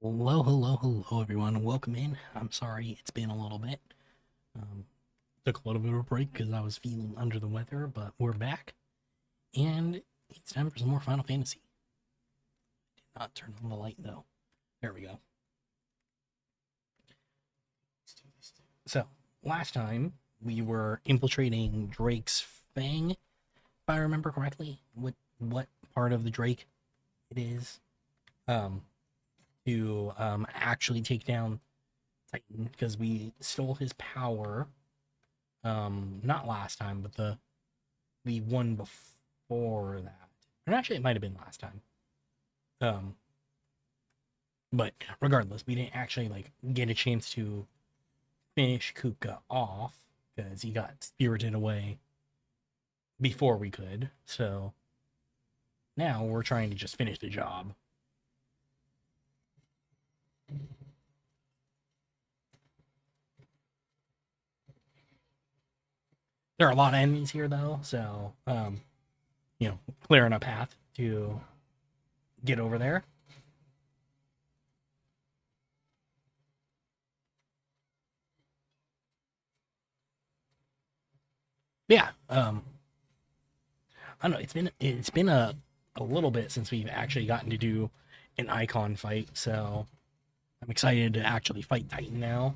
Hello, everyone. Welcome in. I'm sorry it's been a little bit. Um, Took a little bit of a break because I was feeling under the weather, but we're back, and it's time for some more Final Fantasy. Did not turn on the light though. There we go. So last time we were infiltrating Drake's Fang, if I remember correctly. What part of the Drake it is? Um, to actually take down Titan because we stole his power. Not last time, but the one before that. Or actually, it might have been last time. Um, but regardless, we didn't actually like get a chance to finish Kuka off because he got spirited away before we could. So now we're trying to just finish the job. There are a lot of enemies here though, so clearing a path to get over there. Yeah, I don't know. It's been a little bit since we've actually gotten to do an icon fight, so I'm excited to actually fight Titan now.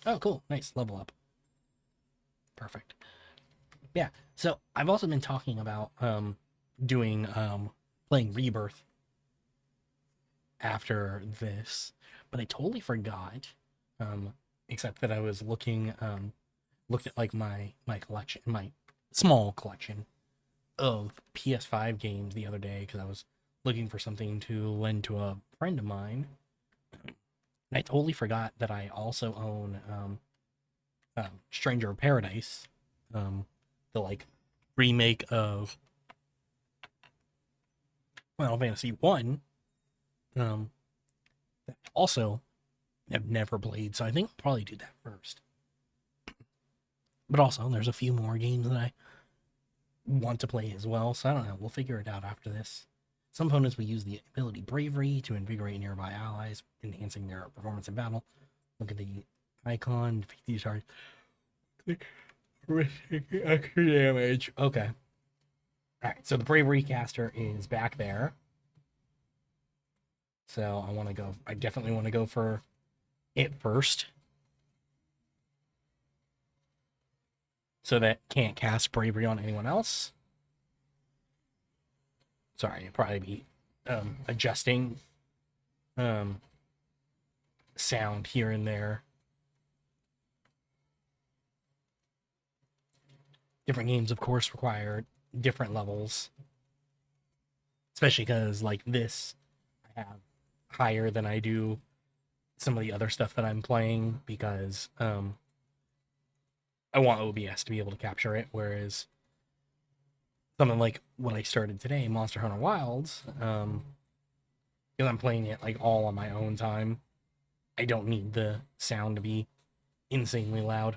Oh, cool, nice level up, perfect. Yeah, so I've also been talking about doing playing Rebirth after this, but I totally forgot. Um, except that I was looked at like my collection, my small collection of PS5 games the other day because I was looking for something to lend to a friend of mine. And I totally forgot that I also own Stranger of Paradise, the like remake of Final Fantasy One. That also have never played, so I think I'll probably do that first. But also, there's a few more games that I want to play as well, so I don't know. We'll figure it out after this. Some opponents will use the ability Bravery to invigorate nearby allies, enhancing their performance in battle. Look at the icon, defeat these targets. Extra damage. Okay. Alright, so the Bravery caster is back there. So I definitely want to go for it first. So that can't cast Bravery on anyone else. Sorry, I'll probably be adjusting sound here and there. Different games, of course, require different levels, especially because like this, I have higher than I do some of the other stuff that I'm playing because I want OBS to be able to capture it, whereas something like what I started today, Monster Hunter Wilds, because I'm playing it like all on my own time, I don't need the sound to be insanely loud.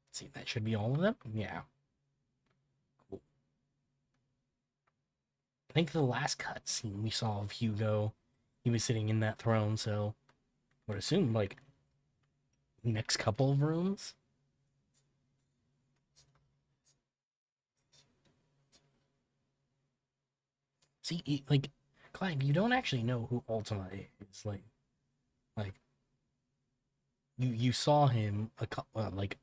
Let's see, that should be all of them. Yeah. Cool. I think the last cutscene we saw of Hugo, he was sitting in that throne, so I would assume like next couple of rooms. See, like Clive, you don't actually know who Ultima is. Like you saw him like,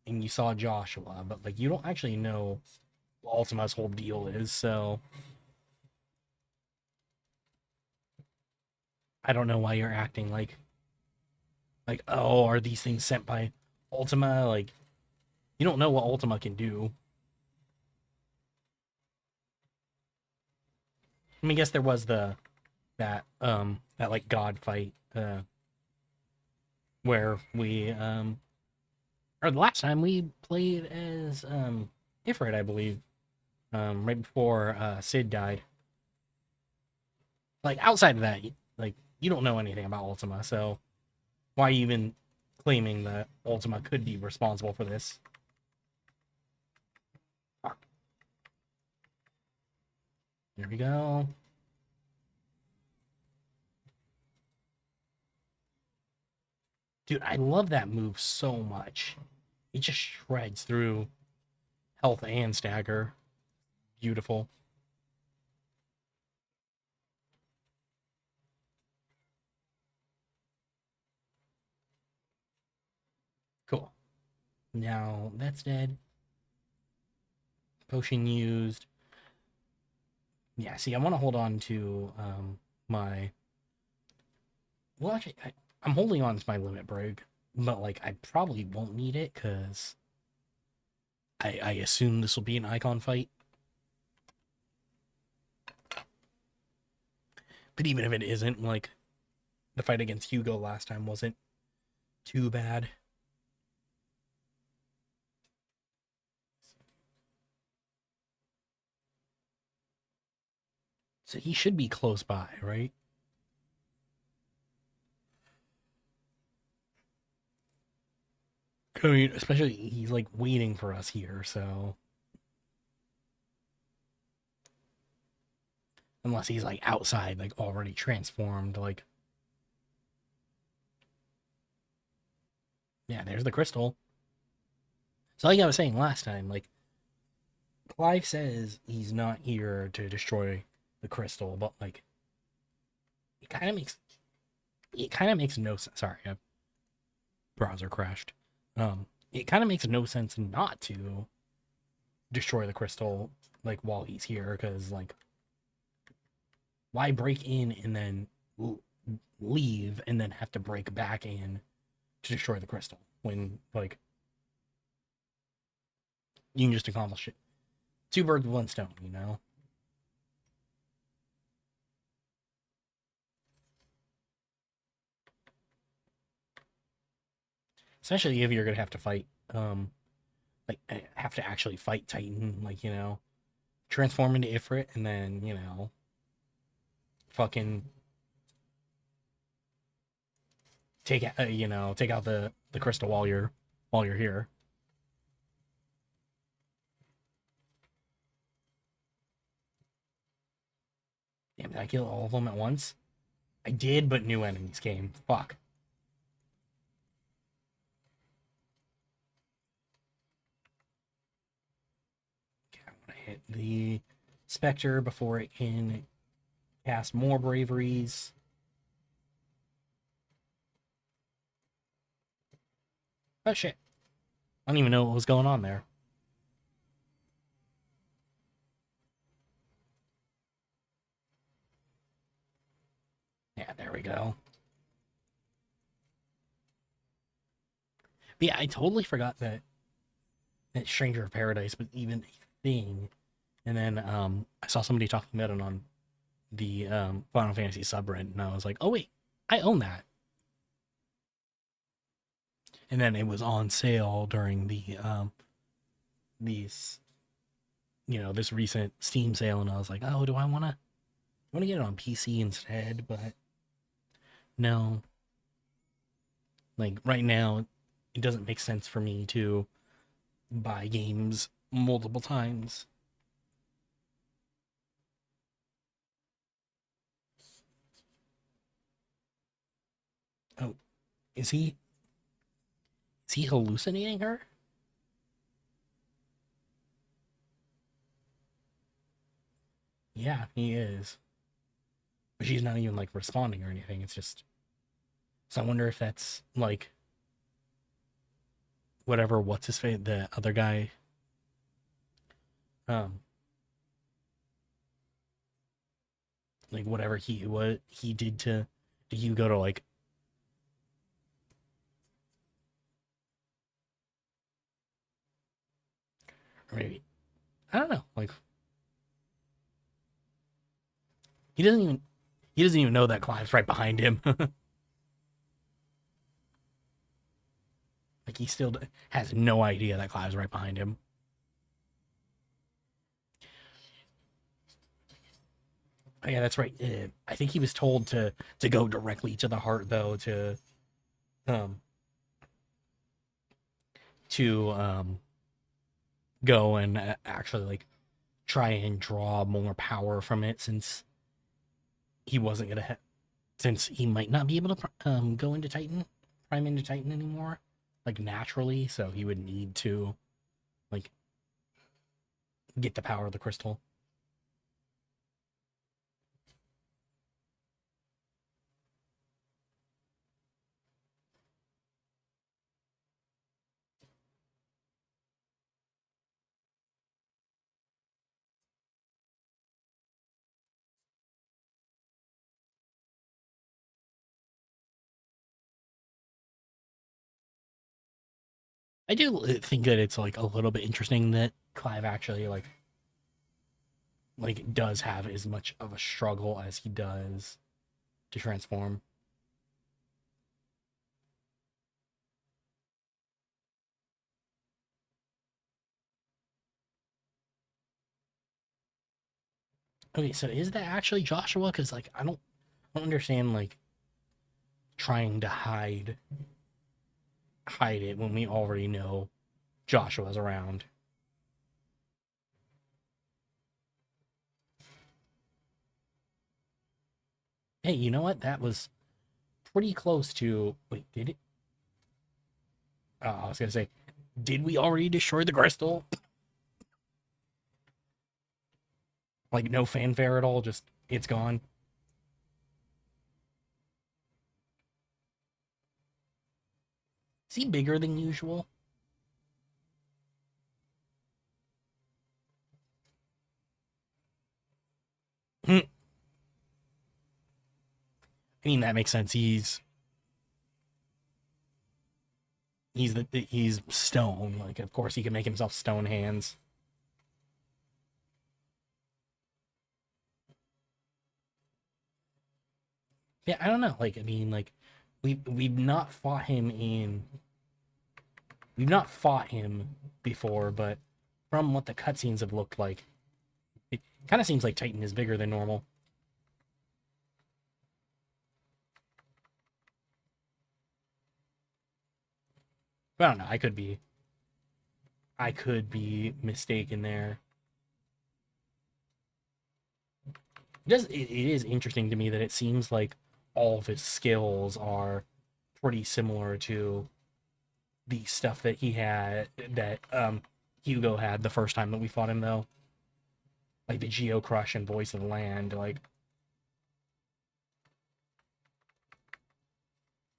and you saw Joshua, but like you don't actually know what Ultima's whole deal is. So I don't know why you're acting like oh, are these things sent by Ultima? Like you don't know what Ultima can do. I mean, I guess there was that like god fight where we or the last time we played as Ifrit, I believe, right before Sid died. Like outside of that, like you don't know anything about Ultima, so why even claiming that Ultima could be responsible for this? There we go. Dude, I love that move so much. It just shreds through health and stagger. Beautiful. Cool. Now that's dead. Potion used. Yeah, see, I want to hold on to my. Well, actually, I'm holding on to my limit break, but like I probably won't need it because I assume this will be an icon fight. But even if it isn't, like the fight against Hugo last time wasn't too bad. So he should be close by, right? I mean, especially he's like waiting for us here, so unless he's like outside, like already transformed, like yeah, there's the crystal. So like I was saying last time, like Clive says he's not here to destroy the crystal, but like it kind of makes no sense. Sorry, browser crashed. It kind of makes no sense not to destroy the crystal like while he's here, because like why break in and then leave and then have to break back in to destroy the crystal when like you can just accomplish it. Two birds with one stone, you know? Especially if you're gonna have to fight, like have to actually fight Titan, like you know, transform into Ifrit and then you know, fucking take out the crystal while you're here. Damn, did I kill all of them at once? I did, but new enemies came. Fuck. Okay, I want to hit the Spectre before it can cast more braveries. Oh shit. I don't even know what was going on there. Yeah, there we go. But yeah, I totally forgot that Stranger of Paradise was even a thing. And then I saw somebody talking about it on the Final Fantasy subreddit, and I was like, oh wait, I own that. And then it was on sale during the these this recent Steam sale, and I was like, oh, do I want to get it on PC instead? But no, like right now, it doesn't make sense for me to buy games multiple times. Oh, is he is he hallucinating her? Yeah, he is. But she's not even like responding or anything. It's just so I wonder if that's like whatever what's his face the other guy um like whatever what he did to Hugo to like or maybe I don't know like he doesn't even know that Clive's right behind him. Like he still has no idea that Clive's right behind him. Oh, yeah, that's right. I think he was told to go directly to the heart though um to go and actually like try and draw more power from it, since he wasn't gonna since he might not be able to go into Titan, prime into Titan anymore, like naturally. So he would need to like get the power of the crystal. I do think that it's like a little bit interesting that Clive actually like does have as much of a struggle as he does to transform. Okay, so is that actually Joshua? Because like I don't understand like trying to hide it when we already know Joshua's around. Hey, you know what? That was pretty close to. Wait, did it? I was gonna say, did we already destroy the crystal? Like no fanfare at all. Just it's gone. Is he bigger than usual? I mean that makes sense. He's stone. Like of course he can make himself stone hands. Yeah, I don't know. Like I mean like we've not fought him in we've not fought him before, but from what the cutscenes have looked like, it kind of seems like Titan is bigger than normal. But I don't know. I could be mistaken there. It is interesting to me that it seems like all of his skills are pretty similar to the stuff that he had that Hugo had the first time that we fought him though. Like the Geo Crush and Voice of the Land, like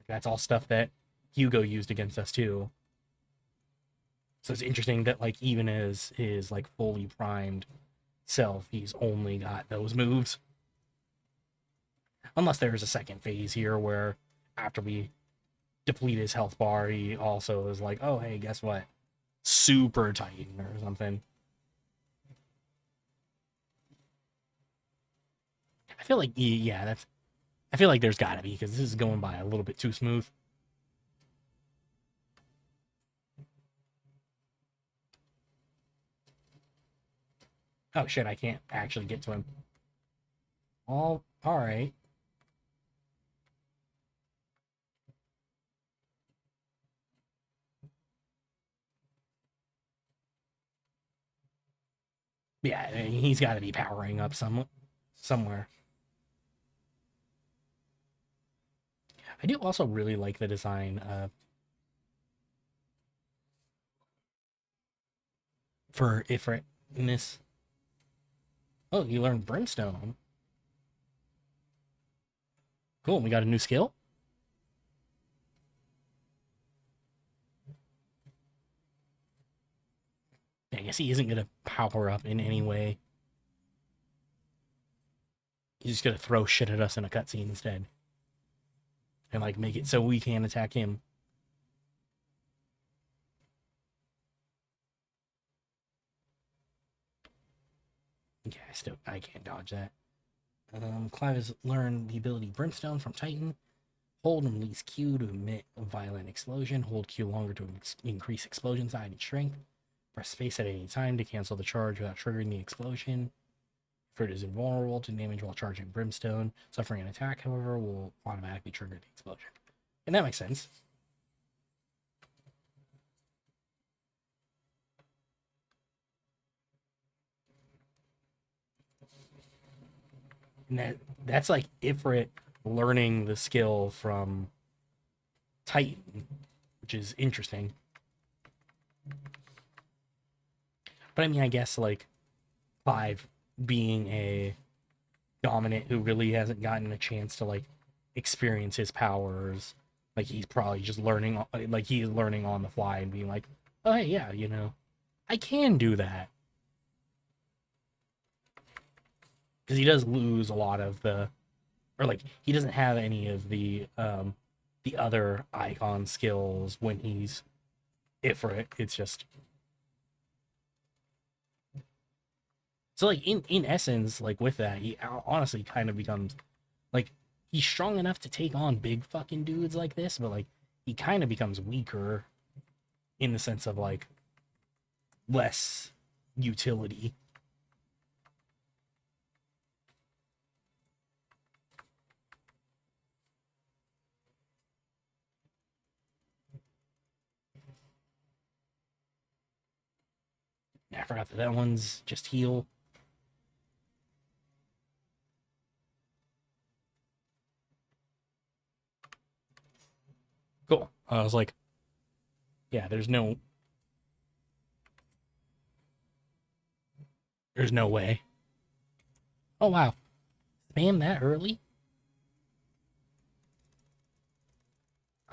that's all stuff that Hugo used against us too. So it's interesting that like even as his like fully primed self, he's only got those moves. Unless there's a second phase here where after we deplete his health bar, he also is like, oh hey, guess what? Super Titan or something. I feel like yeah, that's I feel like there's gotta be because this is going by a little bit too smooth. Oh shit, I can't actually get to him. All right. Yeah, he's got to be powering up somewhere. I do also really like the design for Ifrit in this. Oh, you learned Brimstone. Cool. We got a new skill. I guess he isn't gonna power up in any way. He's just gonna throw shit at us in a cutscene instead, and like make it so we can attack him. Yeah, I can't dodge that. Clive has learned the ability Brimstone from Titan. Hold and release Q to emit a violent explosion. Hold Q longer to increase explosion size and strength. Press space at any time to cancel the charge without triggering the explosion. Frit is invulnerable to damage while charging Brimstone. Suffering an attack, however, will automatically trigger the explosion. And that makes sense. And that's like Ifrit learning the skill from Titan, which is interesting. But I mean, I guess like Five being a dominant who really hasn't gotten a chance to like experience his powers, like he's probably just learning, like he's learning on the fly and being like, oh hey, yeah, I can do that. Because he does lose a lot of the, or like he doesn't have any of the other icon skills when he's Ifrit. It's just so like in essence, like with that, he honestly kind of becomes like he's strong enough to take on big fucking dudes like this, but like he kind of becomes weaker in the sense of like less utility. I forgot that one's just heal. Cool. I was like, yeah, there's no way. Oh wow, spam that early?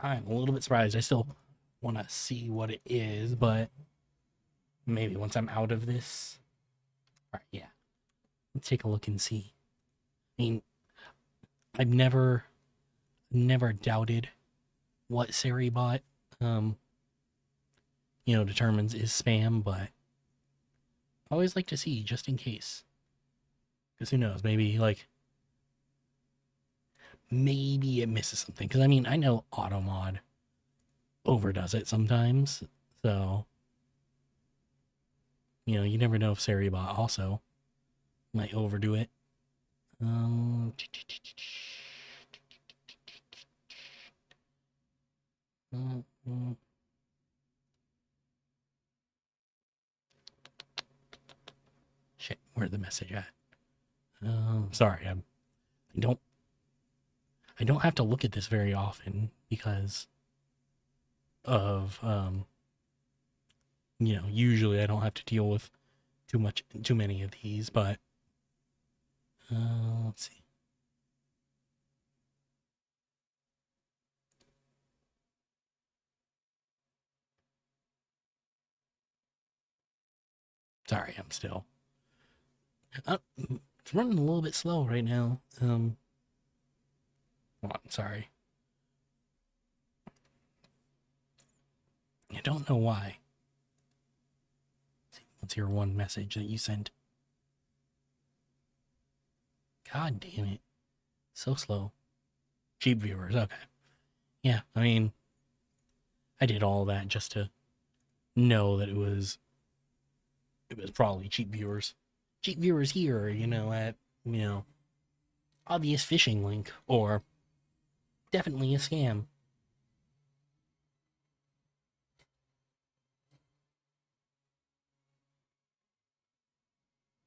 I'm a little bit surprised. I still want to see what it is, but maybe once I'm out of this. All right, yeah. Let's take a look and see. I mean, I've never doubted what Seribot um determines is spam, but I always like to see just in case. Because who knows, maybe it misses something. Because I mean, I know Automod overdoes it sometimes, so you never know if Seribot also might overdo it. Um, Shit, where's the message at? Sorry, I don't I don't have to look at this very often because of usually I don't have to deal with too many of these, but let's see. Sorry, I'm still it's running a little bit slow right now. Hold on, sorry. I don't know why. Let's hear one message that you sent. God damn it. So slow. Cheap viewers, okay. Yeah, I mean, I did all that just to know that it was probably cheap viewers. Cheap viewers here, at, obvious phishing link, or definitely a scam.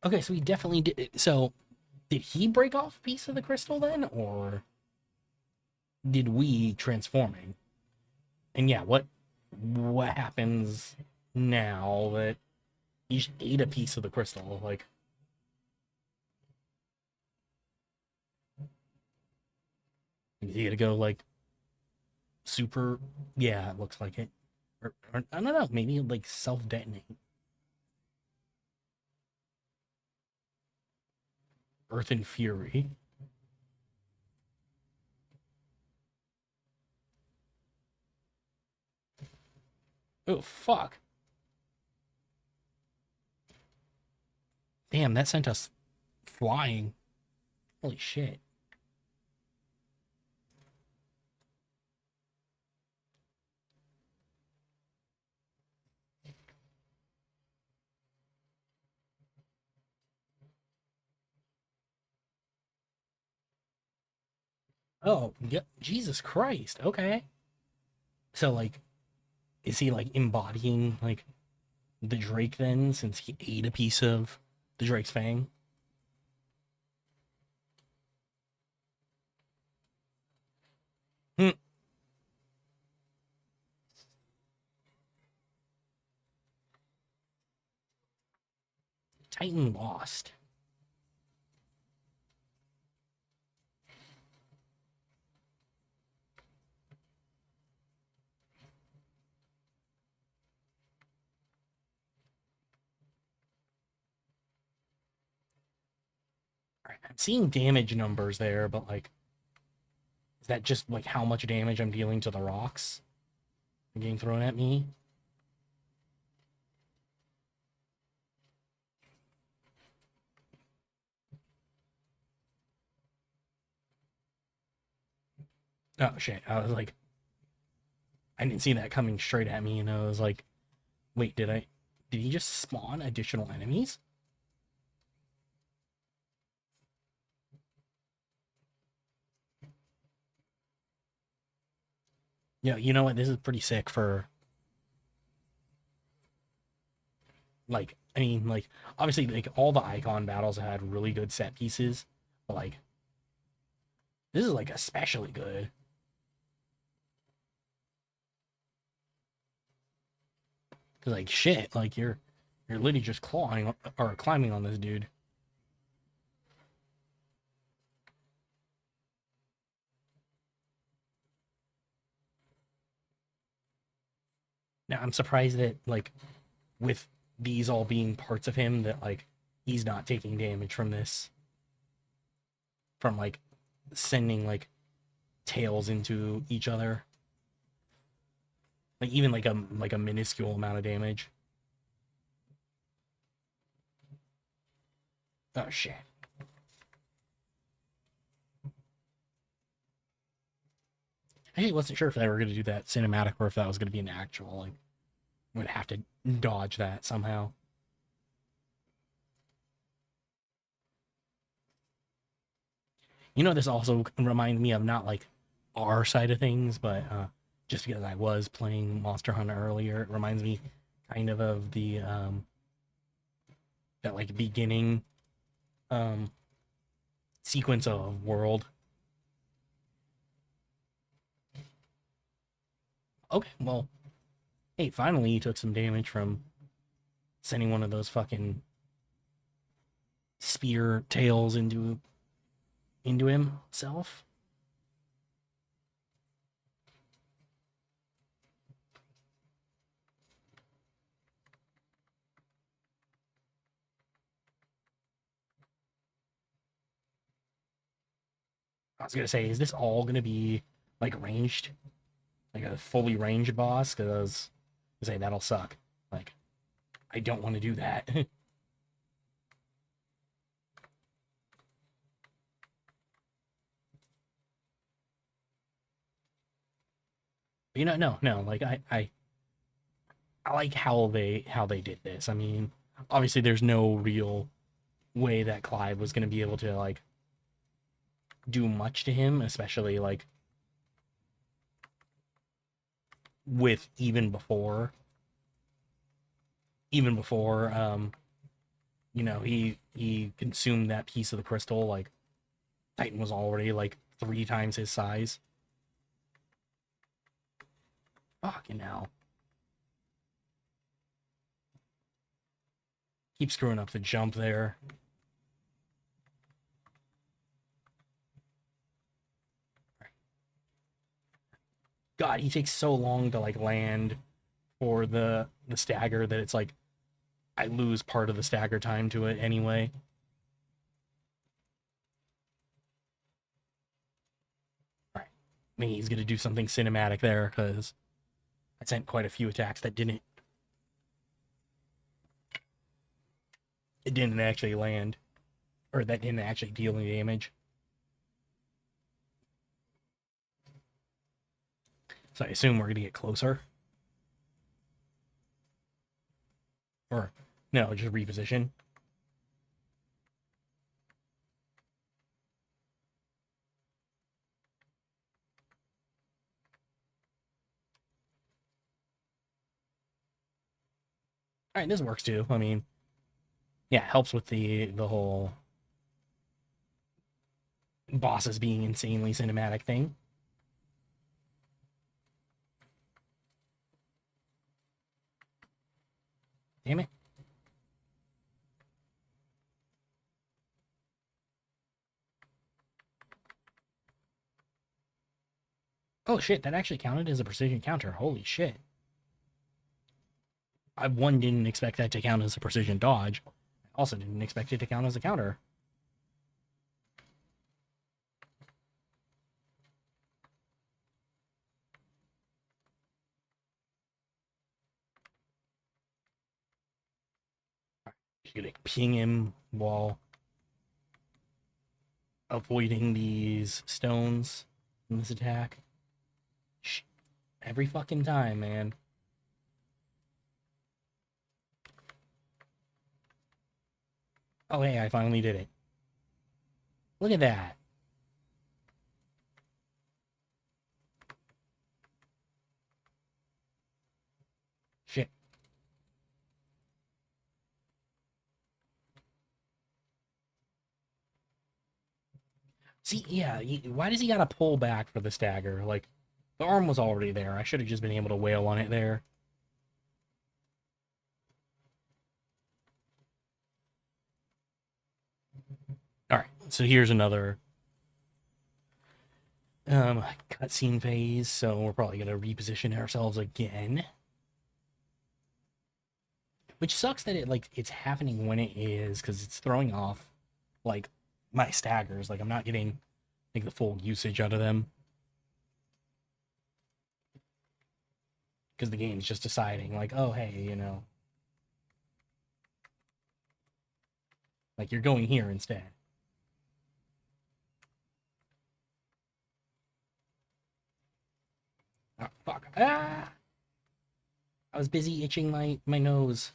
Okay, so he definitely did. So, did he break off a piece of the crystal then, or did we transforming? And yeah, what happens now that he just ate a piece of the crystal? Like, is he gonna go like super? Yeah, it looks like it. Or I don't know, maybe like self detonate. Earth and Fury. Oh fuck! Damn, that sent us flying. Holy shit! Oh, yeah, Jesus Christ. Okay. So like, is he like embodying like the Drake then, since he ate a piece of the Drake's fang? Titan lost. Alright, I'm seeing damage numbers there, but like, is that just like how much damage I'm dealing to the rocks getting thrown at me? Oh shit! I was like, I didn't see that coming straight at me, and I was like, wait, did he just spawn additional enemies? Yeah, you know what? This is pretty sick for like, I mean, like, obviously, like, all the icon battles had really good set pieces, but like, this is like especially good. Cause like shit, like you're literally just clawing or climbing on this dude. Now I'm surprised that like with these all being parts of him that like he's not taking damage from this, from like sending like tails into each other, like even like a minuscule amount of damage. Oh shit. I actually wasn't sure if they were going to do that cinematic or if that was going to be an actual like would have to dodge that somehow. You know, this also reminds me of not like our side of things, but just because I was playing Monster Hunter earlier, it reminds me kind of the that like beginning um sequence of world. Okay, well, hey, finally he took some damage from sending one of those fucking spear tails into himself. I was gonna say, is this all gonna be like ranged, like a fully ranged boss? Because I say that'll suck. Like, I don't want to do that. You know, no. Like I like how they did this. I mean, obviously there's no real way that Clive was gonna be able to like do much to him, especially like with even before you know, he consumed that piece of the crystal, like Titan was already like 3 times his size. Fucking hell. Keep screwing up the jump there. God, he takes so long to like land for the stagger that it's like I lose part of the stagger time to it anyway. All right. Maybe he's gonna do something cinematic there because I sent quite a few attacks that didn't actually land. Or that didn't actually deal any damage. So I assume we're gonna get closer. Or no, just reposition. All right, this works too. I mean, yeah, it helps with the whole bosses being insanely cinematic thing. Damn it. Oh shit, that actually counted as a precision counter. Holy shit. I one didn't expect that to count as a precision dodge. I also didn't expect it to count as a counter. Just gonna ping him while avoiding these stones in this attack. Every fucking time, man. Oh, hey, I finally did it. Look at that. Shit. See, yeah, why does he gotta pull back for the stagger? Like, the arm was already there. I should have just been able to wail on it there. Alright, so here's another cutscene phase, so we're probably gonna reposition ourselves again. Which sucks that it's happening when it is, because it's throwing off like my staggers. Like I'm not getting like the full usage out of them. Because the game's just deciding, like, oh hey, like you're going here instead. Oh fuck. Ah! I was busy itching my nose.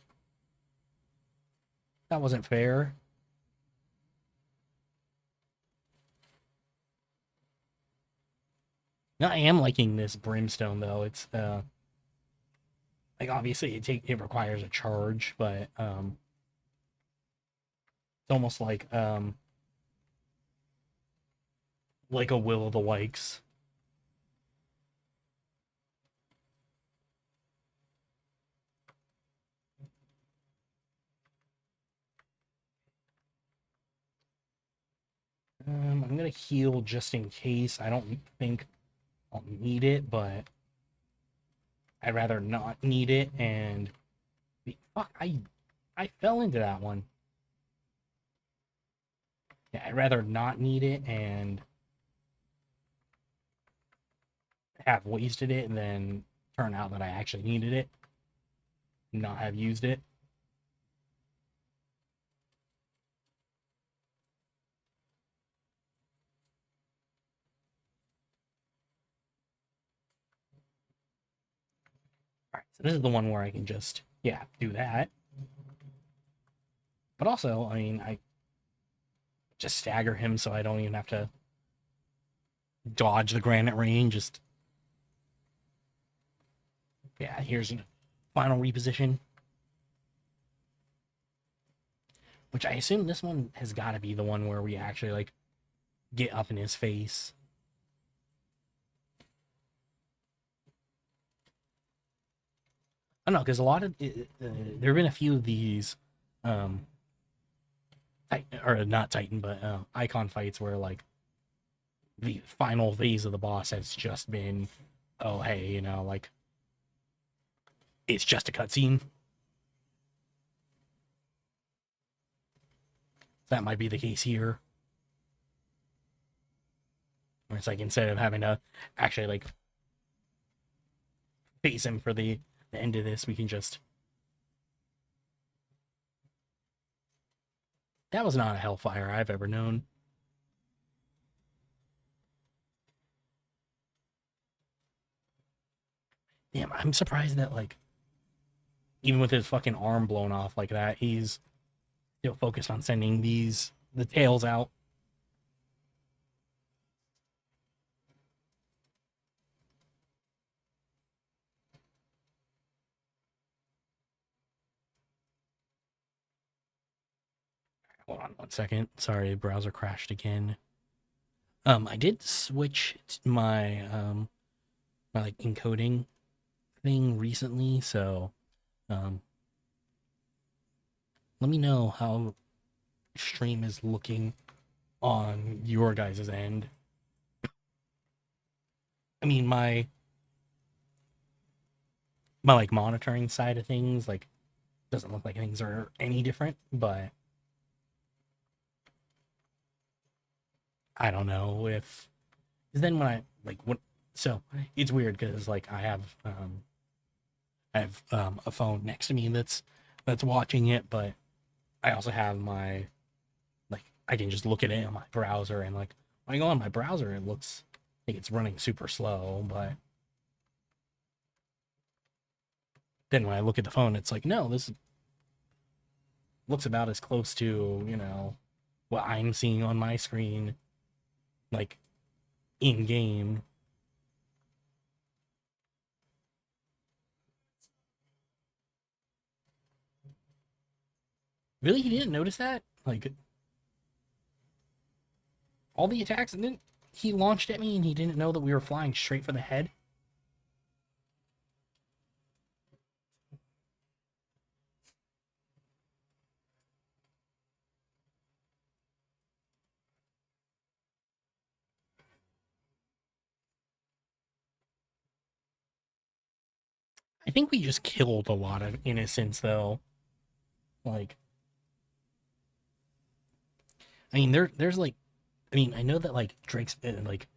That wasn't fair. No, I am liking this brimstone though. It's like obviously it requires a charge, but it's almost like a will o' the wisps. I'm gonna heal just in case. I don't think I'll need it, but I'd rather not need it. And fuck, I fell into that one. Yeah, I'd rather not need it and have wasted it, and then turn out that I actually needed it, not have used it. All right, so this is the one where I can just do that. But also, I mean, I just stagger him so I don't even have to dodge the granite rain. Just here's a final reposition. Which I assume this one has got to be the one where we actually like get up in his face. I don't know, because a lot of there have been a few of these, um, or not Titan, but Icon fights where like the final phase of the boss has just been, oh hey, like it's just a cutscene. That might be the case here, where it's like instead of having to actually like face him for the end of this, we can just. That was not a Hellfire I've ever known. Damn, I'm surprised that like even with his fucking arm blown off like that, he's still focused on sending the tails out. Hold on 1 second. Sorry, browser crashed again. I did switch my like encoding thing recently, so let me know how stream is looking on your guys' end. I mean, my like monitoring side of things like doesn't look like things are any different, but I don't know if 'cause then when I like what so it's weird because like I have a phone next to me that's watching it, but I also have my like I can just look at it on my browser and like when I go on my browser it looks like it's running super slow, but then when I look at the phone it's like no, this looks about as close to, what I'm seeing on my screen like in game. Really, he didn't notice that? Like all the attacks and then he launched at me and he didn't know that we were flying straight for the head. I think we just killed a lot of innocents though. Like I mean there's like I mean I know that like Drake's like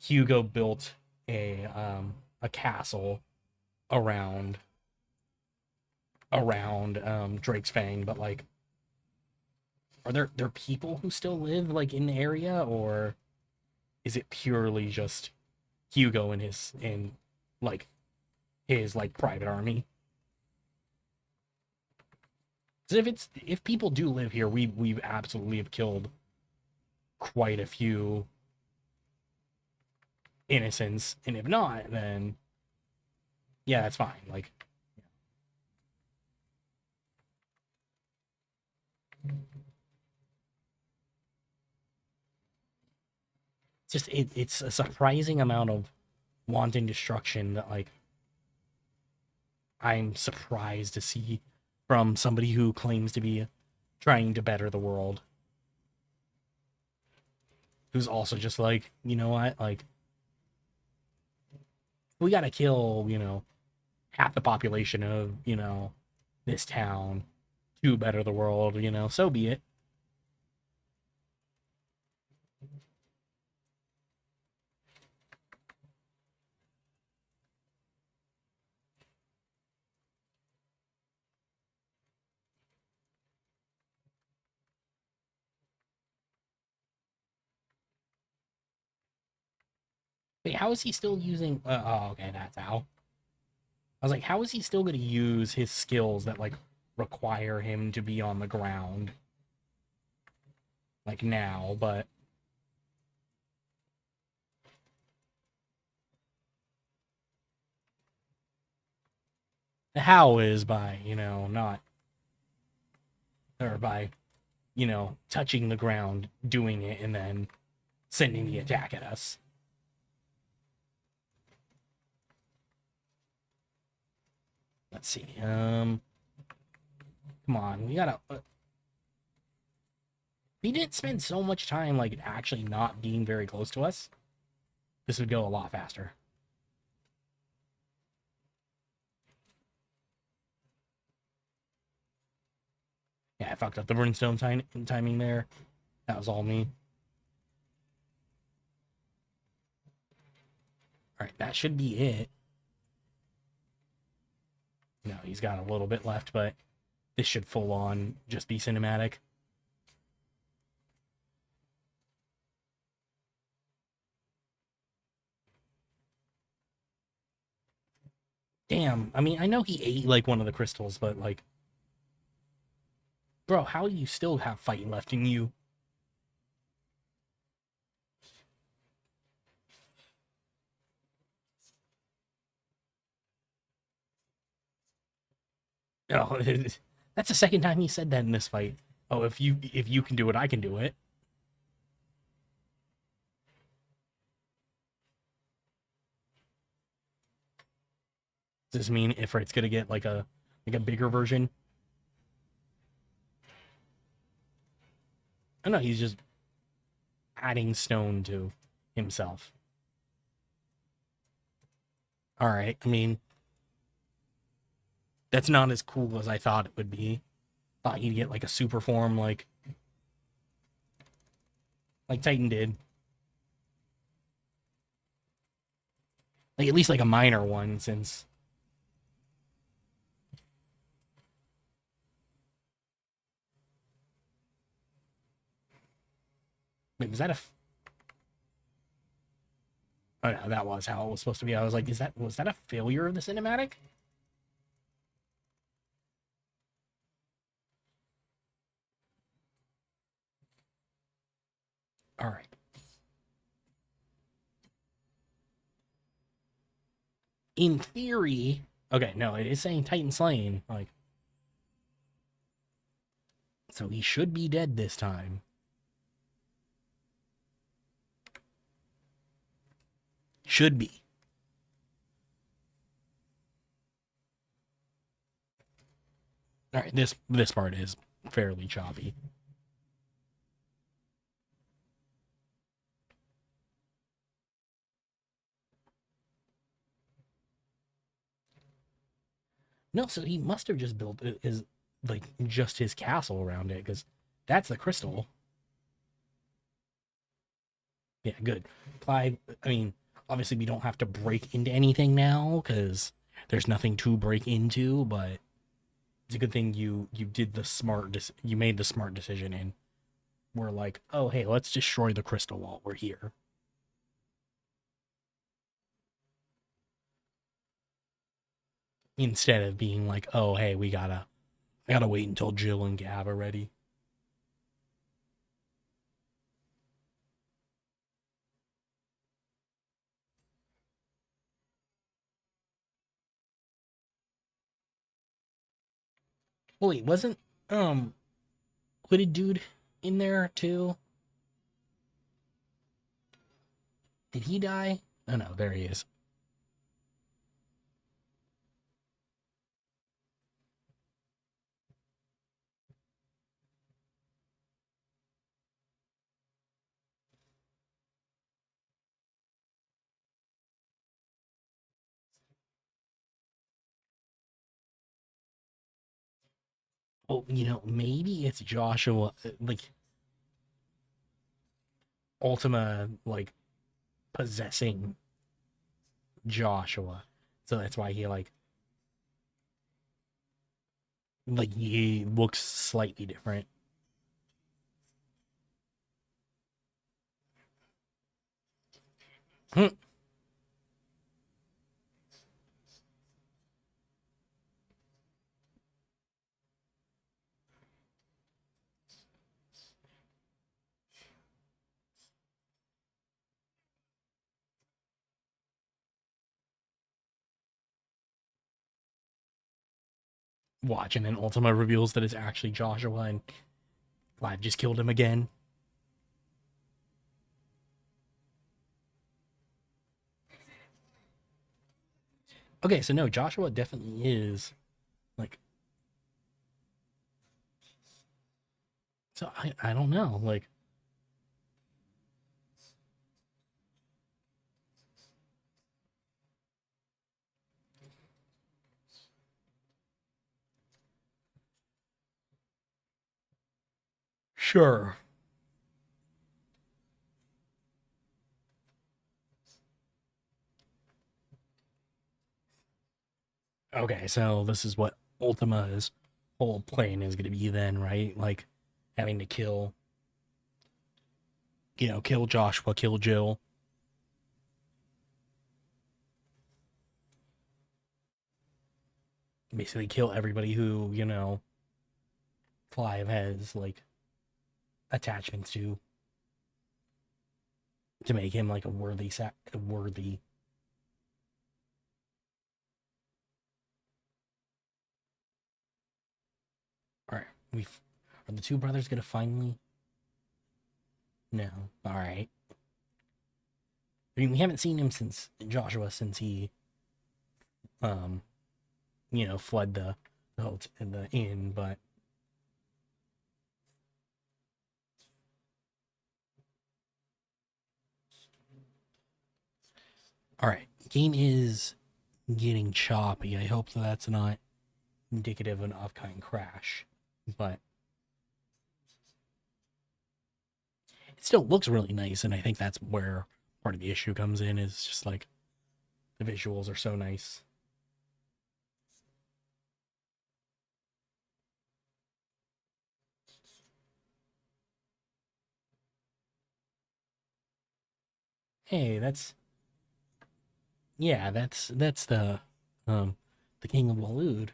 Hugo built a castle around Drake's Fang, but like are there people who still live like in the area or is it purely just Hugo and like his like private army? Because if people do live here, we've absolutely have killed quite a few innocents, and if not, then yeah, that's fine. Like it's a surprising amount of wanton destruction that like I'm surprised to see from somebody who claims to be trying to better the world, who's also just like, you know what, like we gotta kill, half the population of, this town to better the world, so be it. Wait, how is he still using? Oh, okay, that's how. I was like, how is he still going to use his skills that like require him to be on the ground, like now? But the how is by not or by touching the ground, doing it, and then sending the attack at us. Let's see. Come on, we gotta. We didn't spend so much time like actually not being very close to us. This would go a lot faster. Yeah, I fucked up the brimstone timing there. That was all me. All right, that should be it. No, he's got a little bit left, but this should full on just be cinematic. Damn, I mean, I know he ate like one of the crystals, but like, bro, how do you still have fight left in you? Oh, that's the second time he said that in this fight. Oh, if you can do it, I can do it. Does this mean Ifrit's gonna get like a bigger version? I know he's just adding stone to himself. All right. I mean, that's not as cool as I thought it would be. Thought he'd get like a super form like Titan did. Like at least like a minor one since wait, was that a oh no, that was how it was supposed to be. I was like, was that a failure of the cinematic? All right. In theory, okay, no, it is saying Titan slain. Like, so he should be dead this time. Should be. All right, this part is fairly choppy. No, so he must have just built his like just his castle around it because that's the crystal. Yeah, good. Clive, I mean, obviously we don't have to break into anything now because there's nothing to break into, but it's a good thing you did the you made the smart decision and we're like, oh hey, let's destroy the crystal while we're here. Instead of being like, oh hey, I gotta wait until Jill and Gav are ready. Well, wait, wasn't um hooded dude in there too? Did he die? Oh no, there he is. Oh, maybe it's Joshua, like Ultima, like possessing Joshua. So that's why he looks slightly different. Hmm. Watch, and then Ultima reveals that it's actually Joshua, and Clive just killed him again. Okay, so no, Joshua definitely is like. So I don't know, like sure. Okay, so this is what Ultima's whole plan is going to be then, right? Like having to kill Joshua, kill Jill. Basically kill everybody who, Clive has like attachments to make him like a worthy. All right, are the two brothers gonna finally? No. All right. I mean, we haven't seen him since Joshua since he, um, fled the inn, but all right. Game is getting choppy. I hope that that's not indicative of an upcoming crash. But it still looks really nice, and I think that's where part of the issue comes in, is just like the visuals are so nice. Hey, that's yeah, that's um the King of Waloed.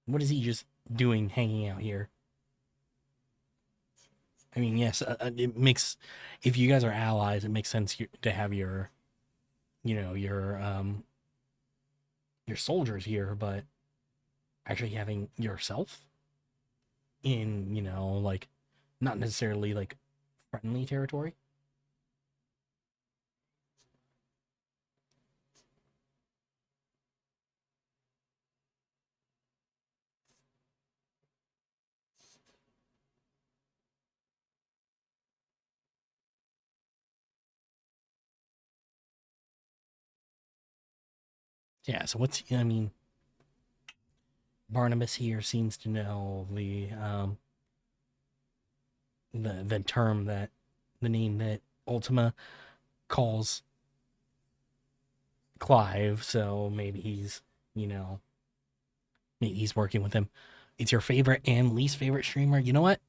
What is he just doing hanging out here? I mean, yes, it makes, if you guys are allies, it makes sense to have your, you know, your soldiers here, but actually having yourself in, like not necessarily like friendly territory. Yeah, so what's I mean, Barnabas here seems to know the term that the name that Ultima calls Clive, so maybe he's, you know, maybe he's working with him. It's your favorite and least favorite streamer. You know what?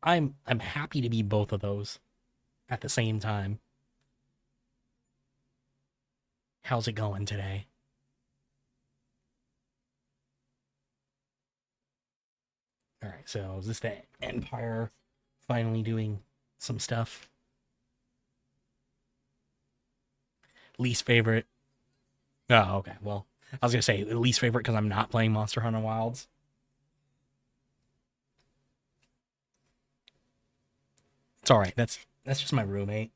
I'm happy to be both of those at the same time. How's it going today? All right, so is this the Empire finally doing some stuff? Least favorite. Oh, okay. Well, I was gonna say least favorite because I'm not playing Monster Hunter Wilds. It's all right. That's just my roommate.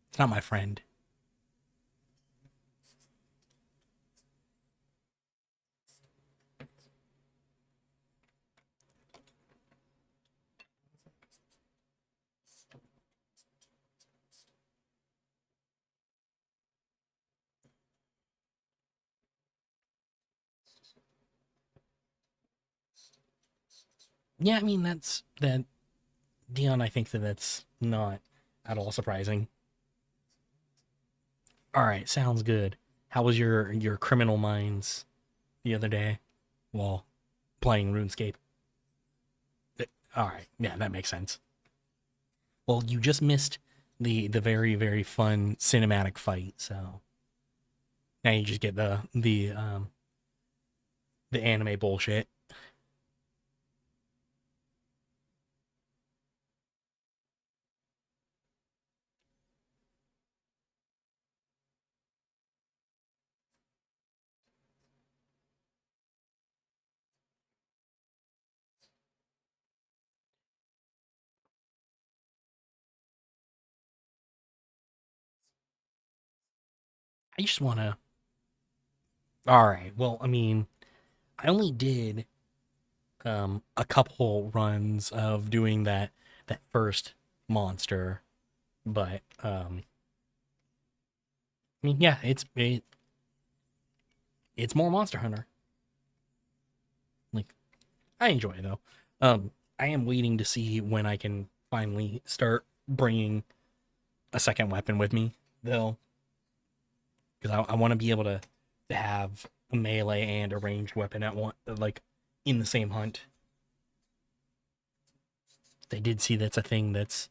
It's not my friend. Yeah, I mean that's that Dion. I think that that's not at all surprising. All right, sounds good. How was your Criminal Minds the other day while playing RuneScape? All right, yeah, that makes sense. Well, you just missed the very very fun cinematic fight, so now you just get the anime bullshit. I just want to. All right. Well, I mean, I only did a couple runs of doing that first monster, but I mean, yeah, it's more Monster Hunter. Like I enjoy it though. I am waiting to see when I can finally start bringing a second weapon with me though, because I want to be able to have a melee and a ranged weapon at one, like in the same hunt. They did see that's a thing that's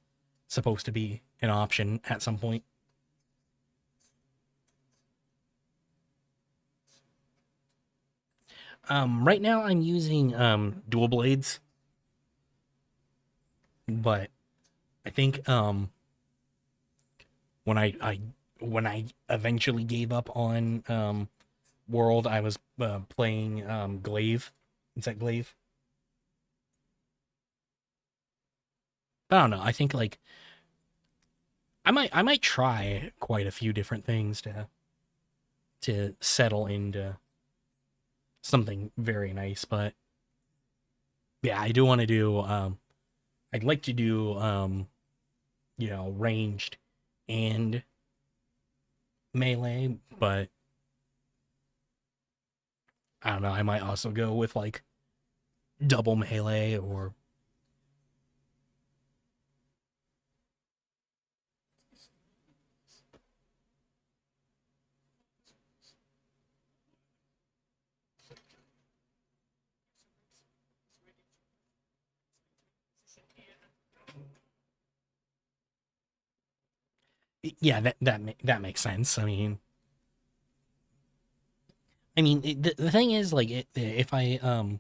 supposed to be an option at some point. Right now I'm using dual blades, but I think when I when I eventually gave up on World, I was playing Glaive. Is that Glaive? I don't know. I think like I might try quite a few different things to settle into something very nice, but yeah, I do want to do I'd like to do ranged and melee, but I don't know. I might also go with like double melee or yeah, that makes sense. The thing is like if I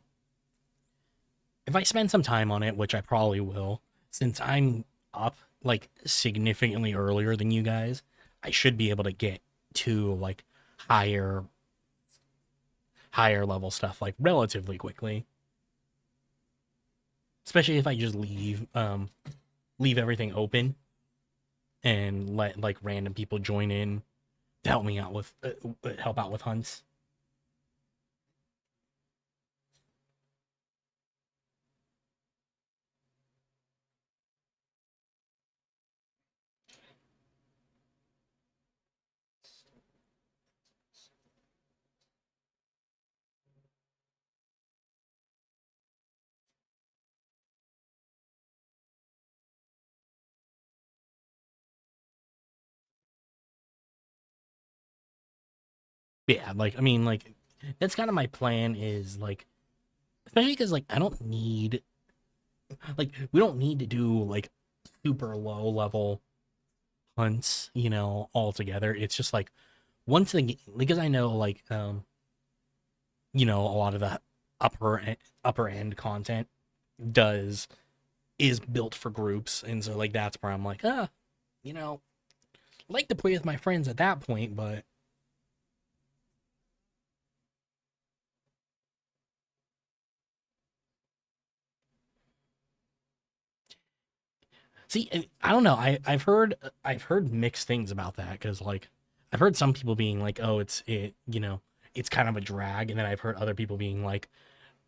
spend some time on it, which I probably will, since I'm up like significantly earlier than you guys, I should be able to get to like higher higher level stuff like relatively quickly. Especially if I just leave everything open and let like random people join in to help me out with help out with hunts. Yeah, like that's kind of my plan is like especially because like I don't need like we don't need to do like super low level hunts, altogether. It's just like once the because I know like a lot of the upper end content does is built for groups, and so like that's where I'm like, you know, like to play with my friends at that point, but see, I don't know. I've heard mixed things about that because like I've heard some people being like, oh, it's kind of a drag, and then I've heard other people being like,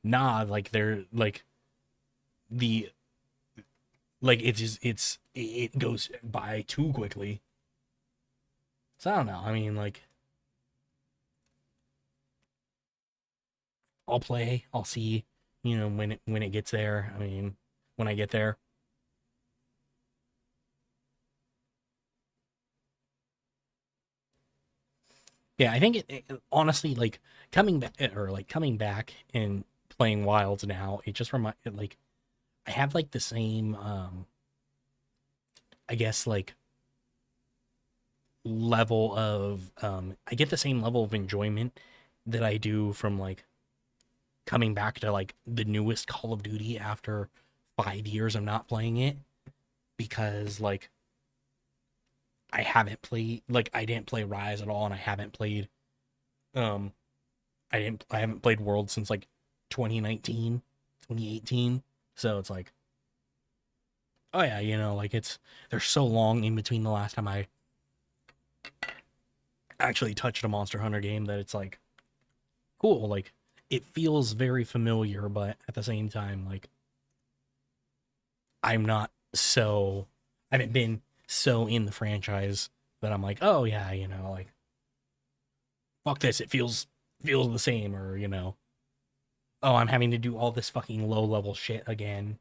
nah, like they're like the like it goes by too quickly. So I don't know. Like I'll play, I'll see, when it gets there. When I get there. Yeah, I think honestly like coming back and playing Wilds now, it just remind like I have like the same I guess like level of I get the same level of enjoyment that I do from like coming back to like the newest Call of Duty after 5 years of not playing it because like I didn't play Rise at all and um I haven't played World since like 2019, 2018. So it's like, oh yeah, like there's so long in between the last time I actually touched a Monster Hunter game that it's like cool. Like it feels very familiar, but at the same time, like I'm not so I haven't been so in the franchise that I'm like, oh yeah, like fuck this, it feels the same, or oh I'm having to do all this fucking low level shit again.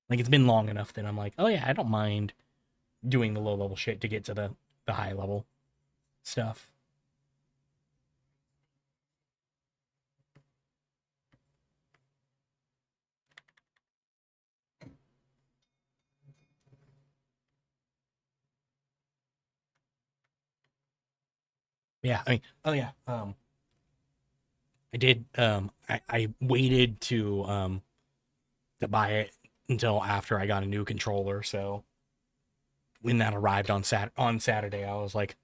Like it's been long enough that I'm like, oh yeah, I don't mind doing the low level shit to get to the high level stuff. Yeah, oh yeah, I did. I waited to buy it until after I got a new controller. So when that arrived on Saturday, I was like,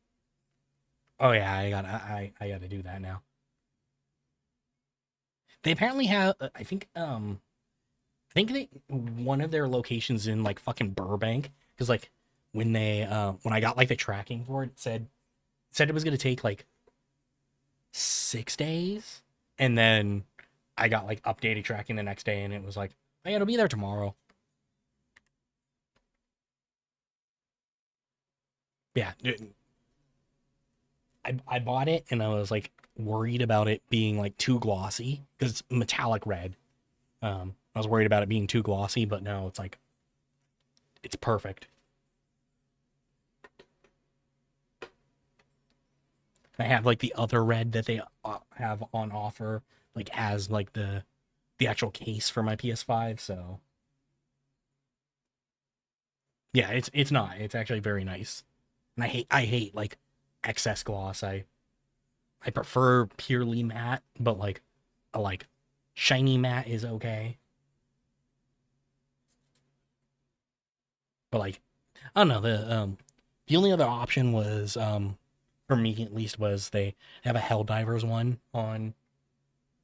oh yeah, I gotta do that now. They apparently have. I think they one of their locations in like fucking Burbank because like when I got like the tracking for it, it said it was gonna take like 6 days, and then I got like updated tracking the next day, and it was like, oh yeah, it'll be there tomorrow. Yeah, I bought it and I was like worried about it being like too glossy because it's metallic red. I was worried about it being too glossy, but no, it's like it's perfect. I have like the other red that they have on offer, like as like the actual case for my PS5. So yeah, it's not. It's actually very nice, and I hate like excess gloss. I prefer purely matte, but like a like shiny matte is okay. But like I don't know the only other option was for me at least was they have a Helldivers one on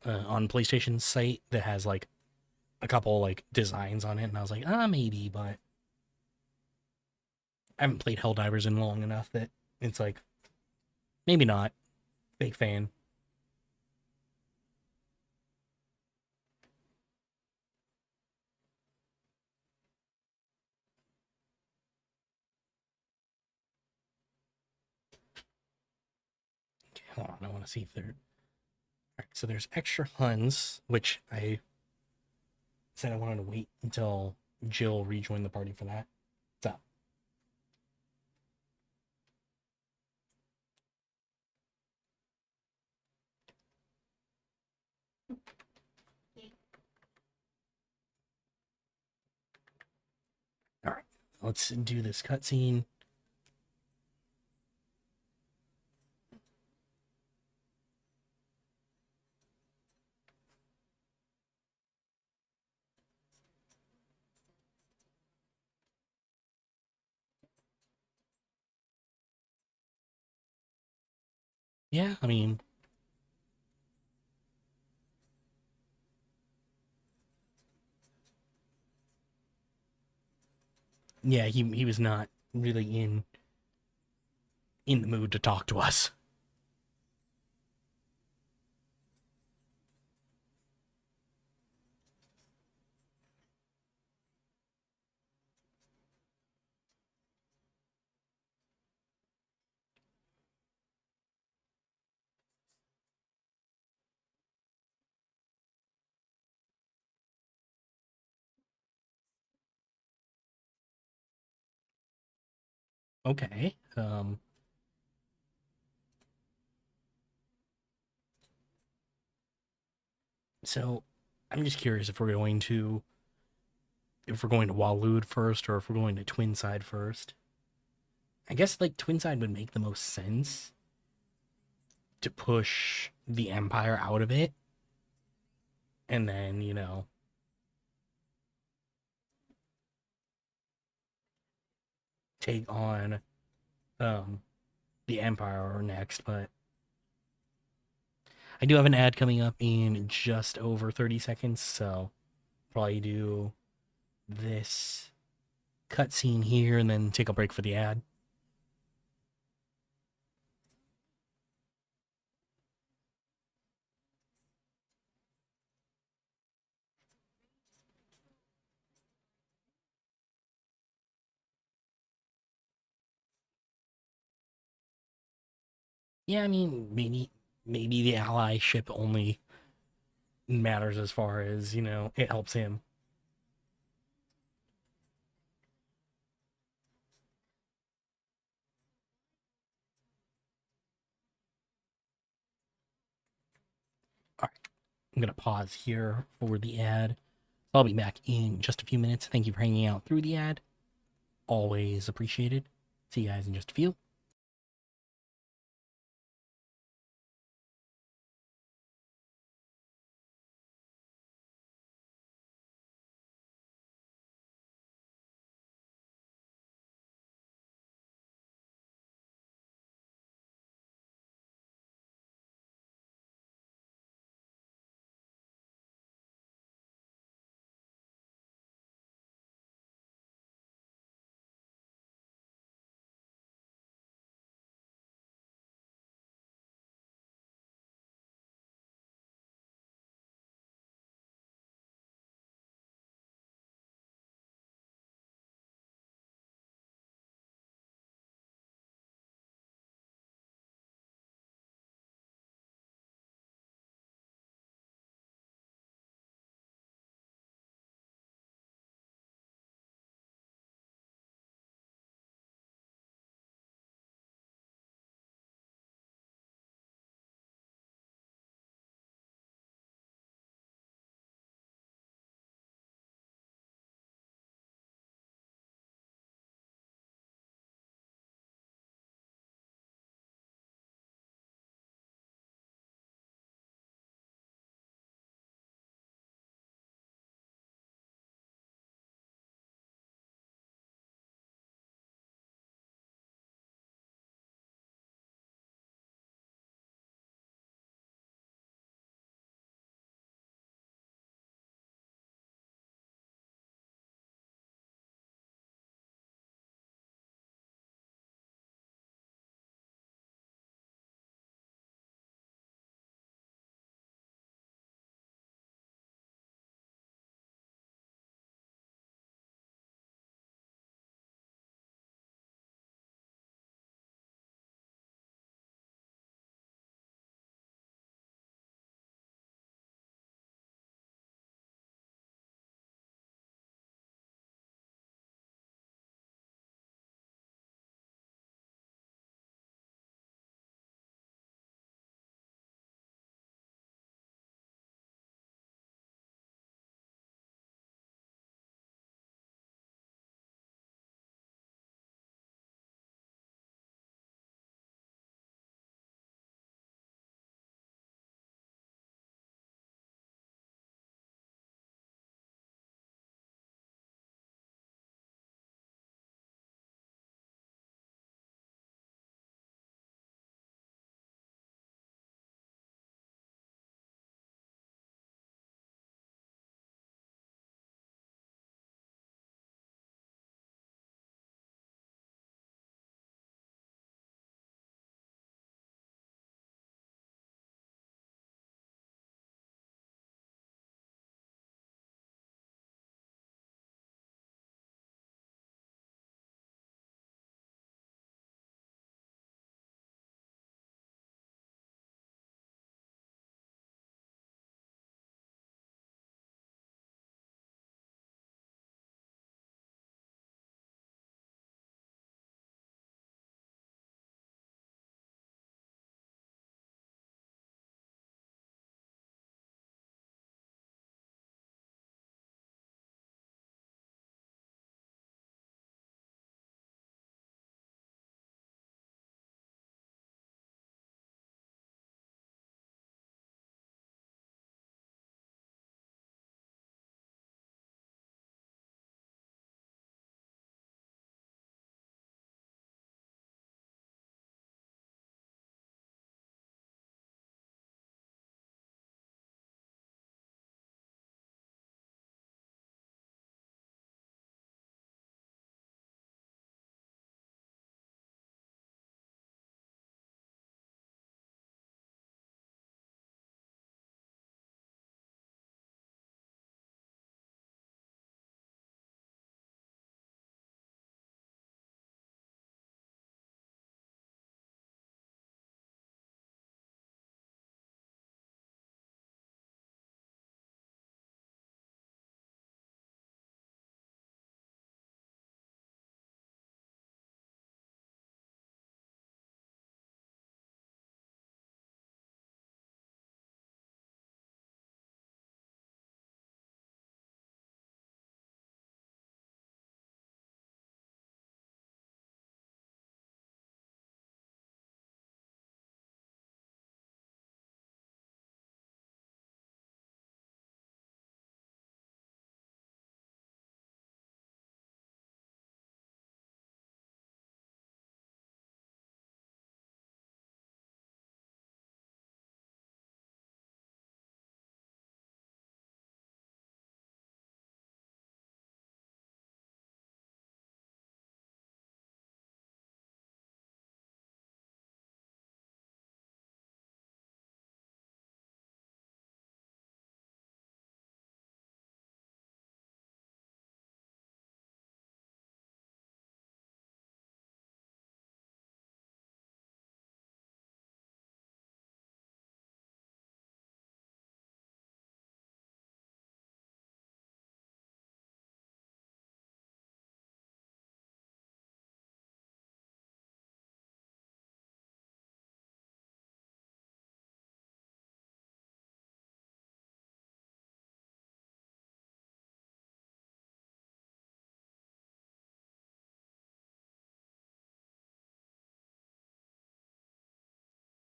PlayStation's site that has like a couple like designs on it, and I was like, maybe, but I haven't played Helldivers in long enough that it's like maybe not. Big fan. Okay, hold on, I want to see if there. All right, so there's extra Huns, which I said I wanted to wait until Jill rejoined the party for that. So all right, let's do this cutscene. Yeah, I mean, yeah, he was not really in the mood to talk to us. Okay. So I'm just curious if we're going to Walud first or if we're going to Twinside first. I guess like Twinside would make the most sense to push the Empire out of it and then, take on um the Empire next, but I do have an ad coming up in just over 30 seconds, so probably do this cutscene here and then take a break for the ad. Yeah, I mean, maybe the ally ship only matters as far as, it helps him. All right, I'm going to pause here for the ad. I'll be back in just a few minutes. Thank you for hanging out through the ad. Always appreciated. See you guys in just a few.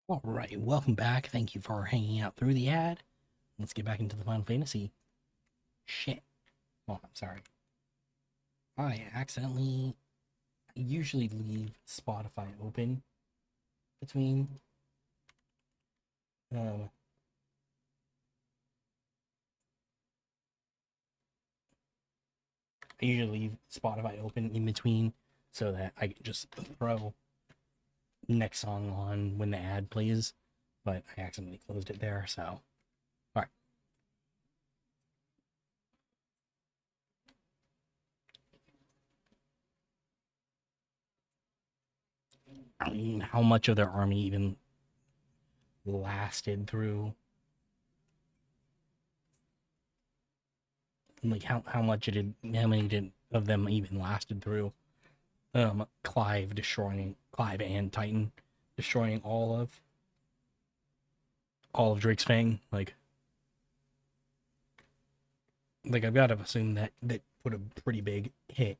All right, welcome back. Thank you for hanging out through the ad. Let's get back into the Final Fantasy shit. Oh, I'm sorry. I usually leave Spotify open between. Um, I usually leave Spotify open in between so that I can just throw next song on when the ad plays, but I accidentally closed it there. So, all right. I mean, how much of their army even lasted through? Like how many did of them even lasted through? Clive and Titan destroying all of Drake's Fang. Like I've got to assume that put a pretty big hit.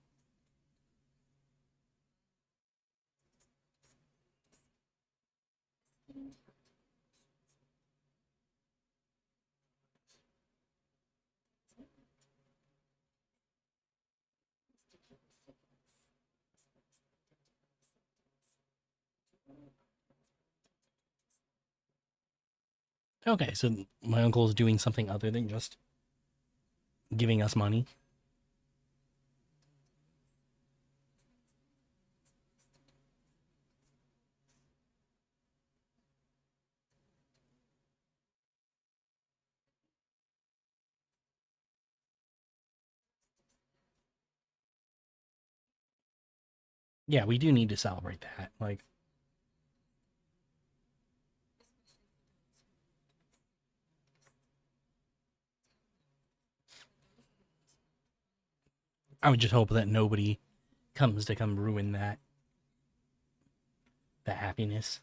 Okay, so my uncle is doing something other than just giving us money. Yeah, we do need to celebrate that. Like, I would just hope that nobody comes to come ruin that happiness.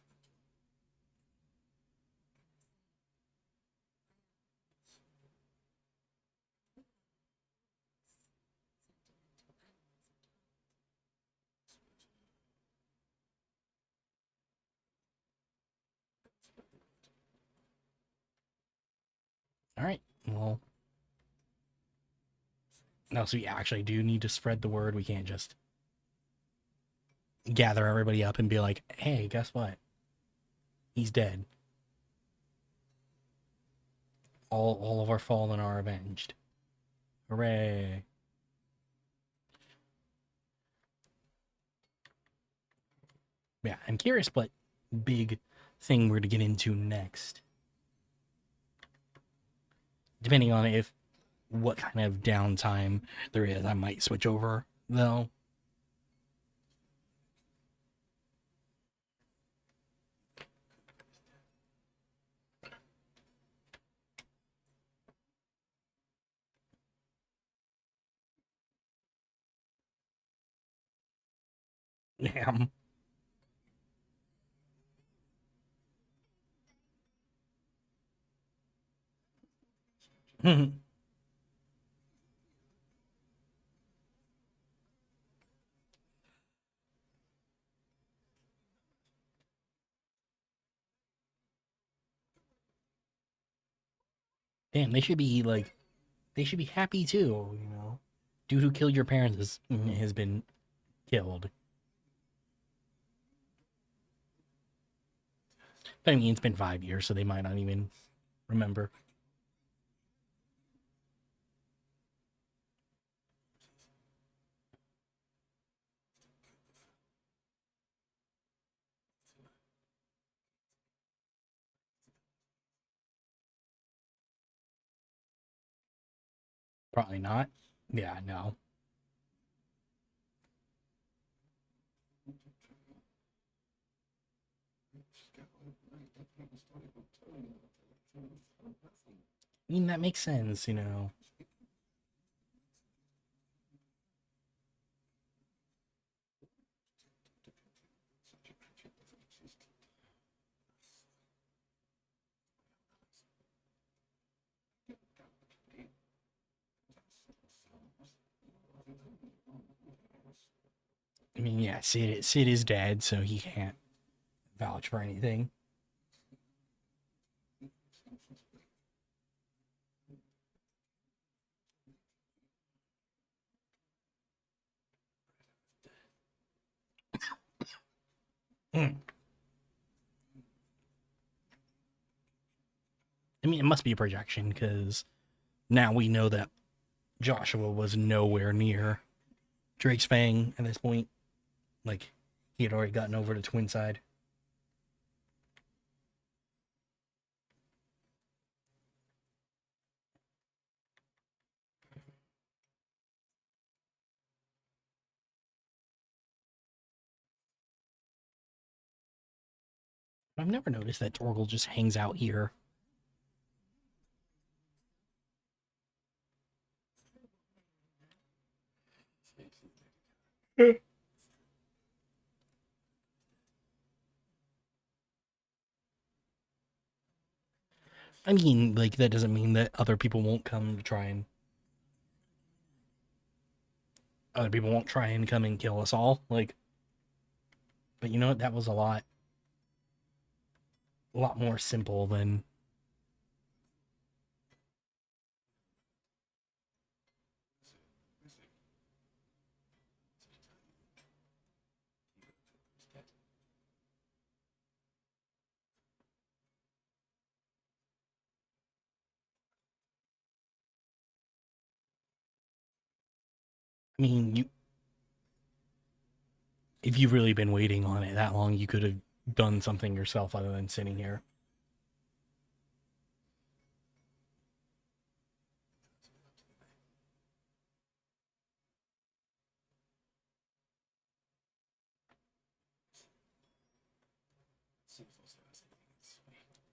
All right. Well, no, so we actually do need to spread the word. We can't just gather everybody up and be like, "Hey, guess what? He's dead. All of our fallen are avenged. Hooray!" Yeah, I'm curious what big thing we're to get into next. Depending on if what kind of downtime there is, I might switch over though. Damn. Damn, they should be happy too. Dude who killed your parents has been killed. But I mean, it's been 5 years, so they might not even remember. Probably not. Yeah, no. I mean, that makes sense. I mean, yeah, Sid is dead, so he can't vouch for anything. Mm. I mean, it must be a projection because now we know that Joshua was nowhere near Drake's Fang at this point. Like, he had already gotten over to Twin Side. I've never noticed that Torgal just hangs out here. I mean, like, that doesn't mean that other people won't come to try and. Other people won't try and come and kill us all. Like, but you know what? That was a lot more simple than. I mean, if you've really been waiting on it that long, you could have done something yourself other than sitting here.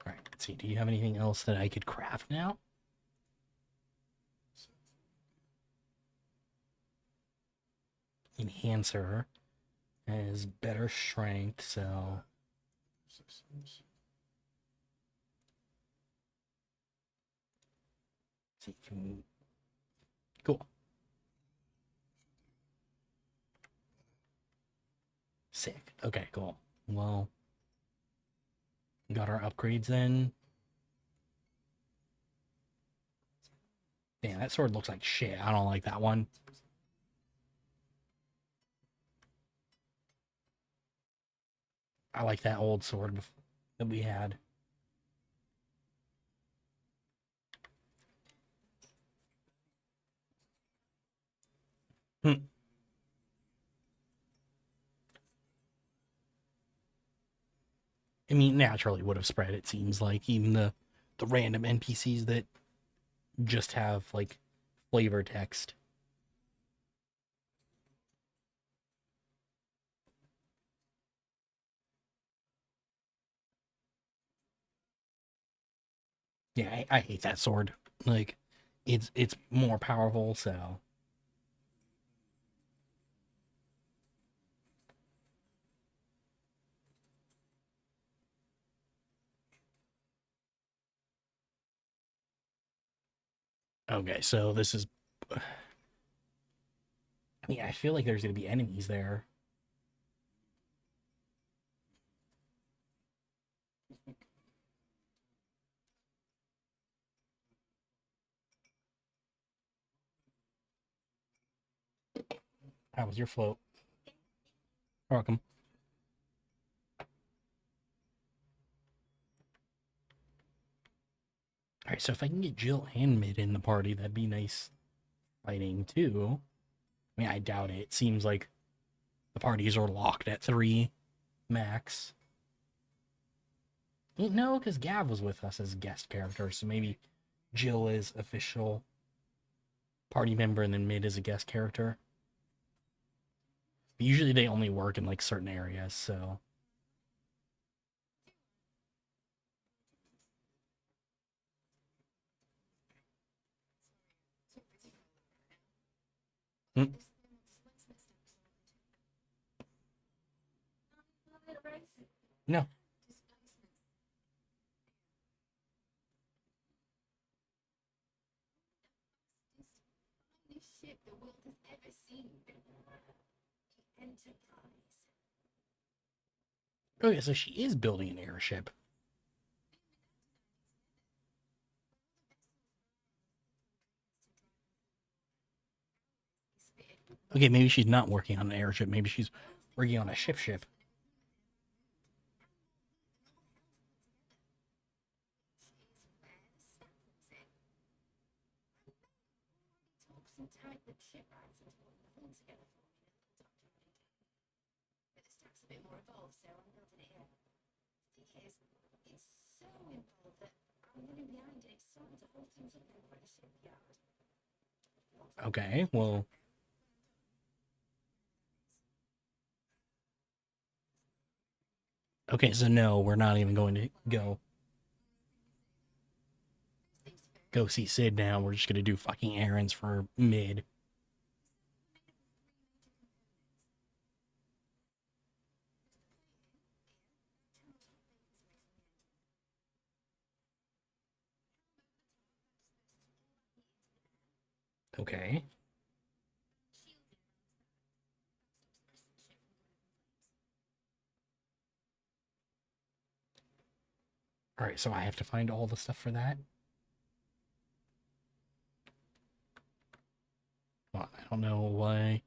All right, let's see. Do you have anything else that I could craft now? Enhancer has better strength, so. See, cool. Sick. Okay, cool. Well, got our upgrades then. Damn, that sword looks like shit. I don't like that one. I like that old sword that we had. Hmm. I mean, naturally would have spread, it seems like. Even the random NPCs that just have, like, flavor text. Yeah, I hate that sword. Like, it's more powerful, so. Okay, so this is. I mean, I feel like there's going to be enemies there. How was your float? Welcome. All right, so if I can get Jill and Mid in the party, that'd be nice fighting too. I mean, I doubt it. It seems like the parties are locked at 3 max. No, because Gav was with us as guest character, so maybe Jill is official party member and then Mid is a guest character. But usually they only work in like certain areas, so. Hmm. No. Okay, so she is building an airship. Okay, maybe she's not working on an airship. Maybe she's working on a ship. Okay, well, okay, so no, we're not even going to go see Sid now. We're just gonna do fucking errands for mid. Okay. All right, so I have to find all the stuff for that. Well, I don't know why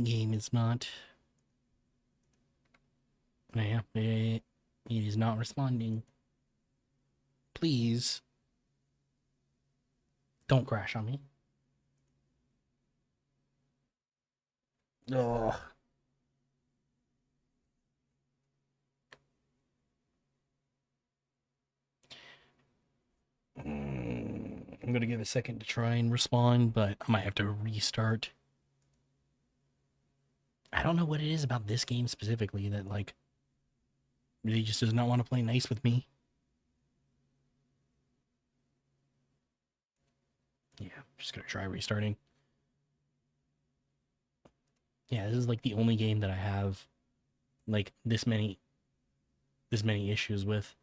game is not. Yeah, it is not responding. Please don't crash on me. Ugh. I'm gonna give it a second to try and respond, but I might have to restart. I don't know what it is about this game specifically that like really just does not want to play nice with me. Yeah, I'm just gonna try restarting. Yeah, this is like the only game that I have like this many issues with.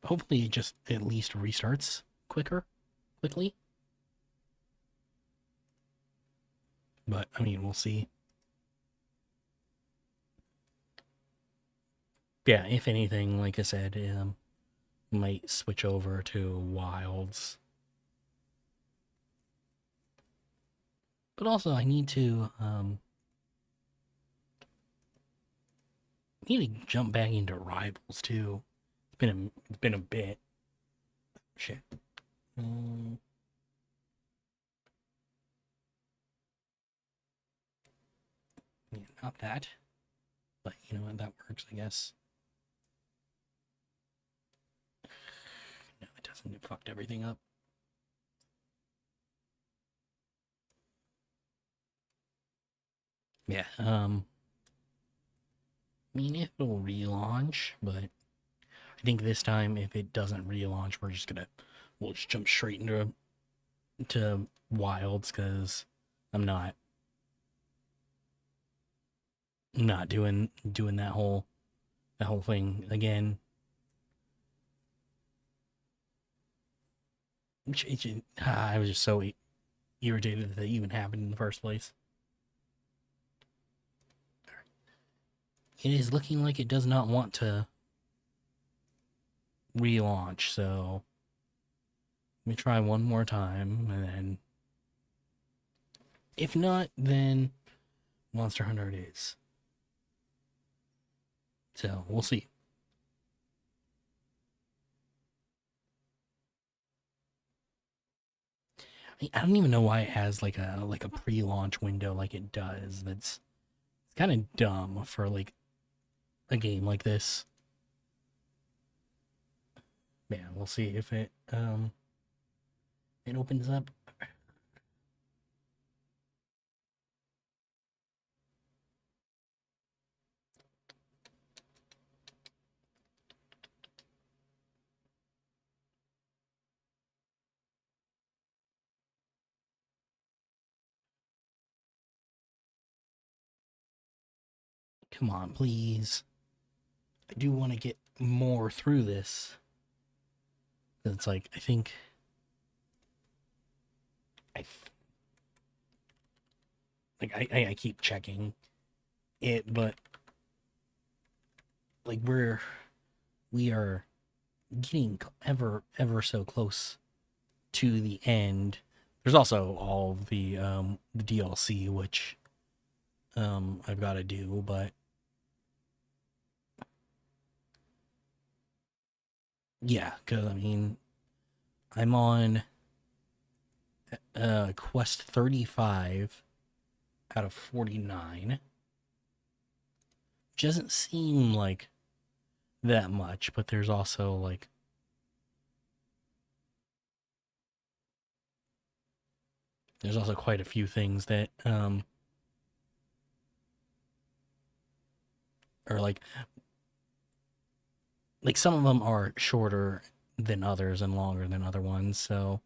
Hopefully it just at least restarts quickly. But I mean, we'll see. Yeah, if anything, like I said, might switch over to Wilds. But also, I need to jump back into Rivals too. It's been a bit. Shit. Yeah, not that. But you know what? That works, I guess. No, it doesn't. It fucked everything up. Yeah. I mean, it'll relaunch, but I think this time, if it doesn't relaunch, we'll just jump straight into Wilds because I'm not doing that whole thing again. I was just so irritated that they even happened in the first place. It is looking like it does not want to relaunch, so let me try one more time, and then if not, then Monster Hunter it is. So we'll see. I don't even know why it has like a pre-launch window like it does. It's kind of dumb for like a game like this. Yeah, we'll see if it opens up. Come on, please. I do want to get more through this. It's like I think I keep checking it, but like we are getting ever so close to the end. There's also all of the DLC which I've got to do, but Yeah, because I mean, I'm on quest 35 out of 49. Which doesn't seem like that much, but there's also quite a few things that are like some of them are shorter than others and longer than other ones. So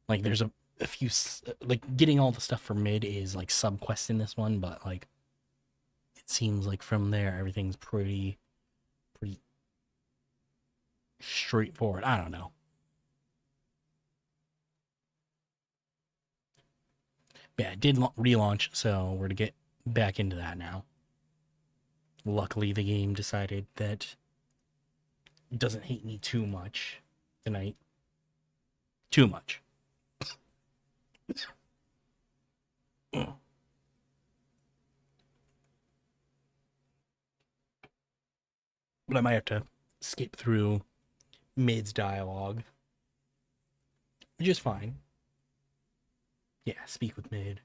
like there's a few like getting all the stuff for mid is like sub quest in this one, but like it seems like from there everything's pretty straightforward. I don't know. Yeah, it did relaunch, so we're to get back into that now. Luckily, the game decided that it doesn't hate me too much tonight. Too much. But I might have to skip through mid's dialogue, which is fine. Yeah, speak with mid.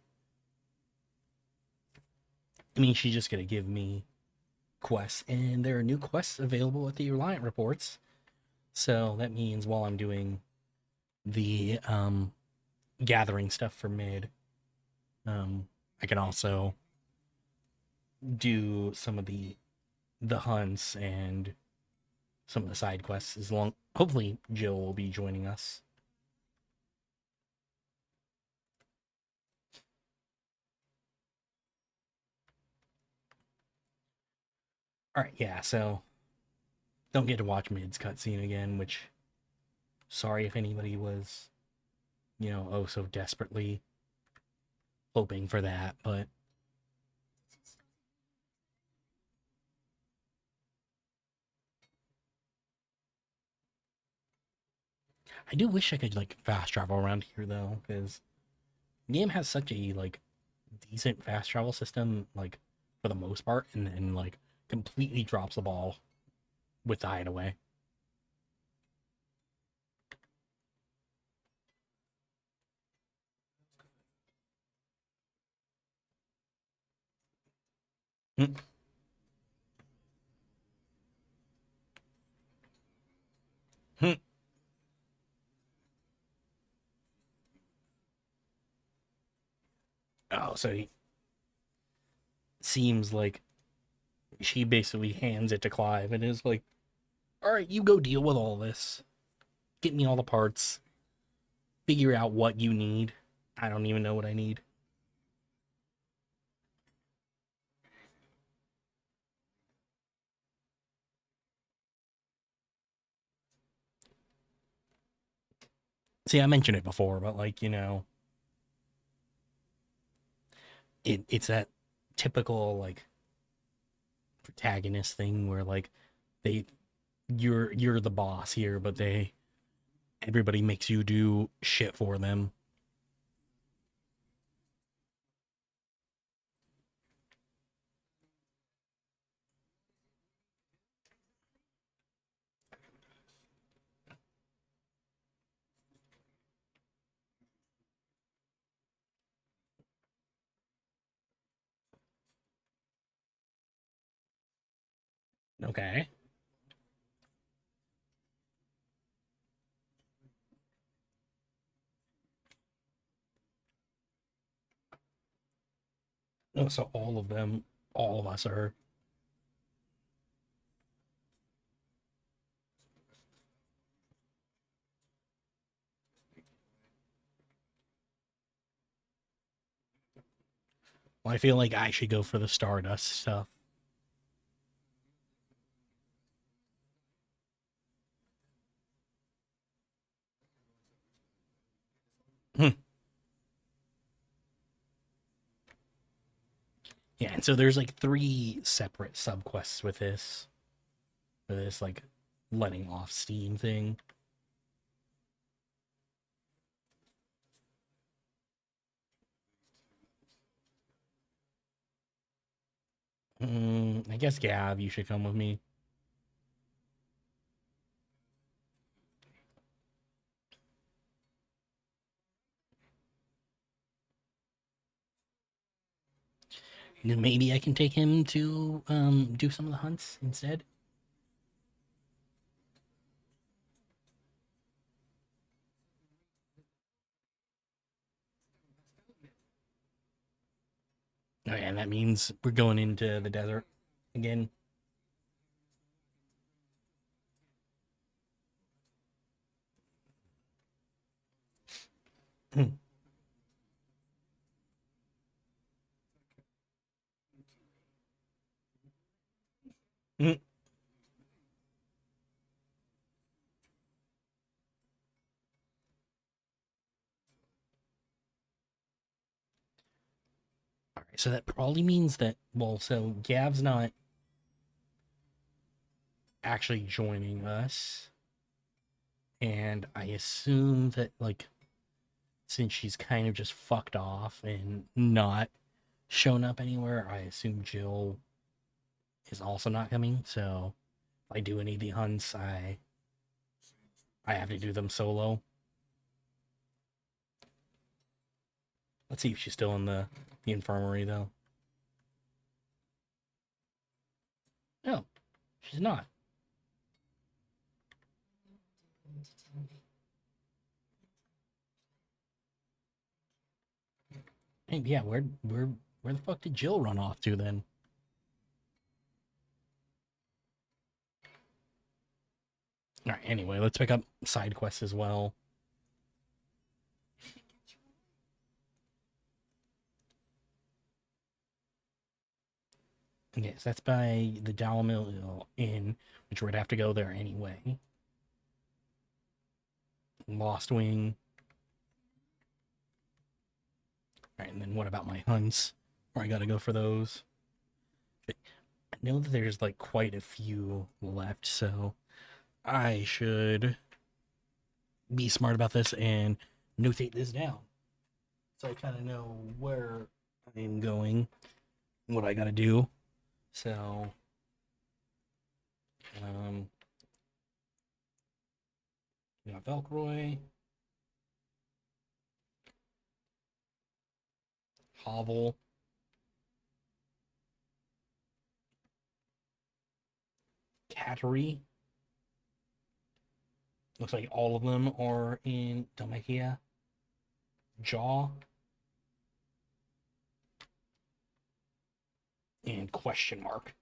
I mean, she's just gonna give me quests, and there are new quests available at the Reliant reports. So that means while I'm doing the gathering stuff for mid, I can also do some of the hunts and some of the side quests. As long, hopefully, Jill will be joining us. All right, yeah. So don't get to watch mid's cutscene again. Which, sorry if anybody was, oh so desperately hoping for that, but I do wish I could like fast travel around here though, because the game has such a like decent fast travel system, like for the most part, and then like completely drops the ball with the hideaway. Mm. Mm. Oh, so he seems like she basically hands it to Clive and is like, "All right, you go deal with all this. Get me all the parts. Figure out what you need. I don't even know what I need." See, I mentioned it before, but like it's that typical like protagonist thing where like they you're the boss here, but everybody makes you do shit for them. Okay. Oh, so all of us are. Well, I feel like I should go for the Stardust stuff. Hmm. Yeah, and so there's like three separate subquests with this for this like letting off steam thing. I guess Gav, you should come with me. Then maybe I can take him to do some of the hunts instead. Oh, yeah, and that means we're going into the desert again. All right, so that probably means that, well, so Gav's not actually joining us, and I assume that, like, since she's kind of just fucked off and not shown up anywhere, I assume Jill is also not coming. So if I do any of the hunts, I have to do them solo. Let's see if she's still in the infirmary though. No, she's not. Hey, yeah, where the fuck did Jill run off to then? All right, anyway, let's pick up side quests as well. Yes, that's by the Dalamill Inn, which we'd have to go there anyway. Lost Wing. All right, and then what about my hunts? Or I gotta go for those. I know that there's like quite a few left, so I should be smart about this and notate this down. So I kind of know where I'm going, what I gotta do. So, um, you got Velcroy, Hovel, Cattery. Looks like all of them are in Dalmatia. Jaw, and question mark.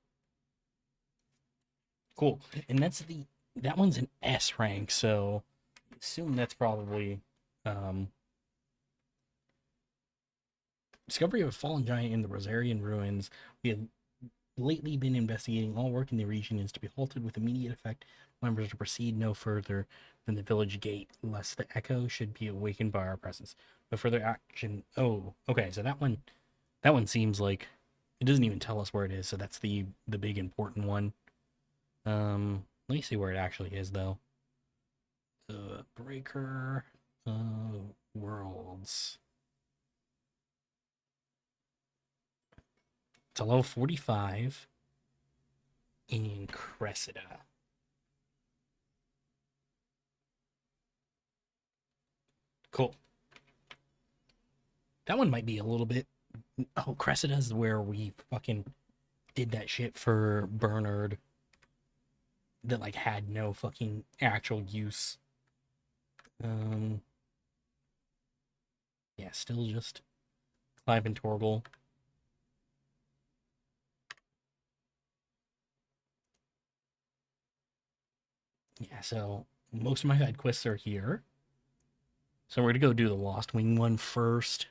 Cool. And that one's an S rank, so I assume that's probably um discovery of a fallen giant in the Rosarian ruins. We have lately been investigating. All work in the region is to be halted with immediate effect. Members to proceed no further than the village gate, lest the echo should be awakened by our presence. No further action. Oh, okay. So that one seems like it doesn't even tell us where it is. So that's the big important one. Let me see where it actually is though. The Breaker of Worlds. It's a level 45 in Cressida. Cool. That one might be a little bit. Oh, Cressida's where we fucking did that shit for Bernard that like had no fucking actual use. Um, yeah, still just Clive and Torgal. Yeah, so most of my side quests are here. So we're gonna go do the Lost Wing one first.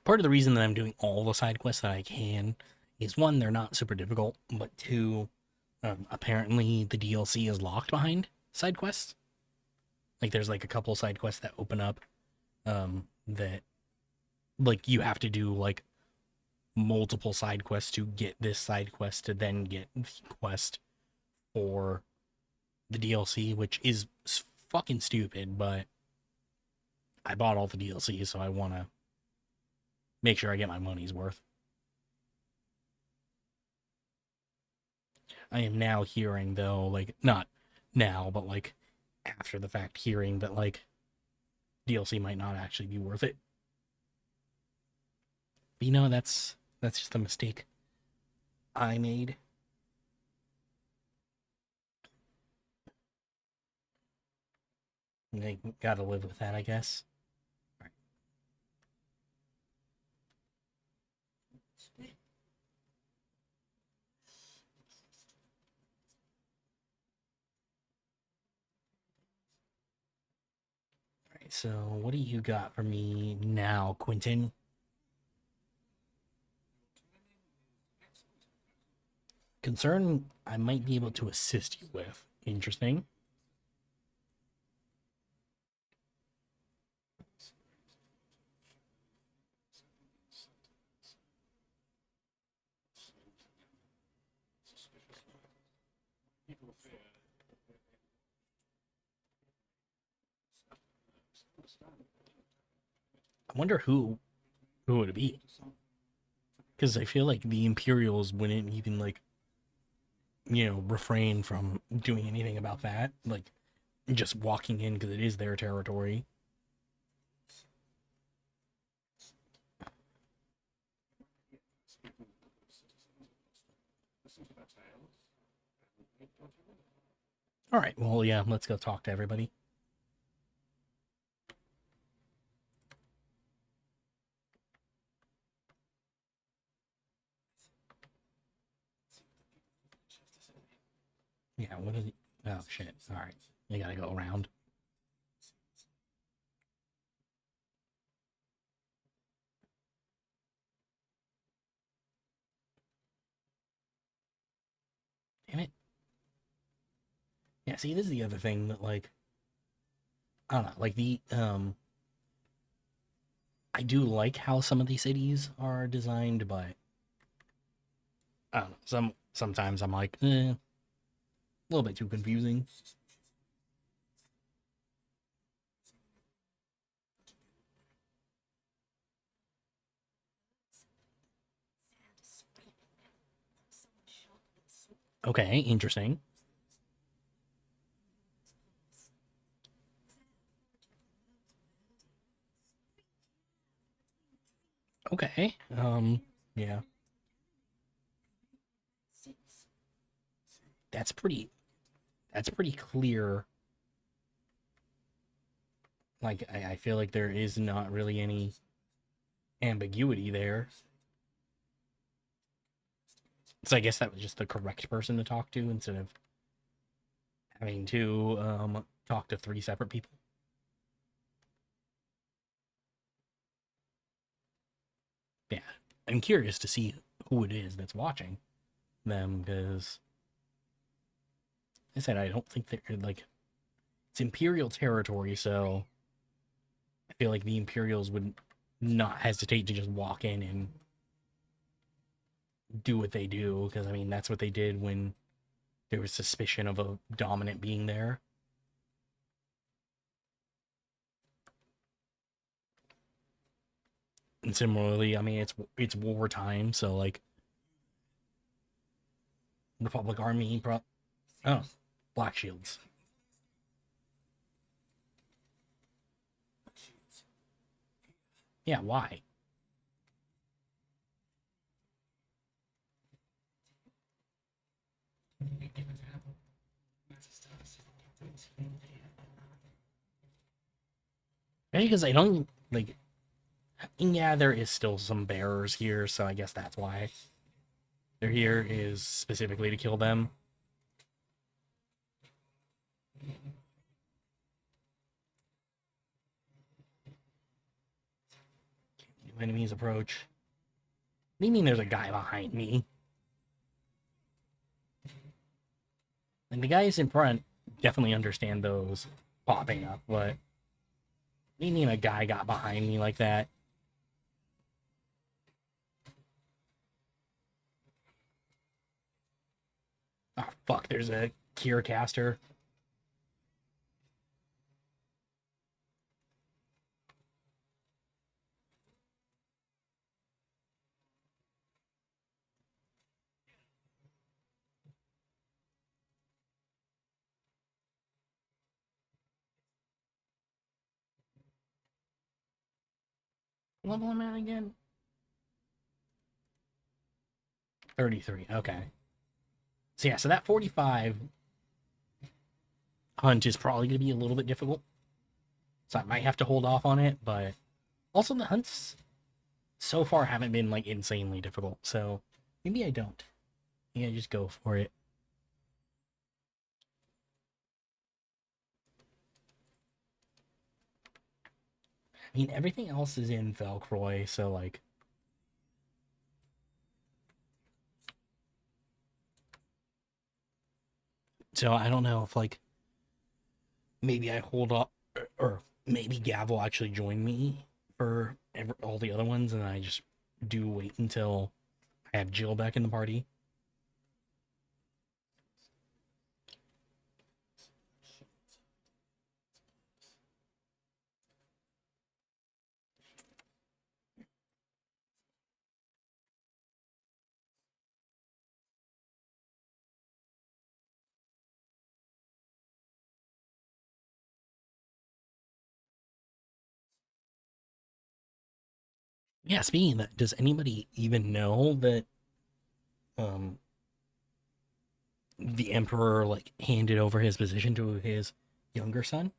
Part of the reason that I'm doing all the side quests that I can is one, they're not super difficult, but two, apparently the DLC is locked behind side quests. Like there's like a couple side quests that open up that like you have to do like multiple side quests to get this side quest to then get the quest for the DLC, which is fucking stupid, but I bought all the DLC, so I want to make sure I get my money's worth. I am now hearing though, like not now, but like after the fact hearing that like DLC might not actually be worth it. you know, that's just a mistake I made. I gotta live with that, I guess. All right, so what do you got for me now, Quentin? Concern I might be able to assist you with. Interesting. I wonder who would it be? Because I feel like the Imperials wouldn't even like refrain from doing anything about that. Like just walking in because it is their territory. All right. Well, yeah. Let's go talk to everybody. Yeah. What is it? Oh shit. All right. You gotta go around. Damn it. Yeah. See, this is the other thing that like I don't know. Like I do like how some of these cities are designed, but I don't know. Sometimes I'm like, a little bit too confusing. Okay, interesting. Okay. Yeah. That's pretty that's pretty clear. Like I feel like there is not really any ambiguity there. So I guess that was just the correct person to talk to instead of having to talk to three separate people. Yeah. I'm curious to see who it is that's watching them because I said I don't think they're like it's Imperial territory, so I feel like the Imperials would not hesitate to just walk in and do what they do because I mean that's what they did when there was suspicion of a dominant being there. And similarly, I mean it's wartime, so like Republic Army, oh, Black Shields. Yeah, why? Maybe because I don't like. Yeah, there is still some bearers here, so I guess that's why they're here is specifically to kill them. New enemies approach. What do you mean there's a guy behind me? And the guys in front definitely understand those popping up, but what do you mean a guy got behind me like that? Oh fuck, there's a Kier caster. What level am I at again? 33. Okay. So yeah, so that 45 hunt is probably going to be a little bit difficult. So I might have to hold off on it, but also the hunts so far haven't been like insanely difficult. So maybe I don't. Maybe I just go for it. I mean, everything else is in Velcroy, so like, so I don't know if like maybe I hold up, or maybe Gav will actually join me for all the other ones, and I just do wait until I have Jill back in the party. Yeah, speaking of that, does anybody even know that um the Emperor like handed over his position to his younger son?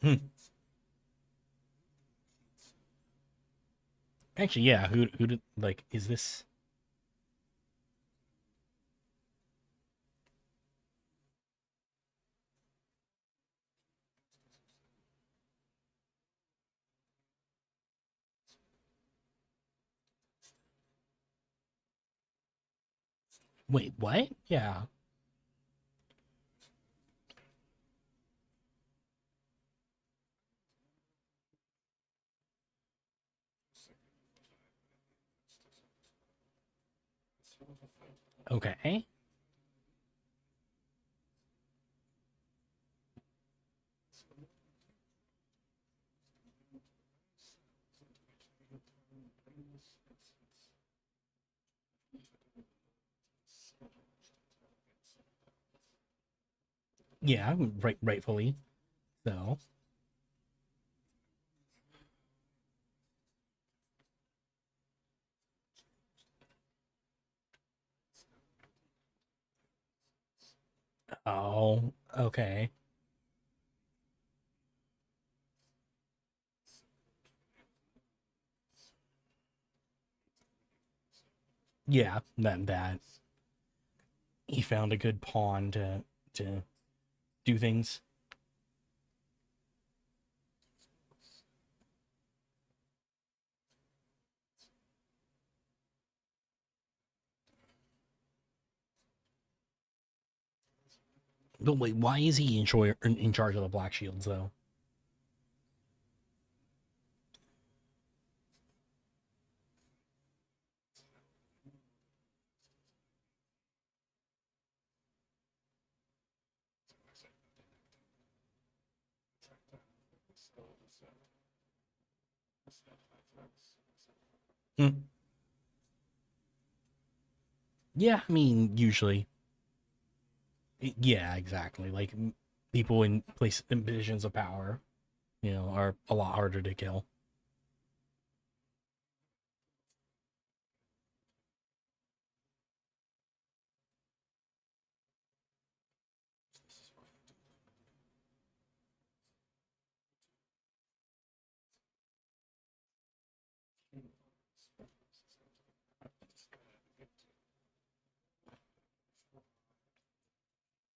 Hmm. Actually, yeah. Who did like is this? Wait, what? Yeah. Okay. Yeah, rightfully. So, oh, okay. Yeah, that he found a good pawn to do things. But wait, why is he in charge of the Black Shields though? Hmm. Yeah, I mean, usually, yeah, exactly. Like people in positions of power, are a lot harder to kill.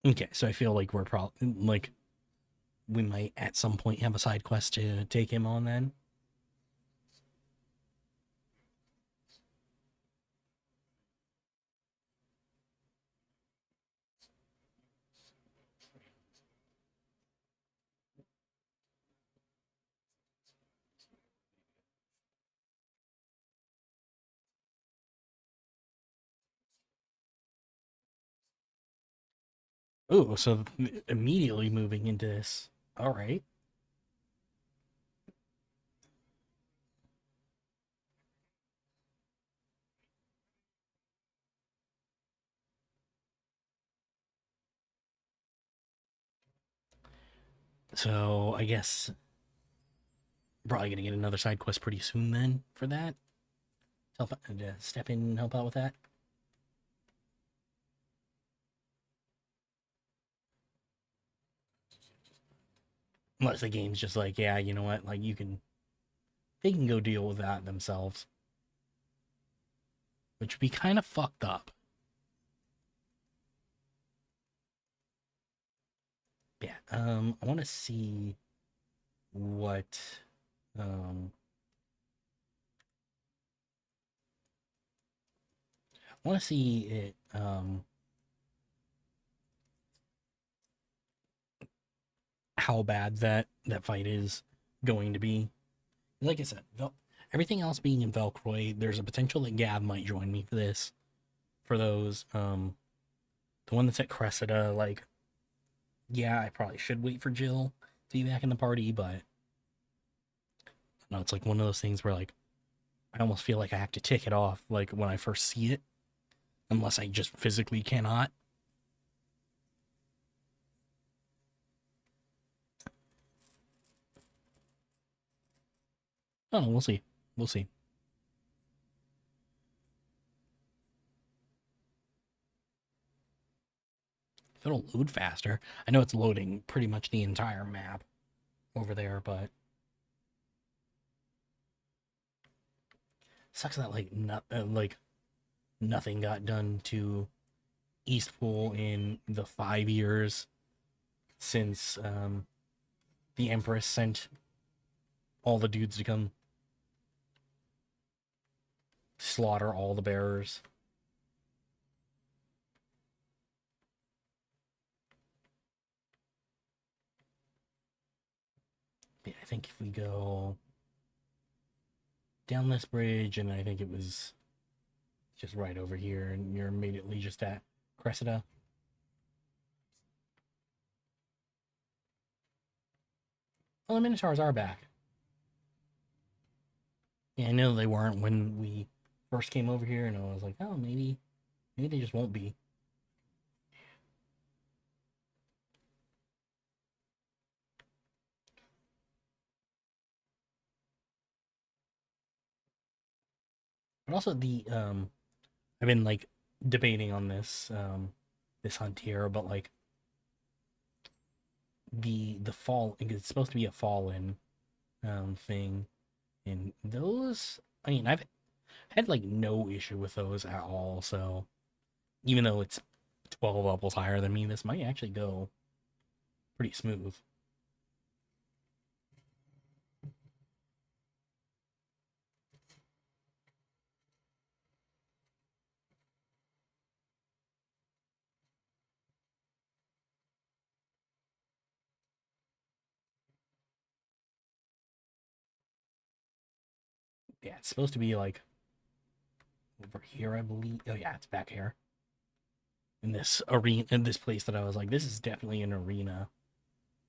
Okay, so I feel like we're probably like we might at some point have a side quest to take him on then. Oh, so immediately moving into this. All right. So I guess Probably gonna get another side quest pretty soon then for that. Help step in and help out with that. Unless the game's just like, yeah, you know what, like they can go deal with that themselves. Which would be kind of fucked up. Yeah, I want to see what, um, I want to see it, how bad that fight is going to be. Like I said, everything else being in Velcroy, there's a potential that Gav might join me for this. For those, the one that's at Cressida, like, yeah, I probably should wait for Jill to be back in the party, but no, it's like one of those things where like I almost feel like I have to tick it off like when I first see it, unless I just physically cannot. Oh no, we'll see. We'll see. If it'll load faster. I know it's loading pretty much the entire map over there, but sucks that like nothing got done to Eastpool in the 5 years since the Empress sent all the dudes to come slaughter all the bearers. Yeah, I think if we go down this bridge, and I think it was just right over here, and you're immediately just at Cressida. Oh, the Minotaurs are back. Yeah, I know they weren't when we first came over here, and I was like, oh, maybe they just won't be. But also I've been like debating on this hunt here, but like the fall, it's supposed to be a fallen thing, and those, I mean, I've had like no issue with those at all. So even though it's 12 levels higher than me, this might actually go pretty smooth. Yeah, it's supposed to be like over here, I believe. Oh yeah, it's back here in this arena, in this place that I was like, this is definitely an arena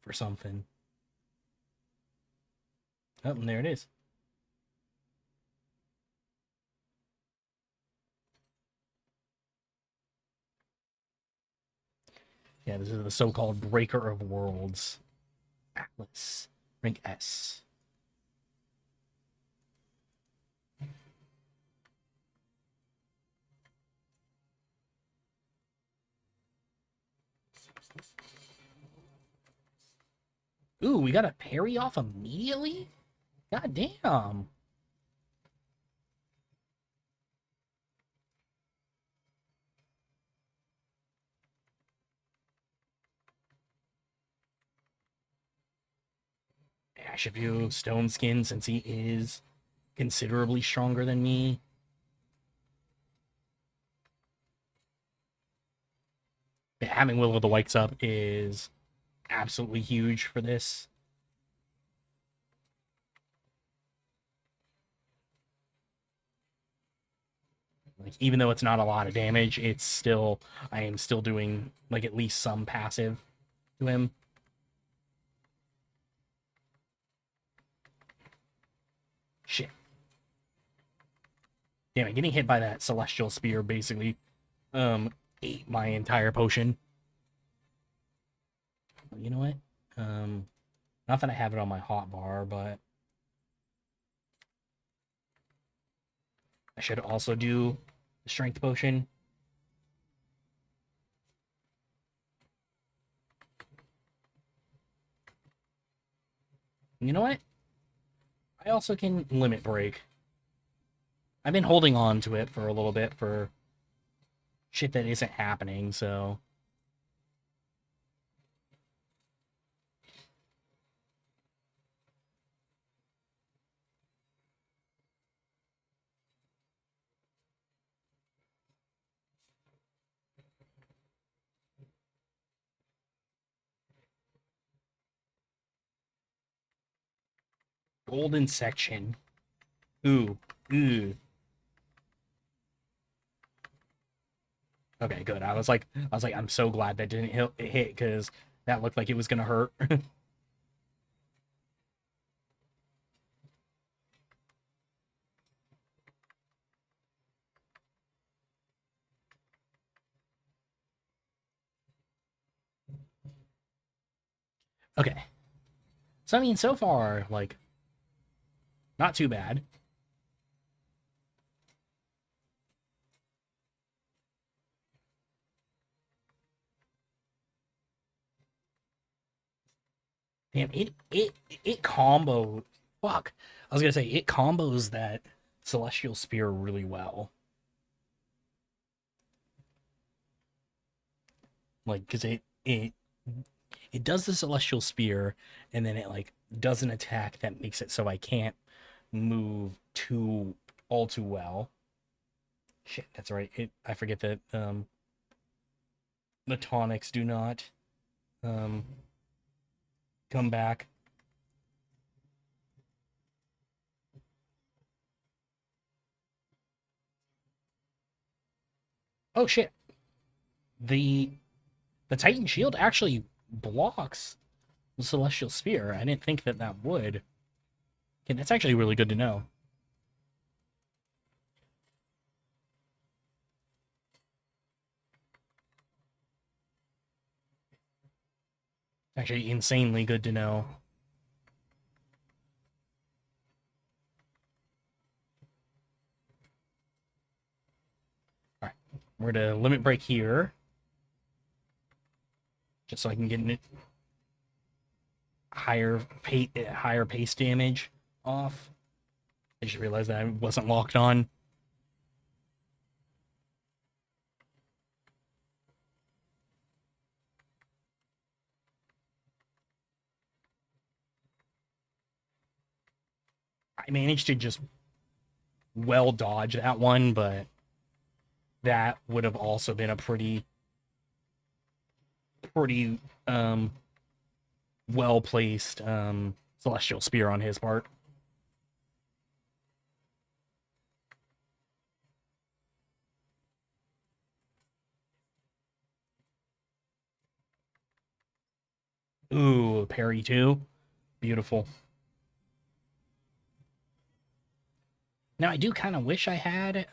for something. Oh, and there it is. Yeah, this is the so-called Breaker of Worlds. Atlas. Rank S. Ooh, we got a parry off immediately? God damn. Yeah, I should view Stone Skin since he is considerably stronger than me. Yeah, having Will of the Wikes up is absolutely huge for this. Like, even though it's not a lot of damage, it's still, I am still doing like at least some passive to him. Shit. Damn it, getting hit by that celestial spear basically ate my entire potion. You know what? Not that I have it on my hot bar, but I should also do the strength potion. You know what? I also can limit break. I've been holding on to it for a little bit for shit that isn't happening, so... Golden section. Ooh. Ooh. Okay, good. I was like, I'm so glad that didn't hit because that looked like it was gonna hurt. Okay. So I mean, so far, like, not too bad. Damn, it combo. Fuck. I was gonna say it combos that celestial spear really well. Like, cause it does the celestial spear, and then it like does an attack that makes it so I can't move too all too well. Shit, that's right. I forget that the tonics do not um come back. Oh shit. The the Titan shield actually blocks the celestial spear. I didn't think that that would. Okay, that's actually really good to know. Actually, insanely good to know. All right, we're to limit break here, just so I can get it higher pace damage off. I just realized that I wasn't locked on. I managed to just well dodge that one, but that would have also been a pretty well placed celestial spear on his part. Ooh, parry too. Beautiful. Now I do kind of wish I had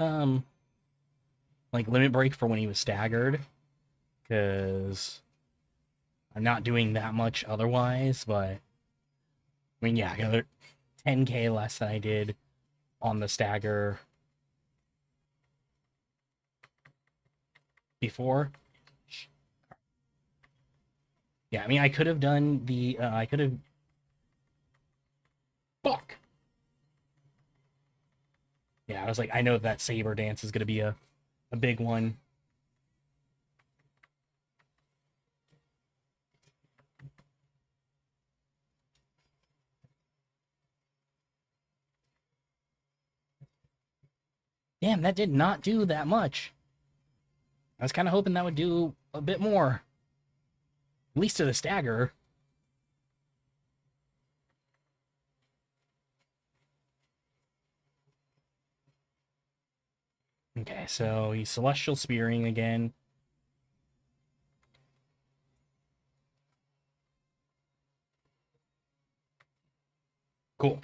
like limit break for when he was staggered, because I'm not doing that much otherwise. But I mean, yeah, another 10k less than I did on the stagger before. Yeah, I mean, I could have done the I could have fuck. Yeah, I was like, I know that saber dance is gonna be a big one. Damn, that did not do that much. I was kind of hoping that would do a bit more, at least to the stagger. Okay, so he's celestial spearing again. Cool.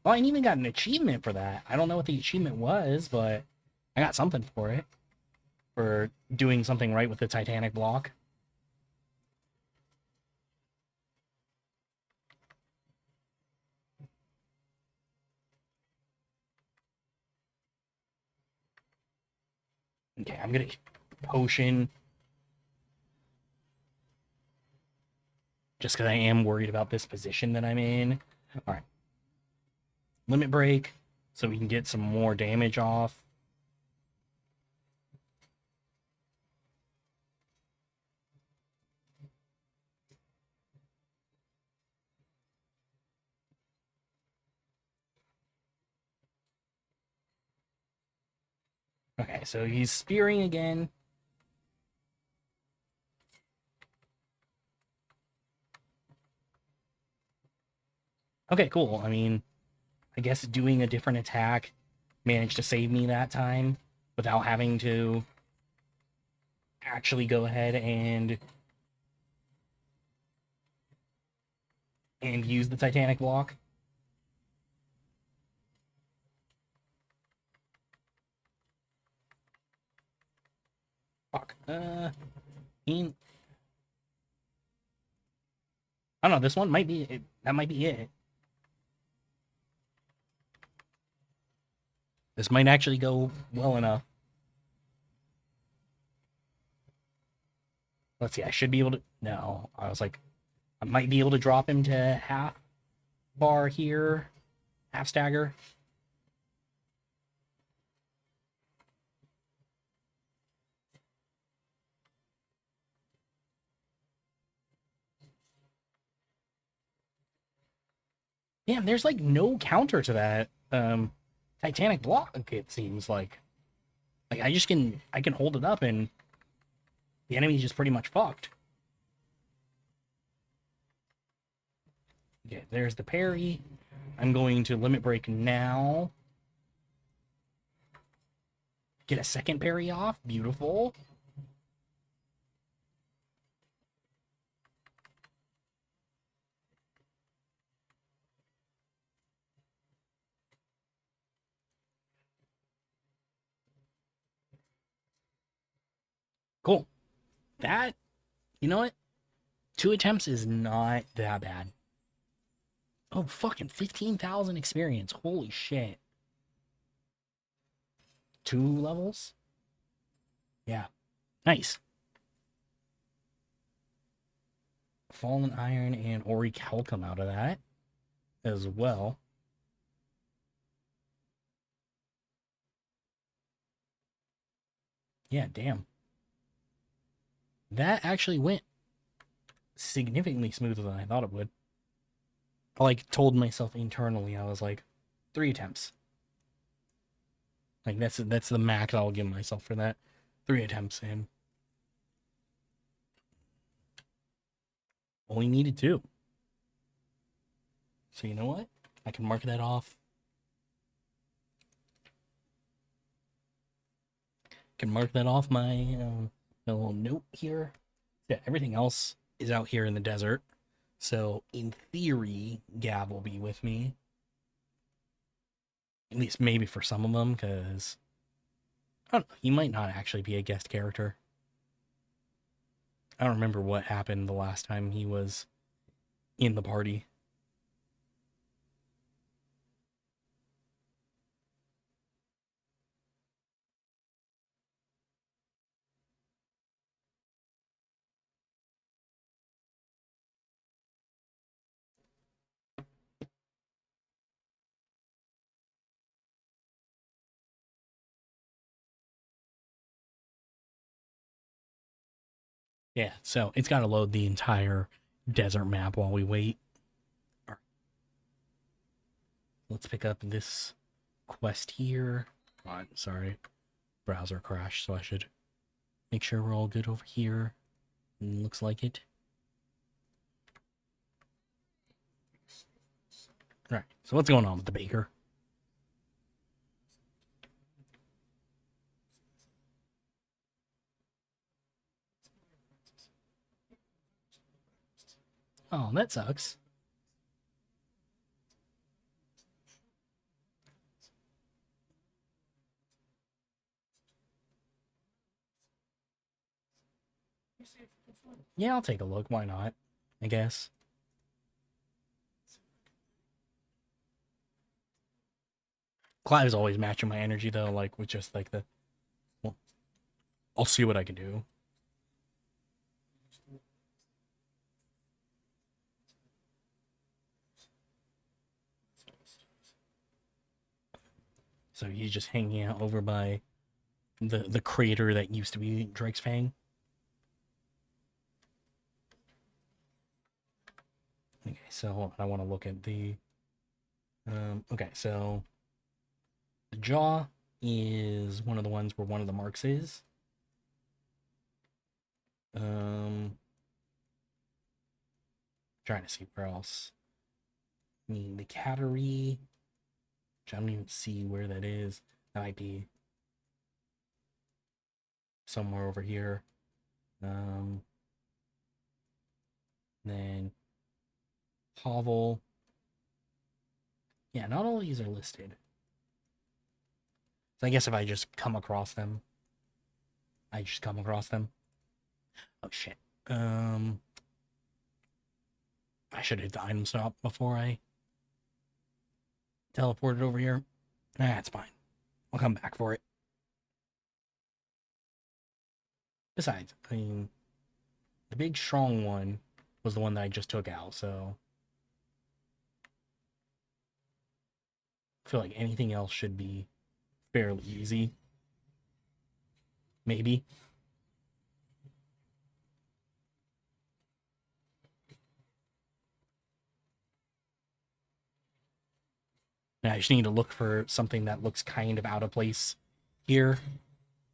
Well, I even got an achievement for that. I don't know what the achievement was, but I got something for it. For doing something right with the Titanic block. Okay, I'm gonna potion. Just because I am worried about this position that I'm in. Alright. Limit break, so we can get some more damage off. Okay, so he's spearing again. Okay, cool. I mean, I guess doing a different attack managed to save me that time without having to actually go ahead and use the Titanic block. Fuck. I don't know. This one might be it. That might be it. This might actually go well enough. Let's see. I should be able to. No, I was like, I might be able to drop him to half bar here, half stagger. Damn, there's like no counter to that Titanic block, it seems like. Like I can hold it up and the enemy's just pretty much fucked. Okay, there's the parry. I'm going to limit break now. Get a second parry off. Beautiful. Cool. That, you know what? 2 attempts is not that bad. Oh, fucking 15,000 experience. Holy shit. 2 levels? Yeah. Nice. Fallen Iron and Ori Cal come out of that as well. Yeah, damn. That actually went significantly smoother than I thought it would. I like told myself internally, I was like, 3 attempts. Like that's the max I'll give myself for that. 3 attempts and only needed 2. So you know what? I can mark that off. Can mark that off my little note here. Yeah, everything else is out here in the desert. So in theory, Gav will be with me. At least maybe for some of them, because I don't know, he might not actually be a guest character. I don't remember what happened the last time he was in the party. Yeah, so it's got to load the entire desert map while we wait. All right. Let's pick up this quest here. Oh, sorry, browser crashed, so I should make sure we're all good over here. Looks like it. All right, so what's going on with the baker? Oh, that sucks. Yeah, I'll take a look. Why not? I guess. Clive's always matching my energy though, like with just like the. Well, I'll see what I can do. So he's just hanging out over by the crater that used to be Drake's Fang. Okay, so I want to look at the. Okay, so the jaw is one of the ones where one of the marks is. Trying to see where else. I mean, the cattery, which I don't even see where that is. That might be somewhere over here. Then hovel. Yeah, not all of these are listed. So I guess if I just come across them, I just come across them. Oh shit. I should hit the item stop before I teleported over here. That's fine. I'll come back for it. Besides, I mean, the big strong one was the one that I just took out, so I feel like anything else should be fairly easy. Maybe. And I just need to look for something that looks kind of out of place here.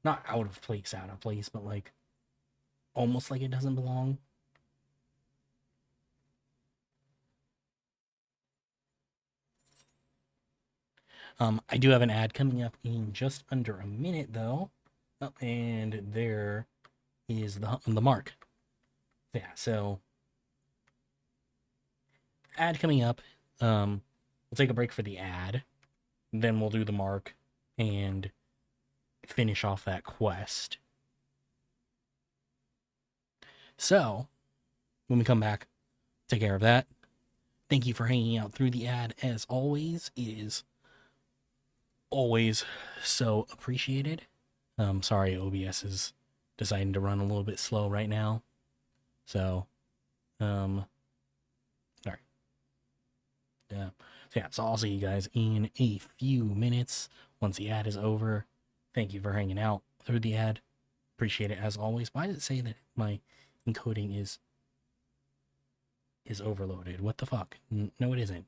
Not out of place, but like almost like it doesn't belong. I do have an ad coming up in just under a minute, though. Oh, and there is the mark. Yeah, so ad coming up. We'll take a break for the ad, then we'll do the mark and finish off that quest. So, when we come back, take care of that. Thank you for hanging out through the ad as always. It is always so appreciated. Sorry, OBS is deciding to run a little bit slow right now. So, sorry. Yeah. So yeah, so I'll see you guys in a few minutes once the ad is over. Thank you for hanging out through the ad. Appreciate it as always. Why does it say that my encoding is overloaded? What the fuck? No, it isn't.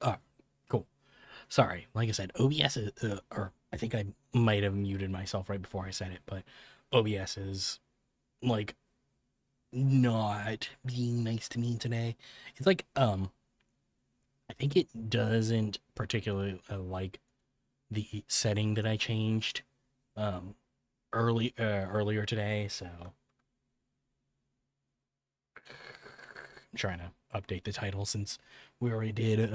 Oh, cool. Sorry. Like I said, OBS is, or I think I might have muted myself right before I said it, but OBS is like not being nice to me today. It's like, I think it doesn't particularly like the setting that I changed, um, earlier today. So I'm trying to update the title since we already did,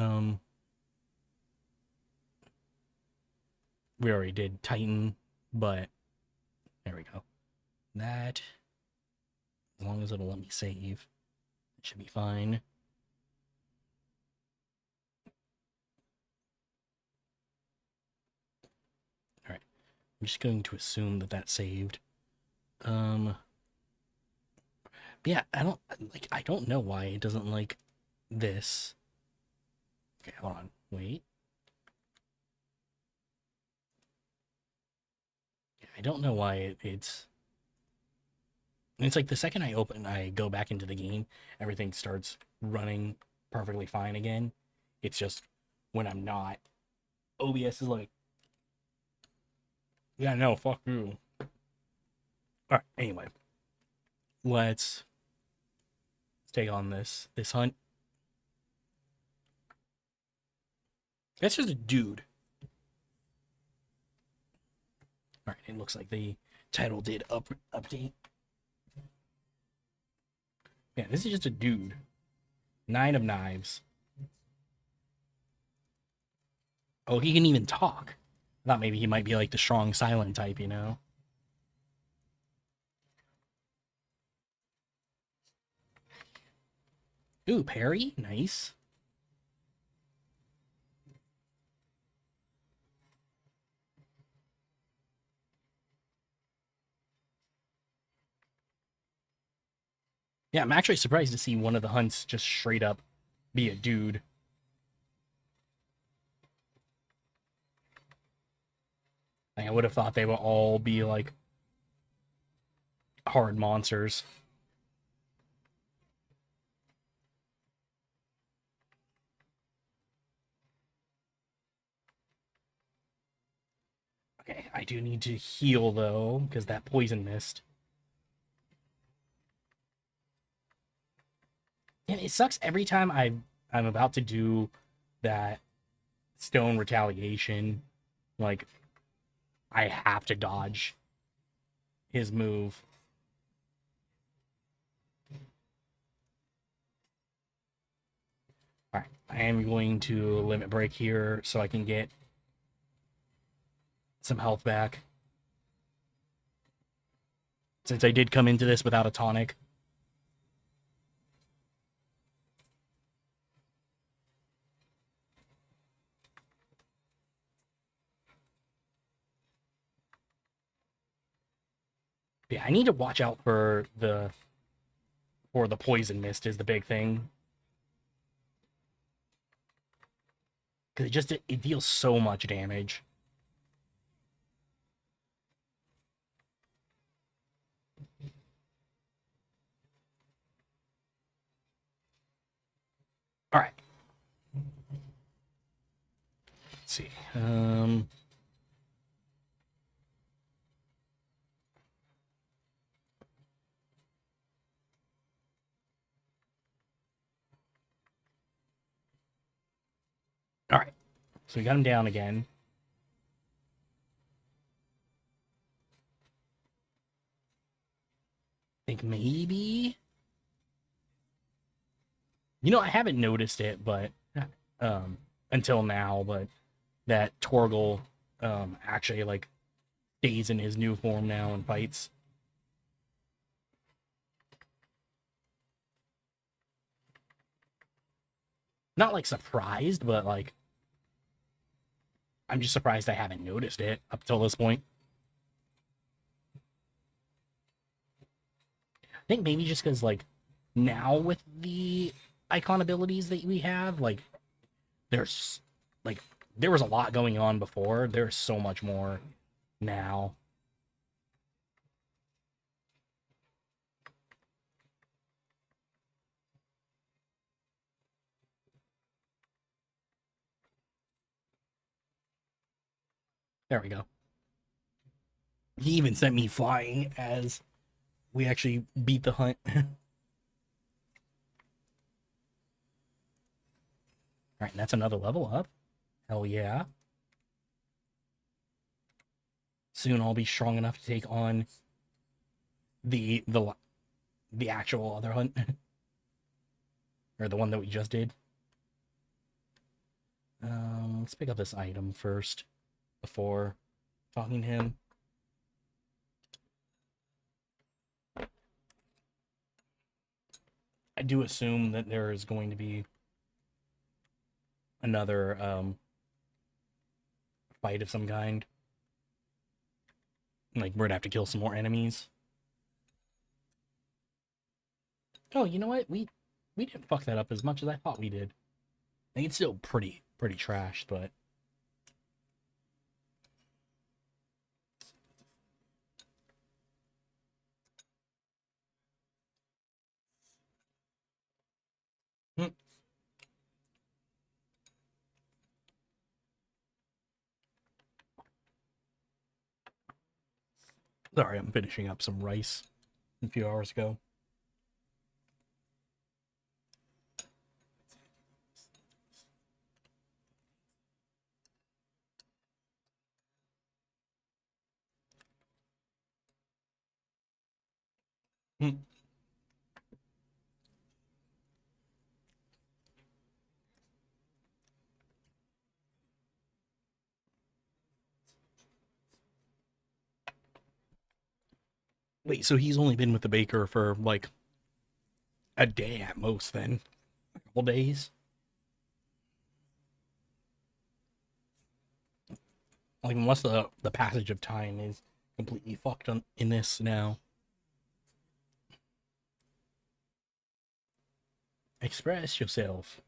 Titan, but there we go. That, as long as it'll let me save, it should be fine. All right, I'm just going to assume that that's saved. Um, yeah, I don't know why it doesn't like this. Okay, hold on, wait. I don't know why it's like the second I go back into the game, everything starts running perfectly fine again. It's just when I'm not, OBS is like, yeah, no, fuck you. All right, anyway, let's take on this hunt. That's just a dude. All right, it looks like the title did update. Yeah, this is just a dude. 9 of knives. Oh, he can even talk. I thought maybe he might be like the strong silent type, you know? Ooh, parry? Nice. Yeah, I'm actually surprised to see one of the hunts just straight up be a dude. Like, I would have thought they would all be like hard monsters. Okay, I do need to heal though, because that poison mist. And it sucks every time I'm about to do that stone retaliation. Like, I have to dodge his move. All right, I am going to limit break here so I can get some health back. Since I did come into this without a tonic. Yeah, I need to watch out for the poison mist is the big thing. Because it deals so much damage. All right. Let's see. All right. So we got him down again. I think maybe. I haven't noticed it, but um, until now, but that Torgal actually like stays in his new form now and fights. Not like surprised, but like I'm just surprised I haven't noticed it up till this point. I think maybe just because like now with the icon abilities that we have, like there's like there was a lot going on before. There's so much more now. There we go. He even sent me flying as we actually beat the hunt. Alright, that's another level up. Hell yeah. Soon I'll be strong enough to take on the actual other hunt. Or the one that we just did. Let's pick up this item first before talking to him. I do assume that there is going to be another fight of some kind. Like, we're gonna have to kill some more enemies. Oh, you know what? We didn't fuck that up as much as I thought we did. I think it's still pretty trashed, but sorry, I'm finishing up some rice a few hours ago. Wait, so he's only been with the baker for like a day at most, then? A couple days? Like, unless the passage of time is completely fucked in this now. Express yourself.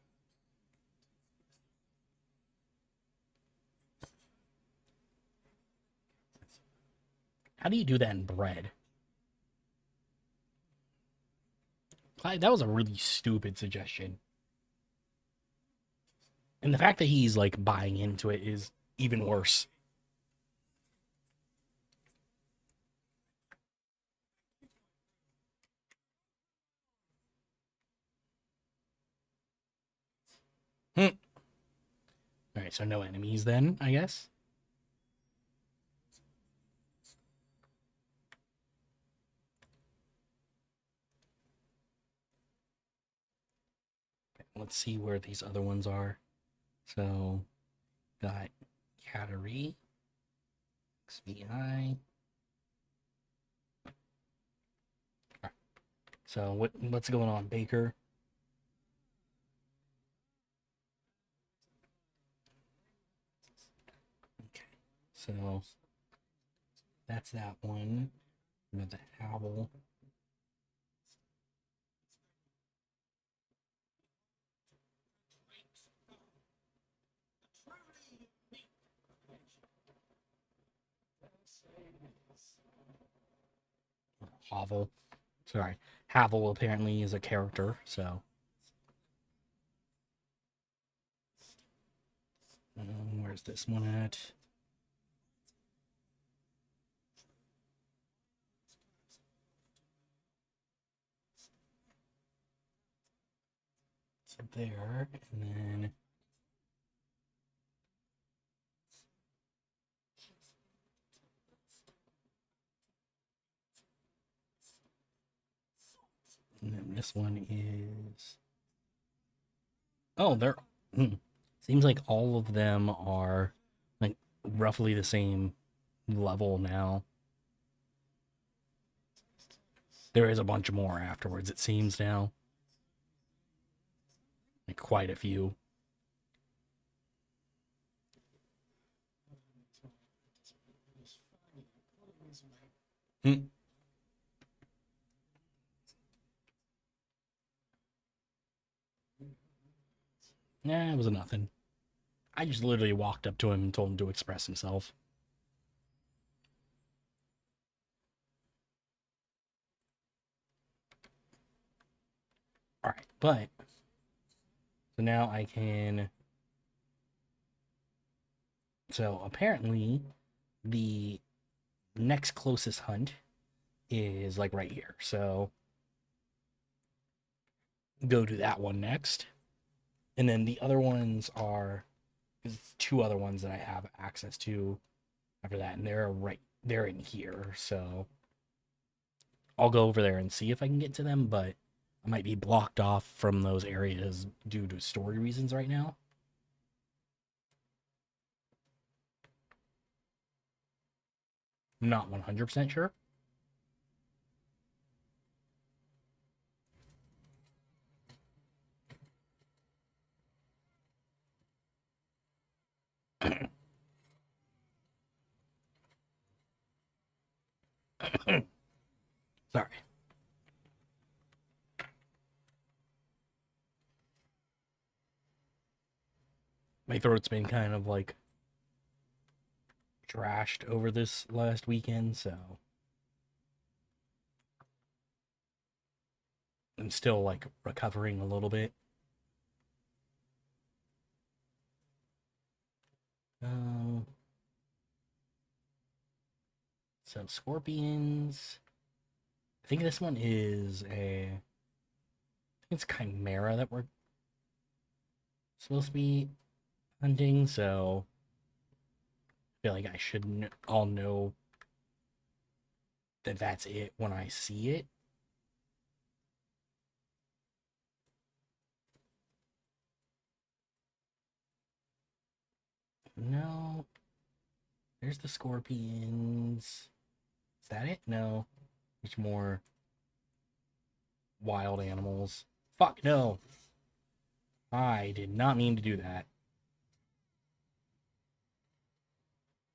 How do you do that in bread? That was a really stupid suggestion. And the fact that he's like buying into it is even worse. Hmm. Alright, so no enemies then, I guess. Let's see where these other ones are. So, got Cattery, XVI. Right. So, what's going on, Baker? Okay, so that's that one. The Howl. Hovel. Sorry. Havel apparently is a character, so. Where's this one at? So there, and then. And then this one is. Oh, they're. Seems like all of them are like roughly the same level now. There is a bunch more afterwards, it seems now. Like quite a few. Hmm. Nah, it was nothing. I just literally walked up to him and told him to express himself. Alright, but so now I can. So apparently the next closest hunt is like right here. So go to that one next. And then the other ones are, there's two other ones that I have access to after that, and they're in here. So I'll go over there and see if I can get to them, but I might be blocked off from those areas due to story reasons right now. I'm not 100% sure. Sorry. My throat's been kind of like trashed over this last weekend, so I'm still like recovering a little bit. Um, so scorpions. I think this one is I think it's chimera that we're supposed to be hunting. So I feel like I should all know that that's it when I see it. No, there's the scorpions. Is that it? No, there's more wild animals. Fuck no. I did not mean to do that.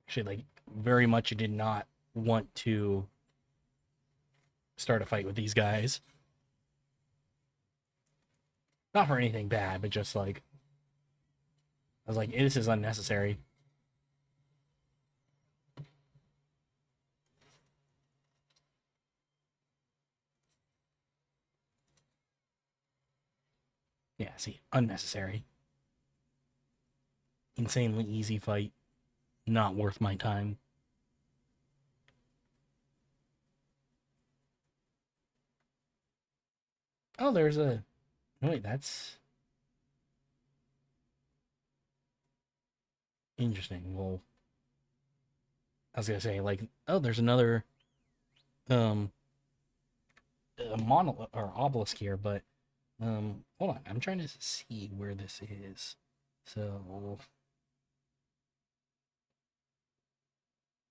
Actually, like, very much did not want to start a fight with these guys. Not for anything bad, but just like, I was like, this is unnecessary. Yeah, see, unnecessary. Insanely easy fight. Not worth my time. Oh, there's a. No, wait, that's interesting. Well, I was gonna say, like, oh, there's another um a monolith or obelisk here, but hold on, I'm trying to see where this is. So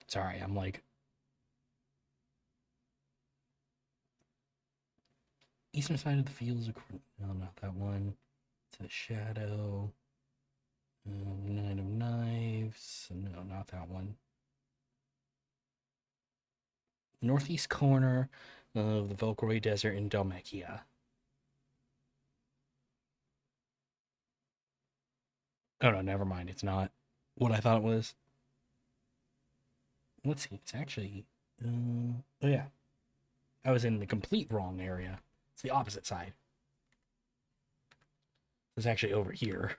sorry, I'm like eastern side of the fields. No, not that one. To the shadow. Nine of Knives. No, not that one. Northeast corner of the Volcroy Desert in Dalmatia. Oh no, never mind. It's not what I thought it was. Let's see. It's actually. Oh yeah, I was in the complete wrong area. It's the opposite side. It's actually over here,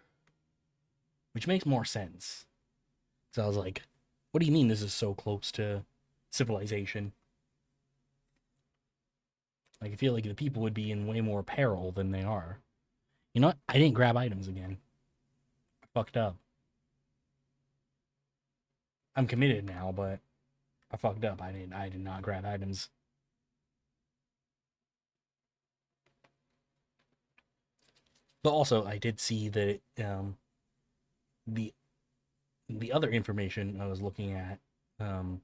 which makes more sense. So I was like, what do you mean this is so close to civilization? Like, I feel like the people would be in way more peril than they are. You know what? I didn't grab items again. I fucked up. I'm committed now, but I fucked up. I did not grab items. But also I did see that the the other information I was looking at um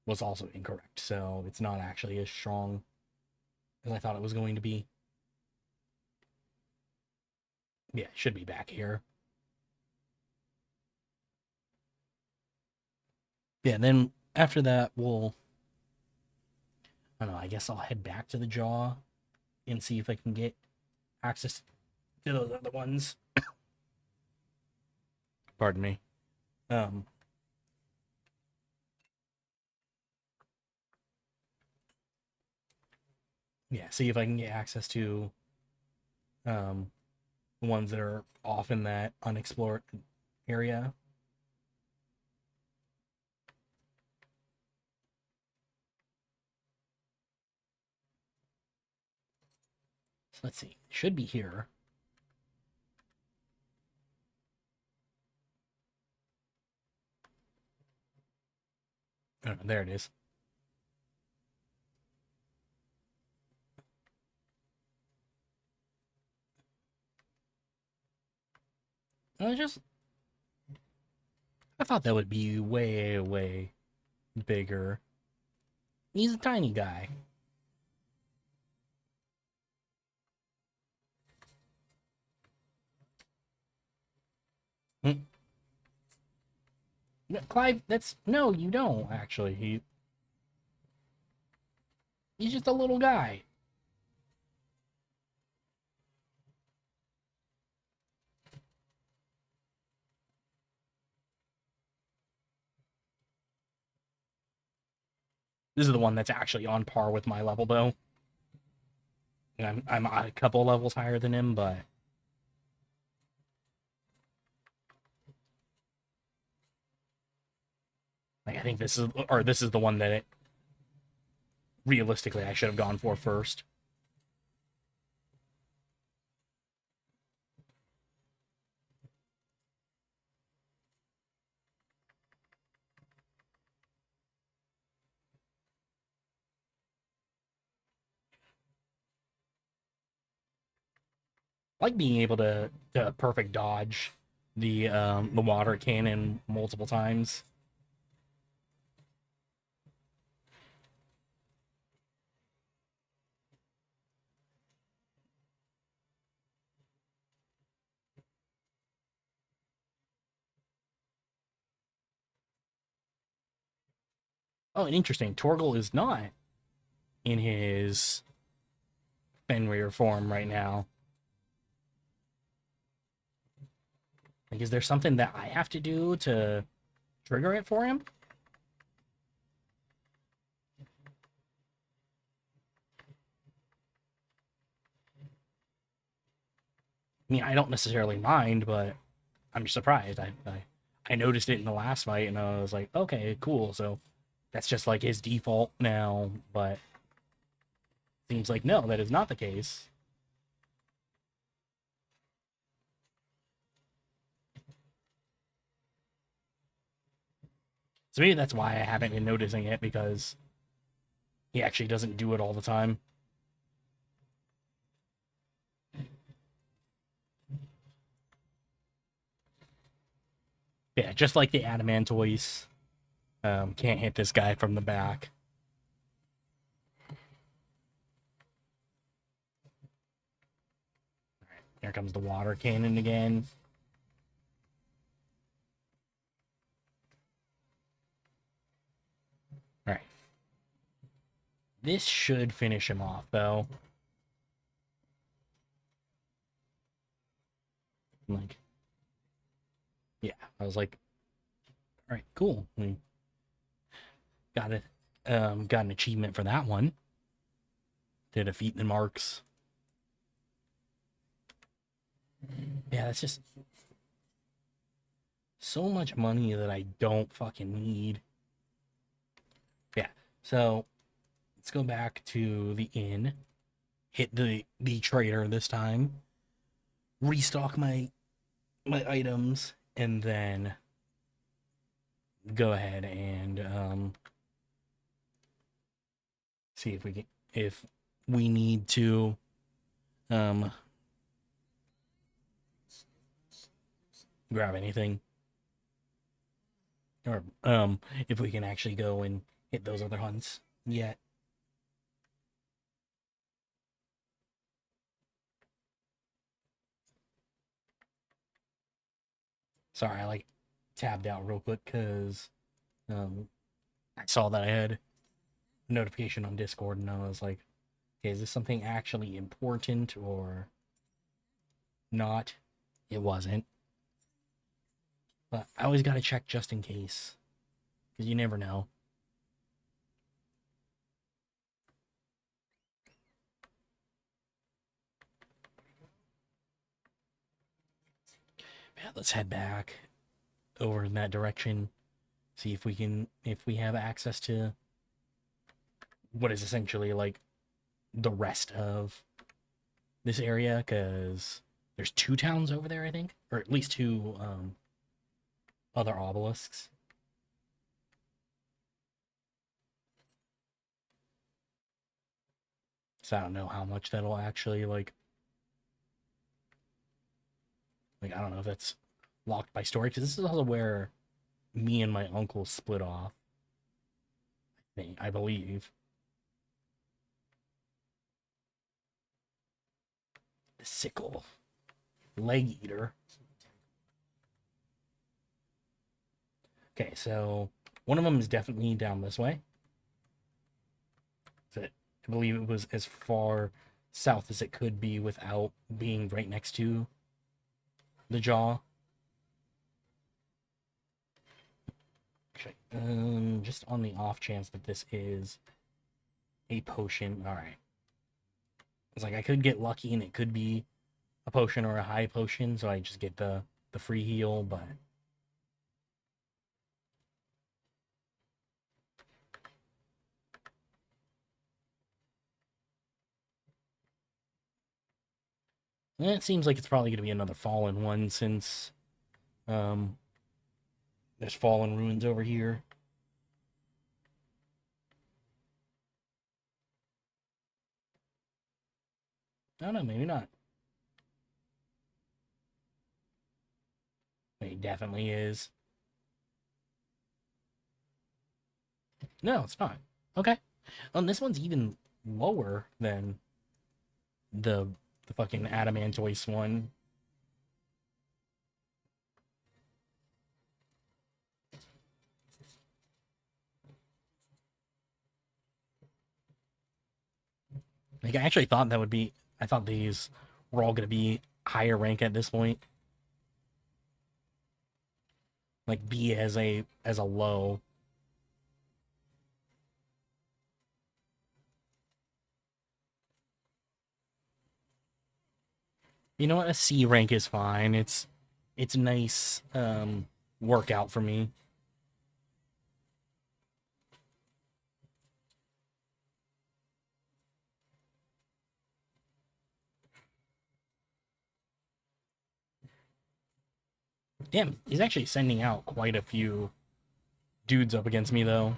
was also incorrect. So it's not actually as strong as I thought it was going to be. Yeah, it should be back here. Yeah, and then after that I don't know, I guess I'll head back to the jaw and see if I can get access to those other ones. Pardon me. Um yeah, see if I can get access to um the ones that are off in that unexplored area. Let's see. Should be here. Oh, there it is. I thought that would be way, way bigger. He's a tiny guy. Hmm. Clive, no, you don't actually. He's just a little guy. This is the one that's actually on par with my level, though. And I'm a couple levels higher than him, but like I think this is the one that realistically I should have gone for first. I like being able to perfect dodge the water cannon multiple times. Oh, and interesting. Torgal is not in his Fenrir form right now. Like, is there something that I have to do to trigger it for him? I mean, I don't necessarily mind, but I'm surprised. I noticed it in the last fight, and I was like, okay, cool. So that's just like his default now, but seems like no, that is not the case. So maybe that's why I haven't been noticing it, because he actually doesn't do it all the time. Yeah, just like the Adamantoise, can't hit this guy from the back. Alright, here comes the water cannon again. Alright. This should finish him off, though. Like, yeah, I was like, all right, cool. We got it. Got an achievement for that one. To defeat the marks. Yeah, that's just so much money that I don't fucking need. Yeah, so let's go back to the inn. Hit the trader this time. Restock my items, and then go ahead and see if we need to grab anything, or if we can actually go and hit those other hunts yet. Sorry, I like tabbed out real quick because I saw that I had a notification on Discord, and I was like, okay, is this something actually important or not? It wasn't. But I always got to check just in case, because you never know. Yeah, let's head back over in that direction. See if we have access to what is essentially like the rest of this area because there's two towns over there, I think, or at least two other obelisks. So I don't know how much that'll actually like I don't know if that's locked by story because this is also where me and my uncle split off. I believe. The sickle leg eater. Okay, so one of them is definitely down this way. So I believe it was as far south as it could be without being right next to the jaw. Okay, just on the off chance that this is a potion. All right. It's like I could get lucky and it could be a potion or a high potion, so I just get the free heal, but it seems like it's probably going to be another fallen one since um, there's fallen ruins over here. I don't know, maybe not. It definitely is. No, it's not. Okay. This one's even lower than the the fucking adamantoise one. Like I actually thought that would be. I thought these were all going to be higher rank at this point. Like B as a low. You know what? A C rank is fine. It's a nice workout for me. Damn, he's actually sending out quite a few dudes up against me though.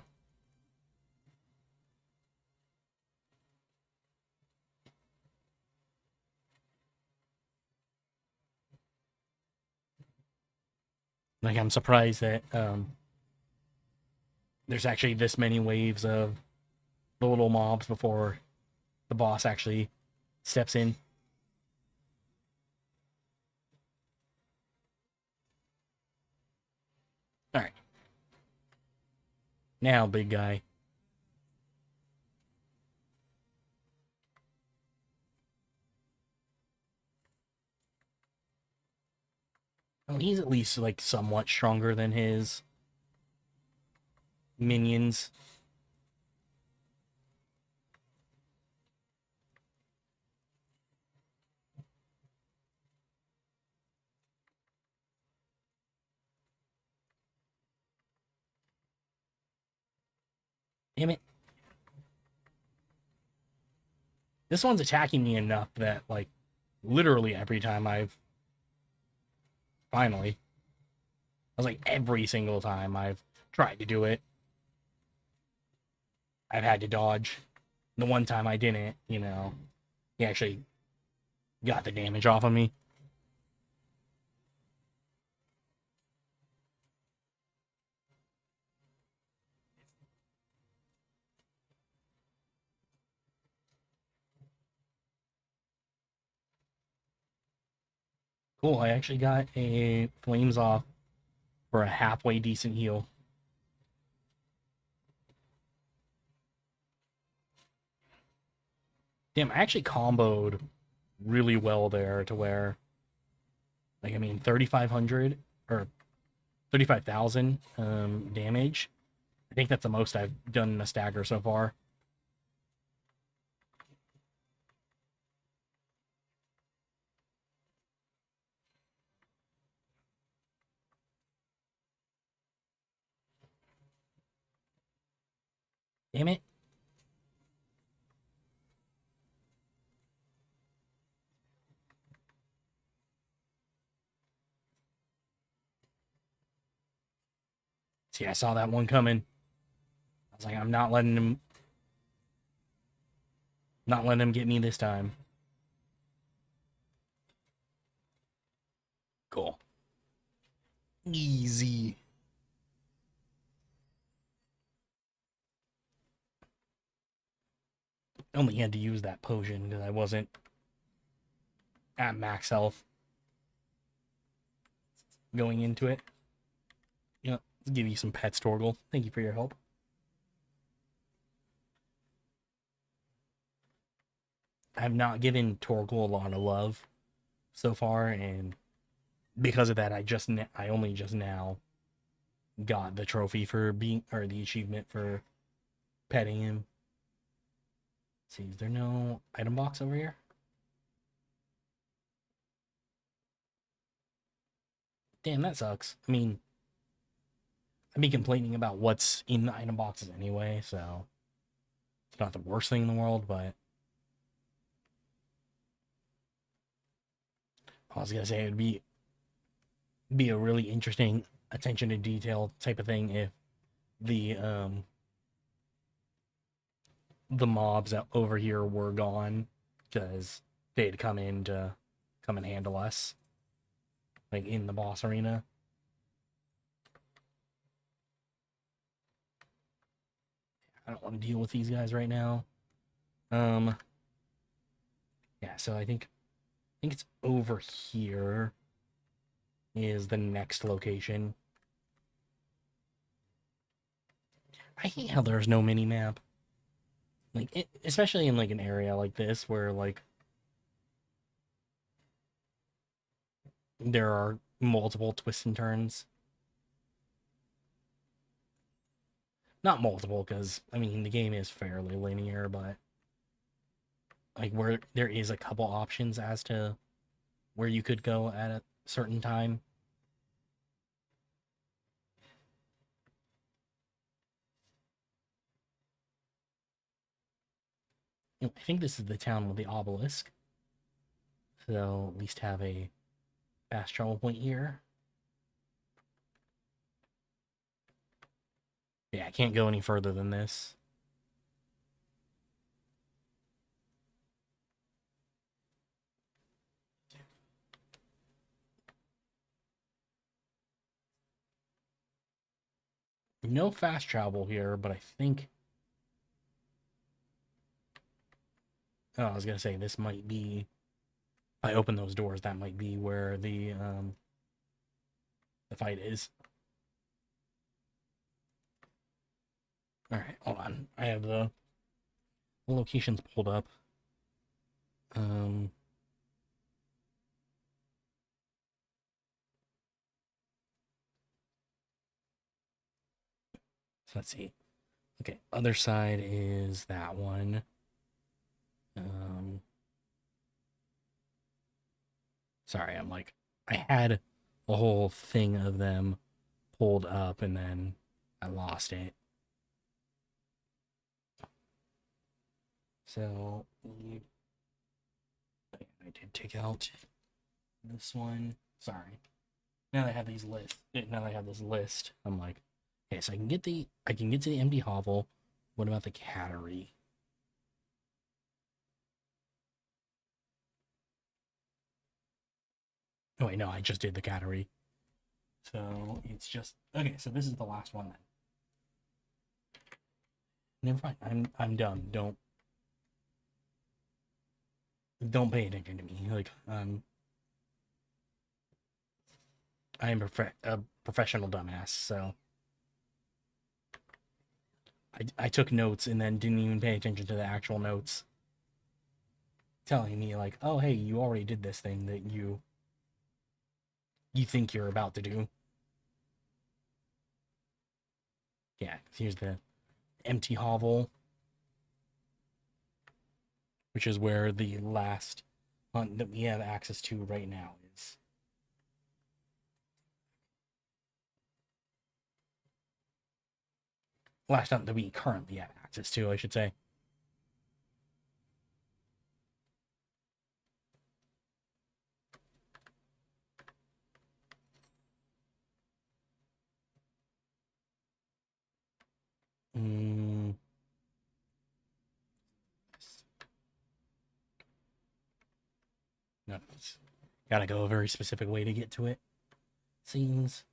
Like I'm surprised that there's actually this many waves of the little mobs before the boss actually steps in. All right, now big guy. Well, he's at least like somewhat stronger than his minions. Damn it. This one's attacking me enough that like literally every time I've finally I was like every single time I've tried to do it, I've had to dodge. The one time I didn't, he actually got the damage off of me. Cool, I actually got a flames off for a halfway decent heal. Damn, I actually comboed really well there to where, like, I mean, 3,500 or 35,000 damage. I think that's the most I've done in a stagger so far. Damn it. See, I saw that one coming. I was like, I'm not letting him get me this time. Cool. Easy. Only had to use that potion because I wasn't at max health going into it. You know, let's give you some pets, Torgal. Thank you for your help. I've not given Torgal a lot of love so far, and because of that, I only just now got the trophy for being, or the achievement for petting him. Let's see, is there no item box over here? Damn, that sucks. I mean, I'd be complaining about what's in the item boxes anyway, so it's not the worst thing in the world, but I was gonna say it would be a really interesting attention to detail type of thing if the the mobs over here were gone because they'd come in to come and handle us, like in the boss arena. I don't want to deal with these guys right now. Yeah, so I think it's over here is the next location. I hate how there's no mini map. Like, especially in like an area like this where like there are multiple twists and turns. Not multiple, because I mean the game is fairly linear, but like where there is a couple options as to where you could go at a certain time. I think this is the town with the obelisk, so at least have a fast travel point here. Yeah, I can't go any further than this. No fast travel here, but I think... Oh, I was gonna say, this might be... If I open those doors, that might be where the fight is. Alright, hold on. I have the locations pulled up. So let's see. Okay, other side is that one. Sorry, I had a whole thing of them pulled up and then I lost it. So I did take out this one. Sorry. Now that I have these lists. Now that I have this list, I'm like, okay, so I can get to the empty hovel. What about the cattery? Oh wait, no, I just did the cattery. So it's just okay. So this is the last one then. Never mind. I'm done. Don't pay attention to me. Like I am a professional dumbass. So I took notes and then didn't even pay attention to the actual notes, telling me like, oh hey, you already did this thing that you think you're about to do. Yeah, here's the empty hovel, which is where the last hunt that we have access to right now is. Last hunt that we currently have access to, I should say. No, it's gotta go a very specific way to get to it. Seems.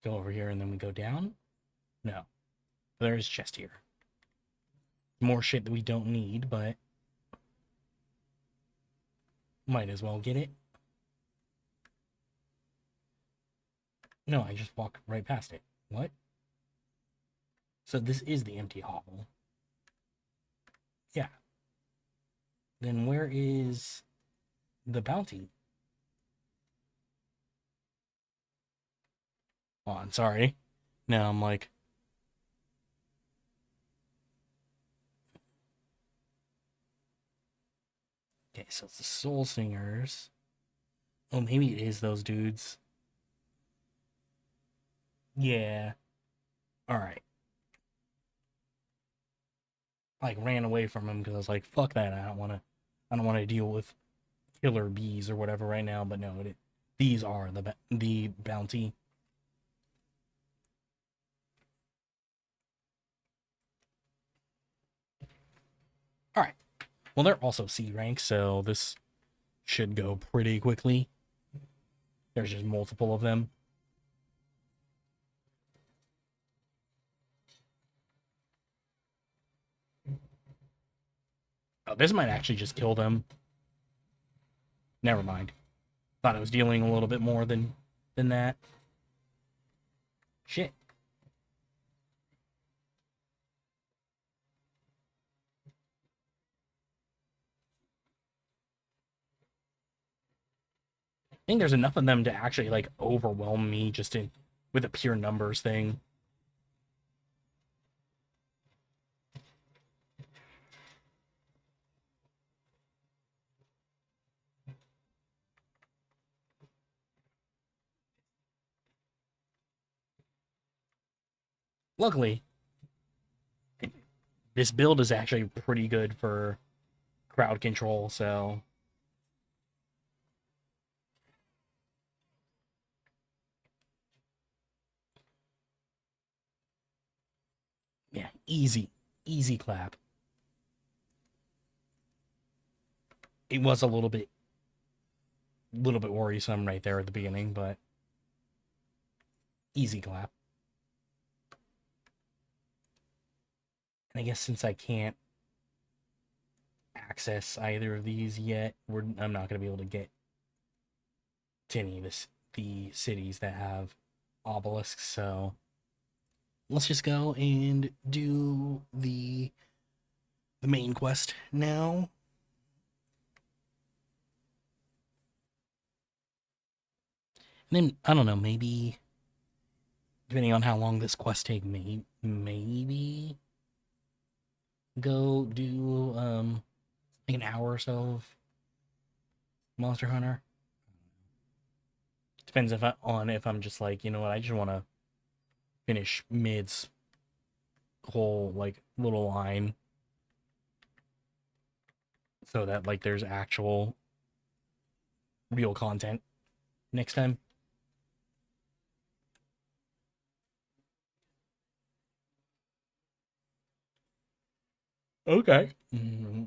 Go over here and then we go down? No. There is chest here. More shit that we don't need, but might as well get it. No, I just walked right past it. What? So this is the empty hovel. Yeah. Then where is the bounty? Oh, I'm sorry. Now I'm like... Okay, so it's the Soul Singers. Oh, maybe it is those dudes. Yeah. Alright. Like, ran away from him because I was like, fuck that, I don't want to deal with killer bees or whatever right now, but no, these are the bounty. Alright. Well, they're also C rank, so this should go pretty quickly. There's just multiple of them. Oh, this might actually just kill them. Never mind. Thought I was dealing a little bit more than that. Shit. I think there's enough of them to actually like overwhelm me just with a pure numbers thing. Luckily, this build is actually pretty good for crowd control, so yeah, easy clap. It was a little bit worrisome right there at the beginning, but easy clap. And I guess since I can't access either of these yet, I'm not going to be able to get to any of the cities that have obelisks, so let's just go and do the main quest now. And then, I don't know, maybe, depending on how long this quest take me, maybe go do, like an hour or so of Monster Hunter. Depends if I'm just like, you know what, I just want to finish Mid's whole, like, little line. So that, like, there's actual real content next time. Okay. Mm-hmm.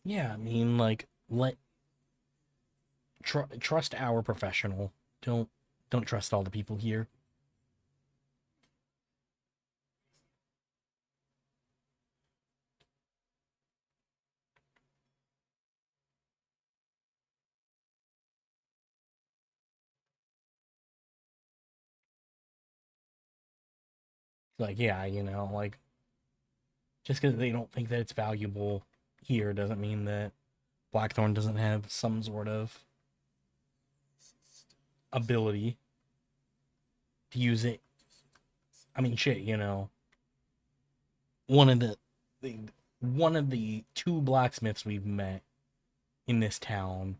Yeah, I mean, like, trust our professional. Don't trust all the people here. Like, yeah, you know, like, just because they don't think that it's valuable here doesn't mean that Blackthorn doesn't have some sort of ability to use it. I mean, shit, you know, one of the one of the two blacksmiths we've met in this town,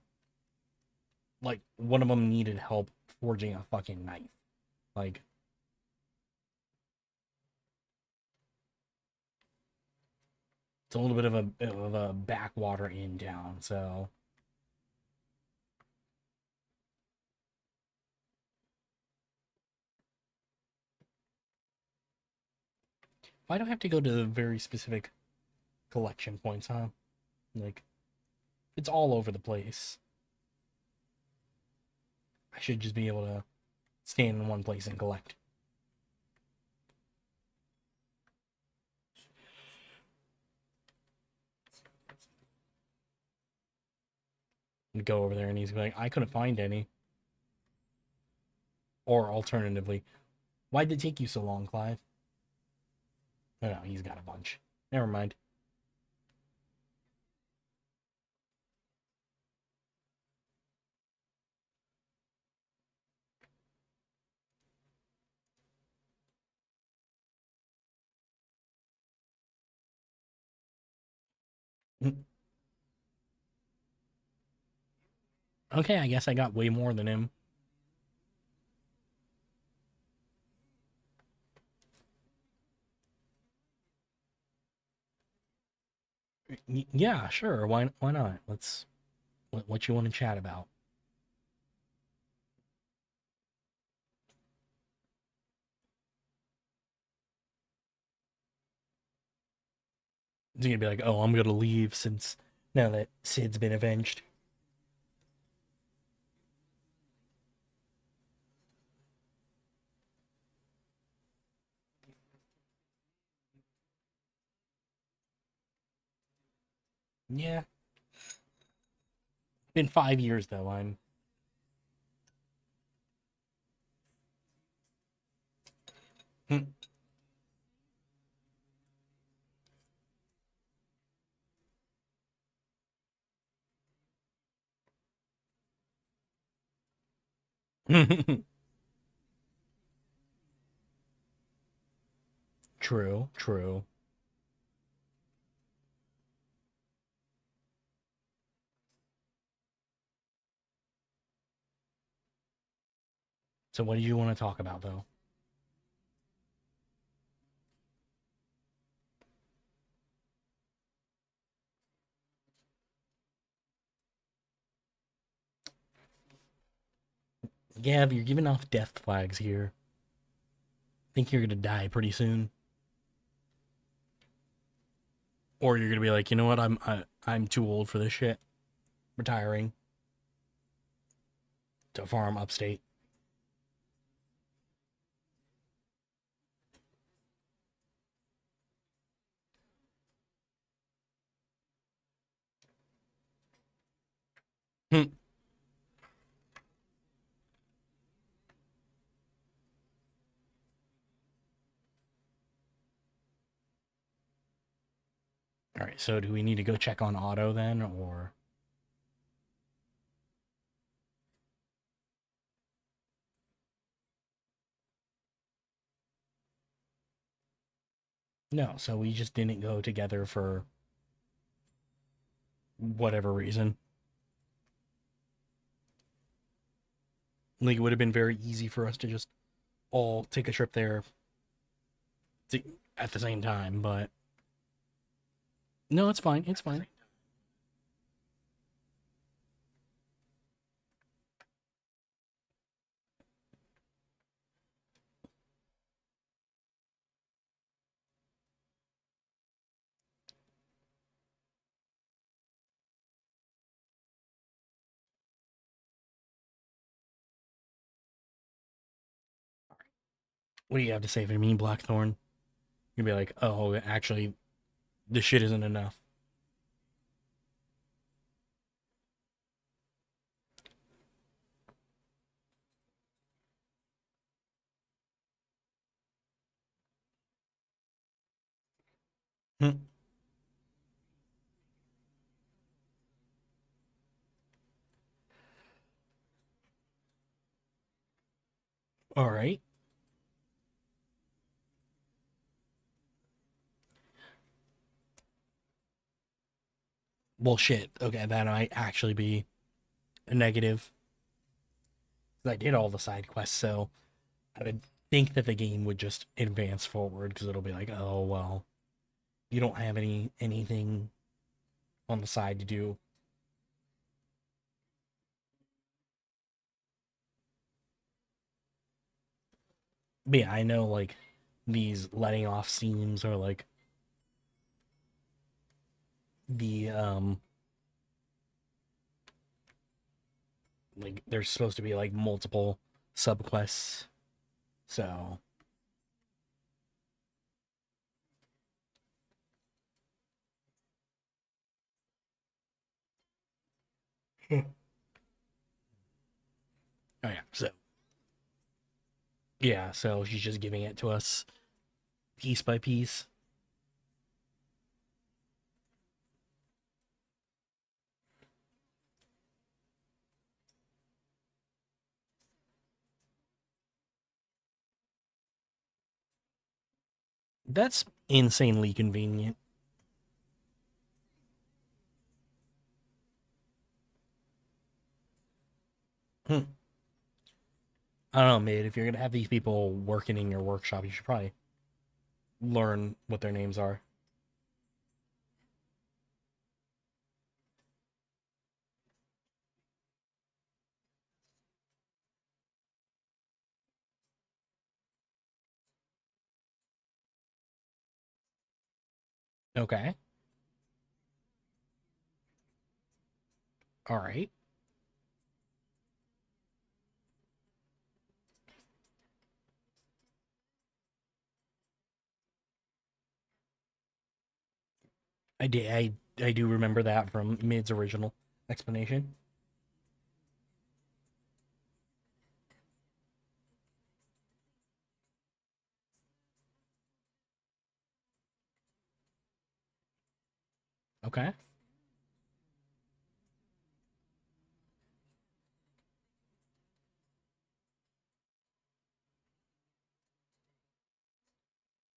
like, one of them needed help forging a fucking knife. Like, it's a little bit of a backwater in town, so Why do I have to go to very specific collection points, huh? Like, it's all over the place. I should just be able to stand in one place and collect. And go over there and he's like, I couldn't find any. Or alternatively, why'd it take you so long, Clive? Oh no, he's got a bunch. Never mind. Okay, I guess I got way more than him. Yeah, sure. Why not? Let's what you want to chat about. He's gonna be like, oh, I'm gonna leave since now that Sid's been avenged. Yeah, been 5 years though. I'm. True, true. So what do you want to talk about though? Gav, you're giving off death flags here. Think you're gonna die pretty soon, or you're gonna be like, you know what? I'm too old for this shit. Retiring to farm upstate. All right. So do we need to go check on Otto then, or no? So we just didn't go together for whatever reason. Like it would have been very easy for us to just all take a trip there to, at the same time, but no, it's fine. It's fine. What do you have to say for me, Blackthorn? You'd be like, oh, actually, this shit isn't enough. Hmm. All right. Well, shit. Okay, that might actually be a negative. I did all the side quests, so I would think that the game would just advance forward because it'll be like, oh well, you don't have anything on the side to do. But yeah, I know like these letting off steams or like the like there's supposed to be like multiple subquests. So oh yeah, so yeah, so she's just giving it to us piece by piece. That's insanely convenient. Hmm. I don't know, mate. If you're gonna have these people working in your workshop, you should probably learn what their names are. Okay. All right. I did. I do remember that from Mid's original explanation. Okay.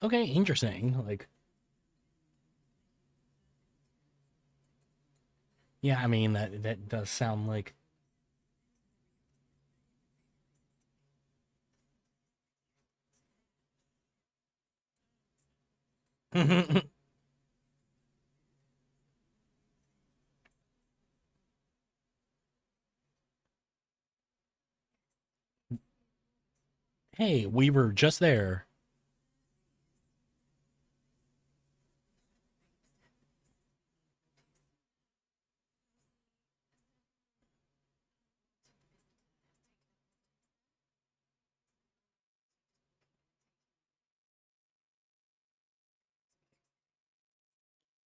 Okay. Interesting. Like, yeah. I mean that does sound like. Hey, we were just there.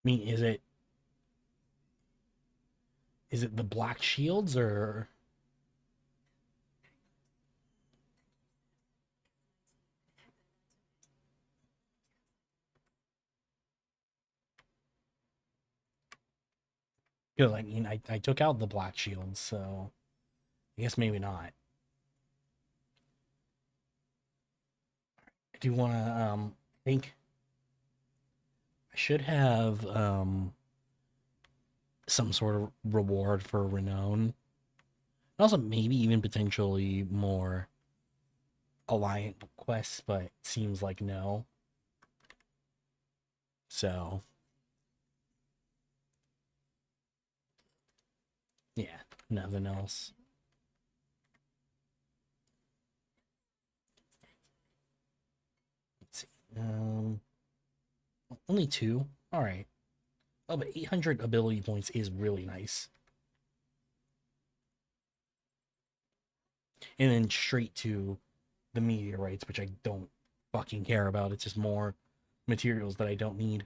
I mean, is it the black shields or because I mean I took out the black shields, so I guess maybe not. I do want to think I should have some sort of reward for renown. And also maybe even potentially more alliance quests, but it seems like no. So yeah, nothing else. Let's see. Only two. All right. Oh, but 800 ability points is really nice. And then straight to the meteorites, which I don't fucking care about. It's just more materials that I don't need.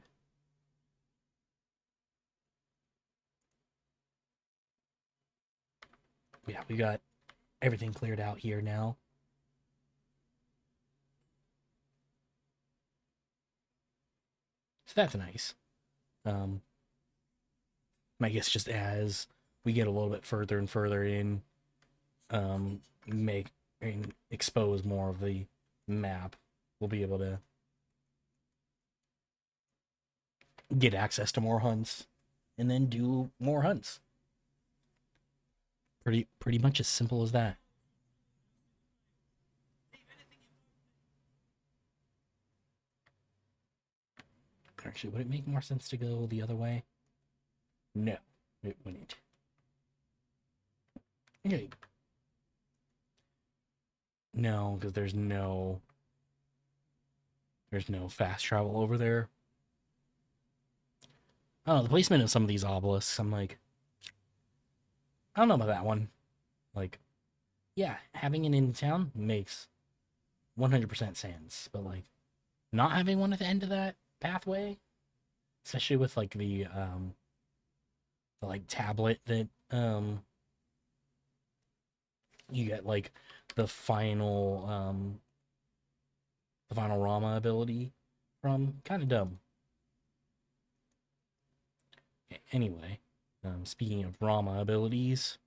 Yeah, we got everything cleared out here now. So that's nice. Um, I guess just as we get a little bit further and further in, make and expose more of the map, we'll be able to get access to more hunts and then do more hunts. Pretty much as simple as that. Actually, would it make more sense to go the other way? No, it wouldn't. Okay. No, because there's no There's no fast travel over there. I don't know, the placement of some of these obelisks, I'm like, I don't know about that one. Like, yeah, having it in town makes 100% sense, but like, not having one at the end of that pathway, especially with like the like tablet that you get like the final Rama ability from, kind of dumb. Anyway, speaking of Rama abilities,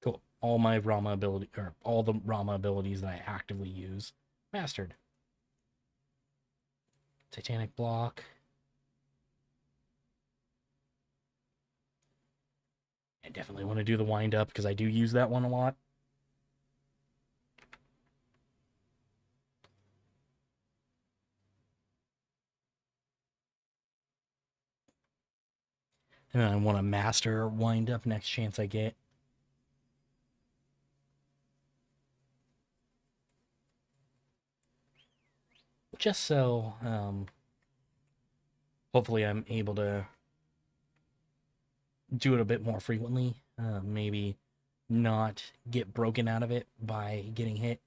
cool. All my Rama ability, or all the Rama abilities that I actively use, mastered. Titanic block. I definitely want to do the wind up because I do use that one a lot. And I want to master wind up next chance I get. Just so hopefully I'm able to do it a bit more frequently. Maybe not get broken out of it by getting hit.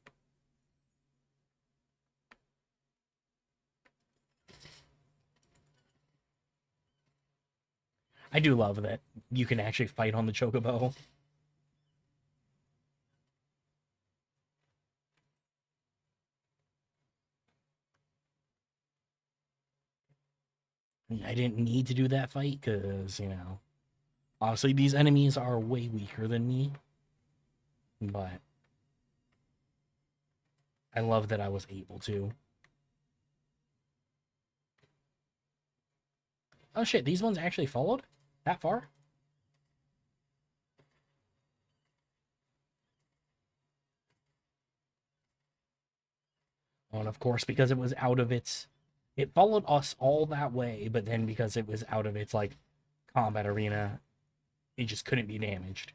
I do love that you can actually fight on the chocobo. I didn't need to do that fight because, obviously these enemies are way weaker than me. But I love that I was able to. Oh shit, these ones actually followed? That far? Oh, and of course, because it was out of its... It followed us all that way, but then because it was out of its, like, combat arena, it just couldn't be damaged.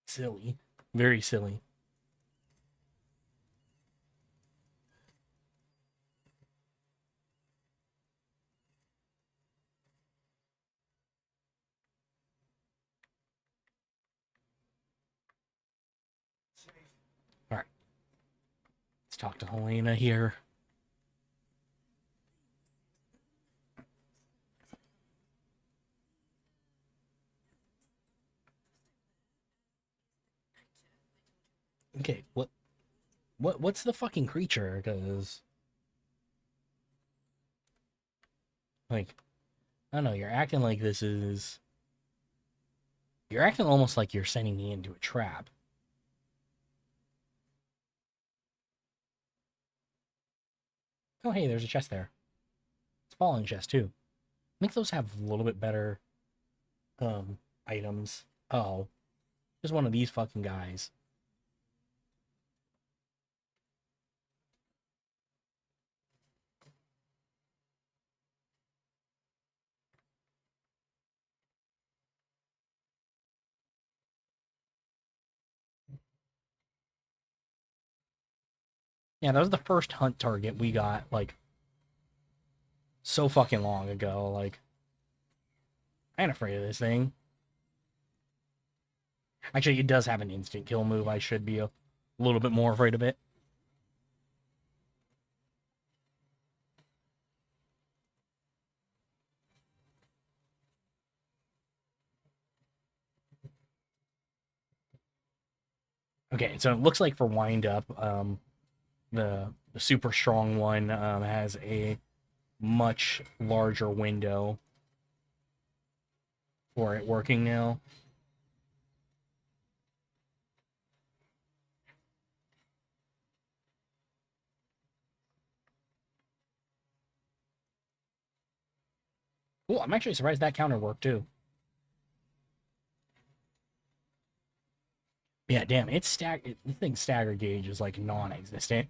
Silly. Very silly. Alright. Let's talk to Helena here. Okay, what's the fucking creature? Because, like, I don't know, you're acting like this is... You're acting almost like you're sending me into a trap. Oh, hey, there's a chest there. It's a falling chest, too. I think those have a little bit better, items. Oh, just one of these fucking guys. Yeah, that was the first hunt target we got, like, so fucking long ago. Like, I ain't afraid of this thing. Actually, it does have an instant kill move. I should be a little bit more afraid of it. Okay, so it looks like for wind up, the super strong one has a much larger window for it working now. Cool, I'm actually surprised that counter worked too. Yeah, damn, it's the thing's stagger gauge is like non-existent.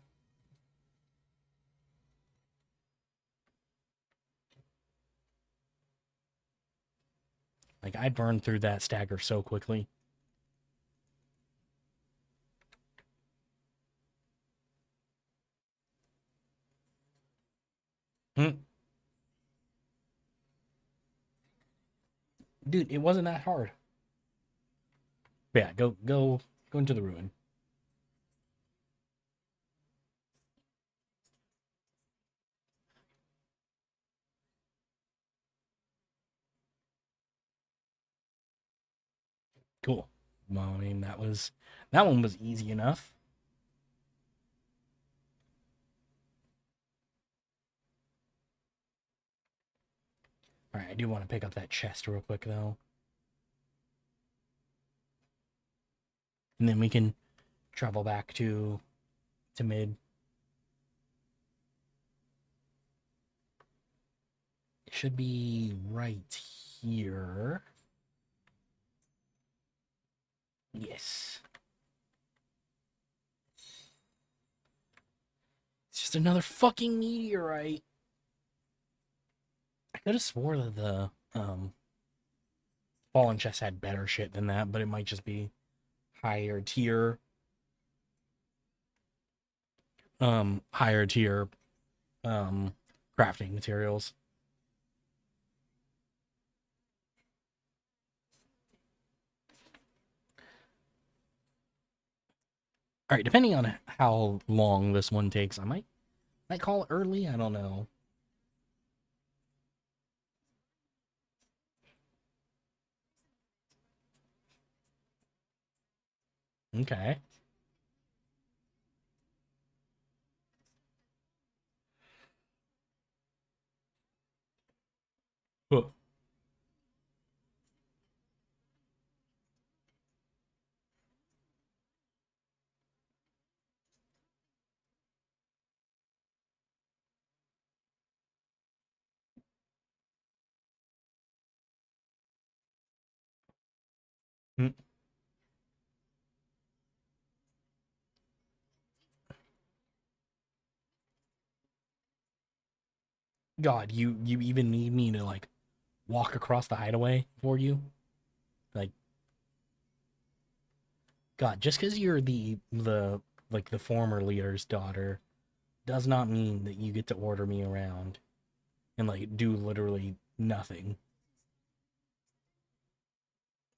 Like, I burned through that stagger so quickly. Hmm. Dude, it wasn't that hard. But yeah, go into the ruin. Cool. Well, I mean, that one was easy enough. All right, I do want to pick up that chest real quick though, and then we can travel back to mid. It should be right here. Yes. It's just another fucking meteorite. I could have swore that the fallen chest had better shit than that, but it might just be higher tier higher tier um crafting materials. All right, depending on how long this one takes, I might call it early. I don't know. Okay. Huh. Mm. God, you even need me to like walk across the hideaway for you? Like, God, just because you're the like the former leader's daughter does not mean that you get to order me around and like do literally nothing.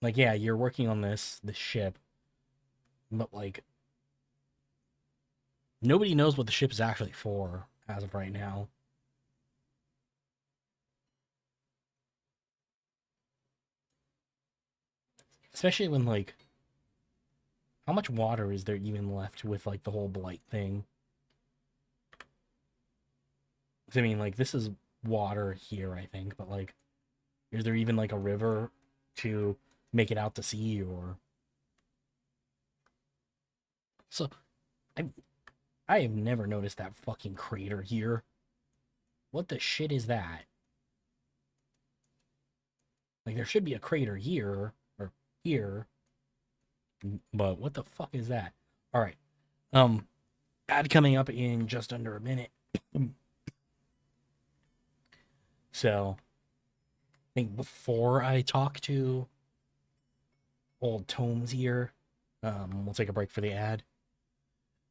Like, yeah, you're working on this ship, but like nobody knows what the ship is actually for as of right now. Especially when like how much water is there even left with like the whole blight thing? 'Cause, I mean, like this is water here, I think, but like, is there even like a river to make it out to sea or? So I I have never noticed that fucking crater here. What the shit is that? Like there should be a crater here or here, but what the fuck is that? All right. Um, ad coming up in just under a minute. So I think before I talk to old Tomes here, we'll take a break for the ad.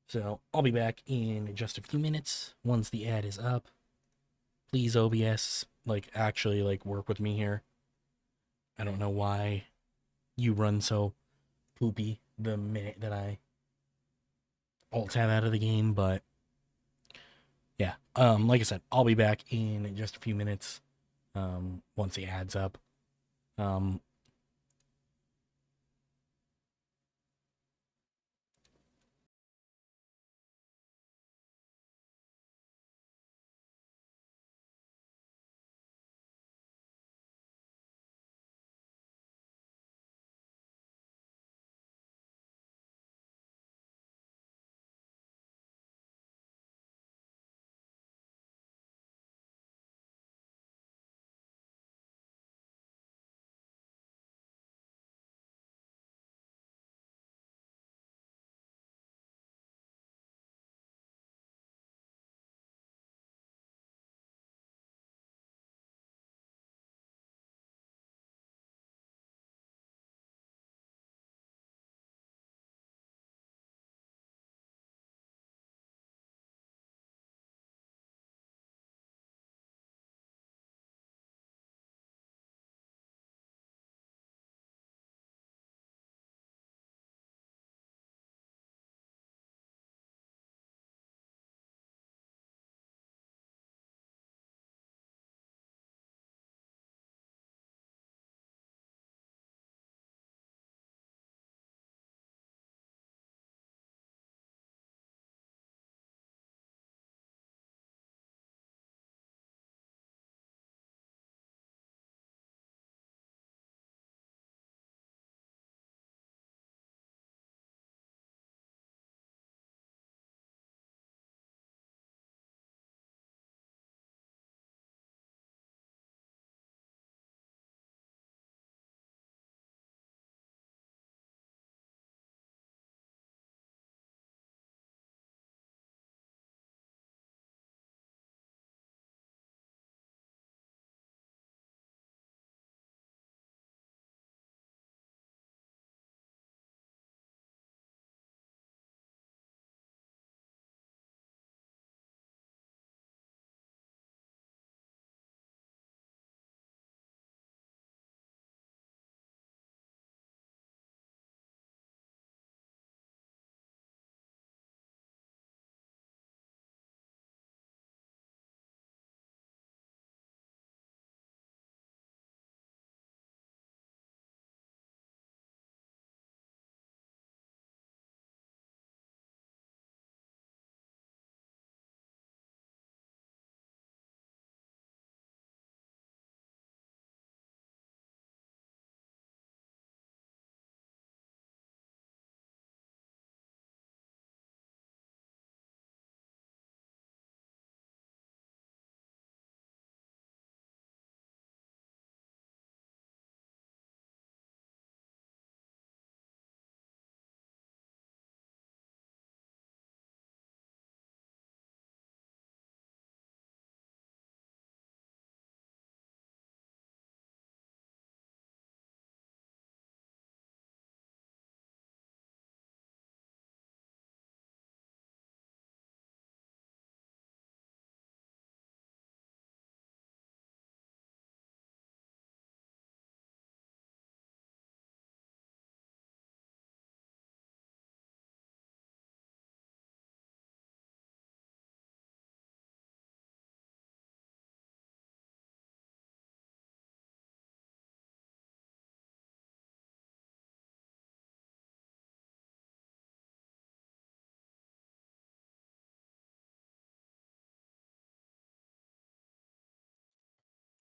So I'll be back in just a few minutes once the ad is up. Please, OBS, like actually like work with me here. I don't know why you run so poopy the minute that I alt tab out of the game, but yeah. Like I said, I'll be back in just a few minutes. Once the ad's up. Um,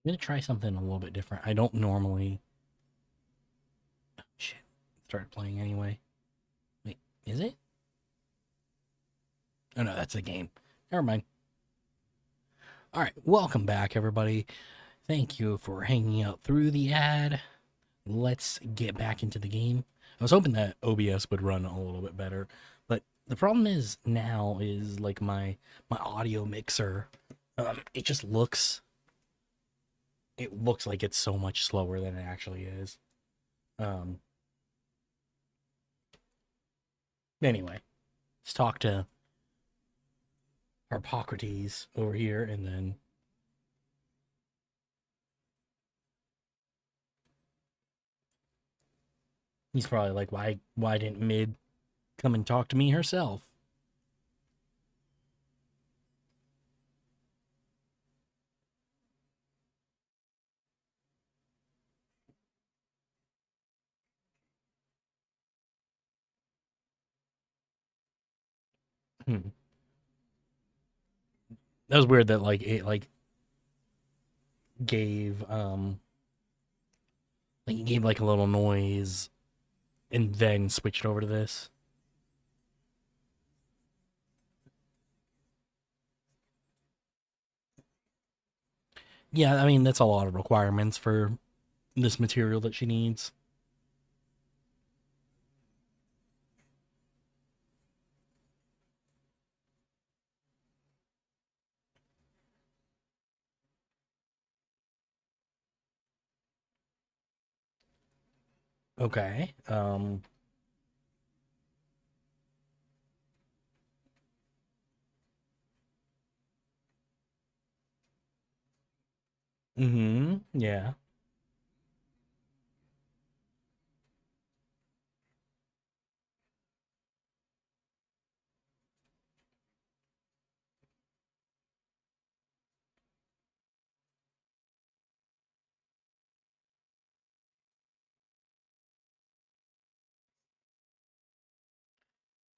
I'm gonna try something a little bit different. I don't normally. Shit. Started playing anyway. Wait, is it? Oh no, that's a game. Never mind. All right, welcome back, everybody. Thank you for hanging out through the ad. Let's get back into the game. I was hoping that OBS would run a little bit better, but the problem is now is like my audio mixer. It just looks like it's so much slower than it actually is. Um. Anyway, let's talk to Harpocrates over here, and then he's probably like, why didn't Mid come and talk to me herself? Hmm. That was weird that like it like gave like it gave like a little noise and then switched over to this. Yeah, I mean that's a lot of requirements for this material that she needs. Okay. Mm-hmm. Yeah.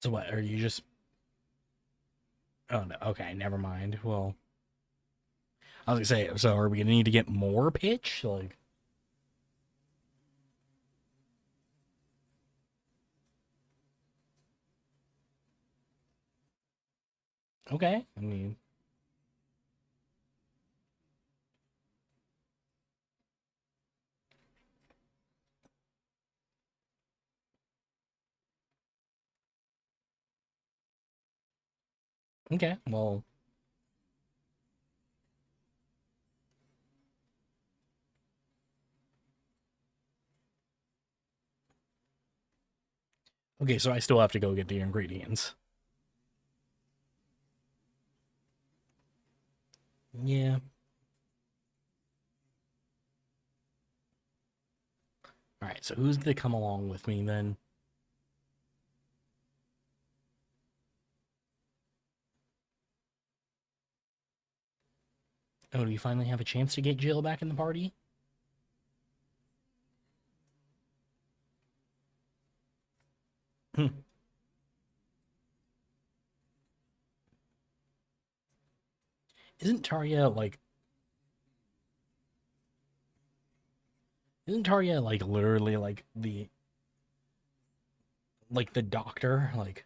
So what are you just oh no, okay, never mind. Well, I was gonna say, so are we gonna need to get more pitch? Like okay. I mean okay, well okay, so I still have to go get the ingredients. Yeah. Alright, so who's gonna come along with me then? Oh, do we finally have a chance to get Jill back in the party? Hmm. Isn't Tarya like isn't Tarya like literally like the doctor? Like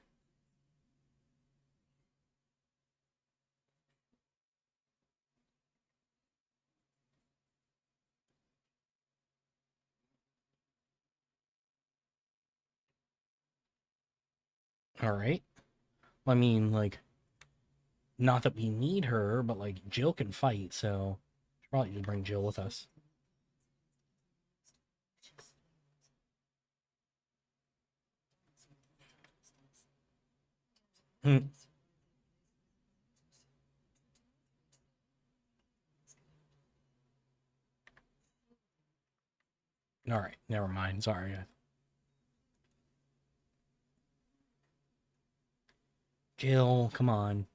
alright. I mean like not that we need her, but like Jill can fight, so should probably just bring Jill with us. Hmm. Alright, never mind. Sorry. Jill, come on.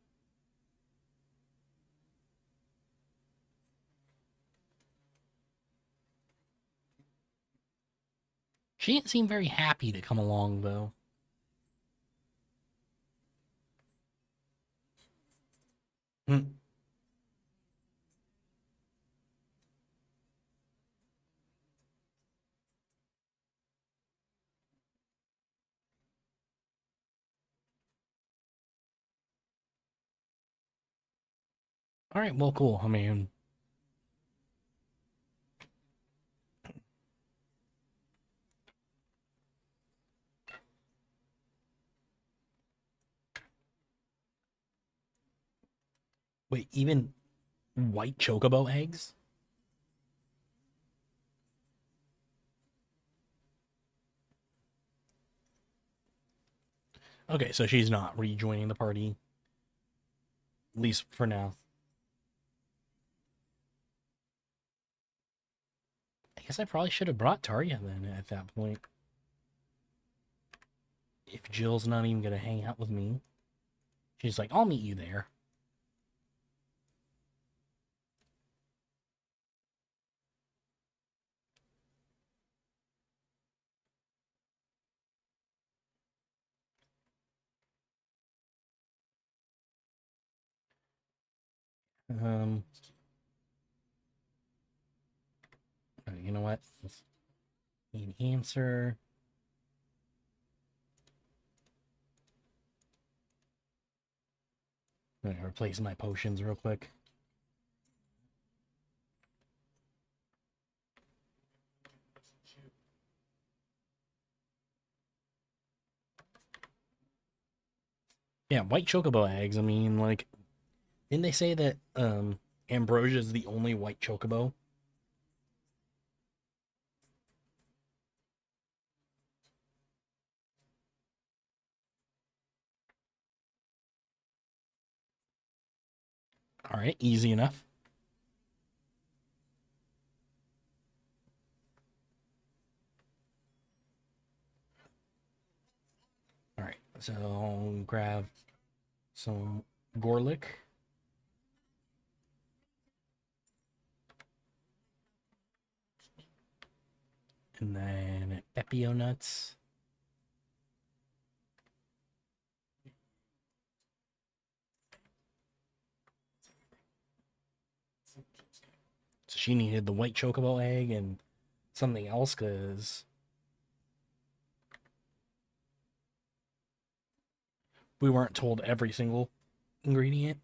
She didn't seem very happy to come along though. Hmm. All right, well, cool. I mean, wait, even white chocobo eggs? Okay, so she's not rejoining the party, at least for now. I guess I probably should have brought Tarya then at that point. If Jill's not even gonna hang out with me, she's like, I'll meet you there. Um, you know what? Let's answer. I'm gonna replace my potions real quick. Yeah, white chocobo eggs. I mean, like, didn't they say that Ambrosia is the only white chocobo? All right, easy enough. All right, so I'll grab some Gorlick. And then Epio nuts. So she needed the white chocobo egg and something else because we weren't told every single ingredient.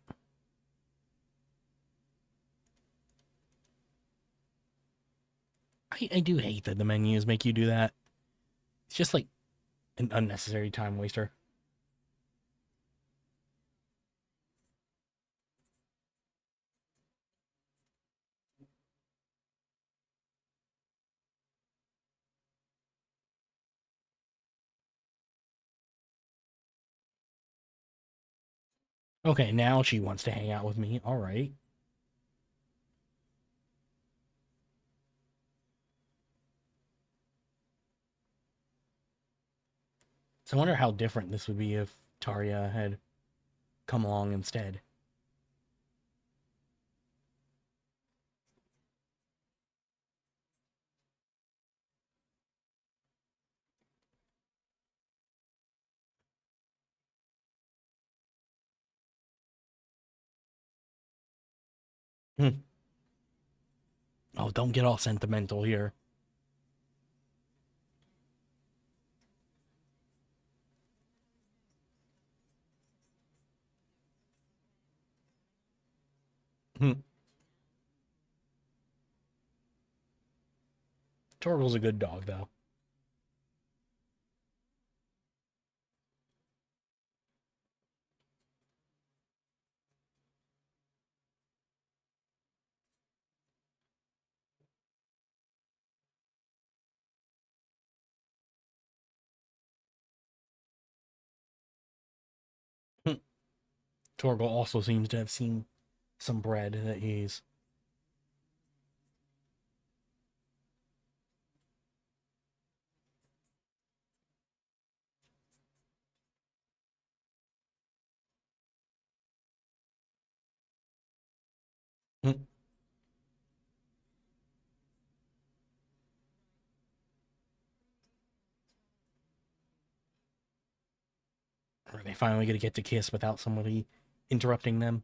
I do hate that the menus make you do that. It's just like an unnecessary time waster. Okay, now she wants to hang out with me. All right. So I wonder how different this would be if Tarya had come along instead. Hmm. Oh, don't get all sentimental here. Hmm. Torgal's a good dog, though. Hmm. Torgal also seems to have seen some bread that he's. Hmm. Are they finally going to get to kiss without somebody interrupting them?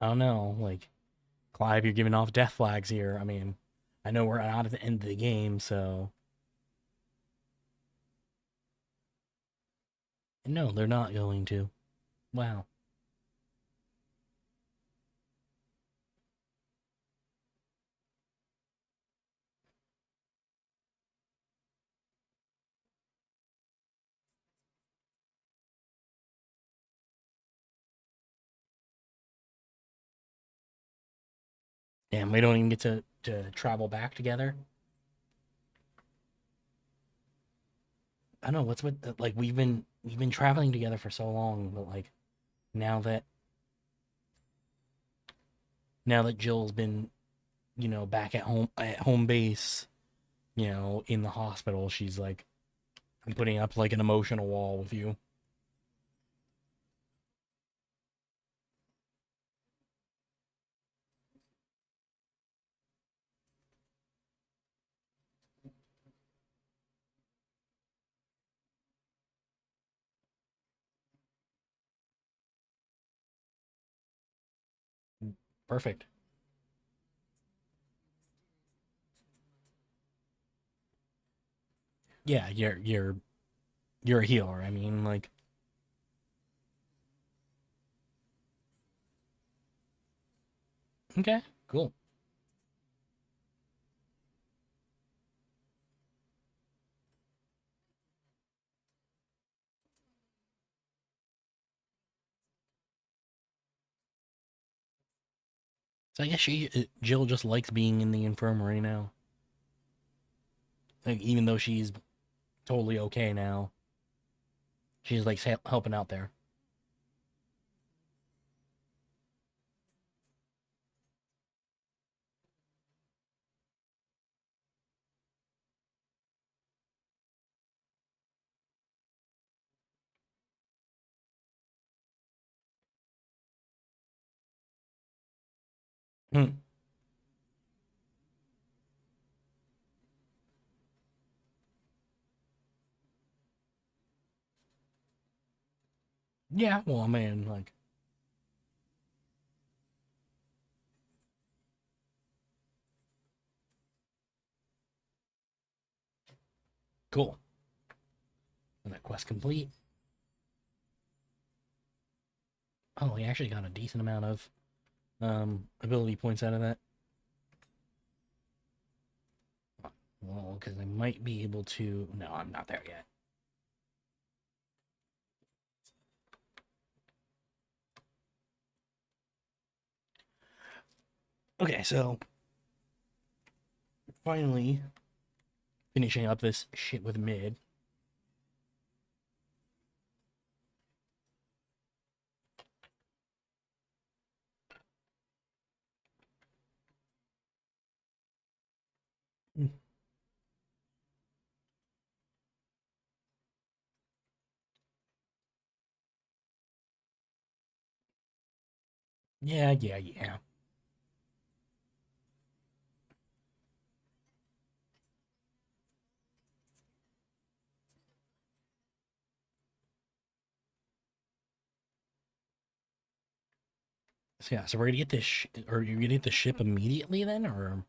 I don't know, like Clive, you're giving off death flags here. I mean, I know we're not at the end of the game, so no, they're not going to. Wow. Damn, we don't even get to travel back together. I know what's with like we've been traveling together for so long, but like now that now that Jill's been back at home base, in the hospital, she's like I'm putting up like an emotional wall with you. Perfect. Yeah, you're a healer. I mean, like okay, cool. So I guess Jill just likes being in the infirmary now. Like even though she's totally okay now, she's like helping out there. Hmm. Yeah, well, I mean, like cool. And that quest complete. Oh, he actually got a decent amount of ability points out of that. Well, because I might be able to. No, I'm not there yet. Okay, so finally finishing up this shit with mid. Mm. Yeah, yeah, yeah. So yeah, so we're gonna get this, or you're gonna get the ship immediately then, or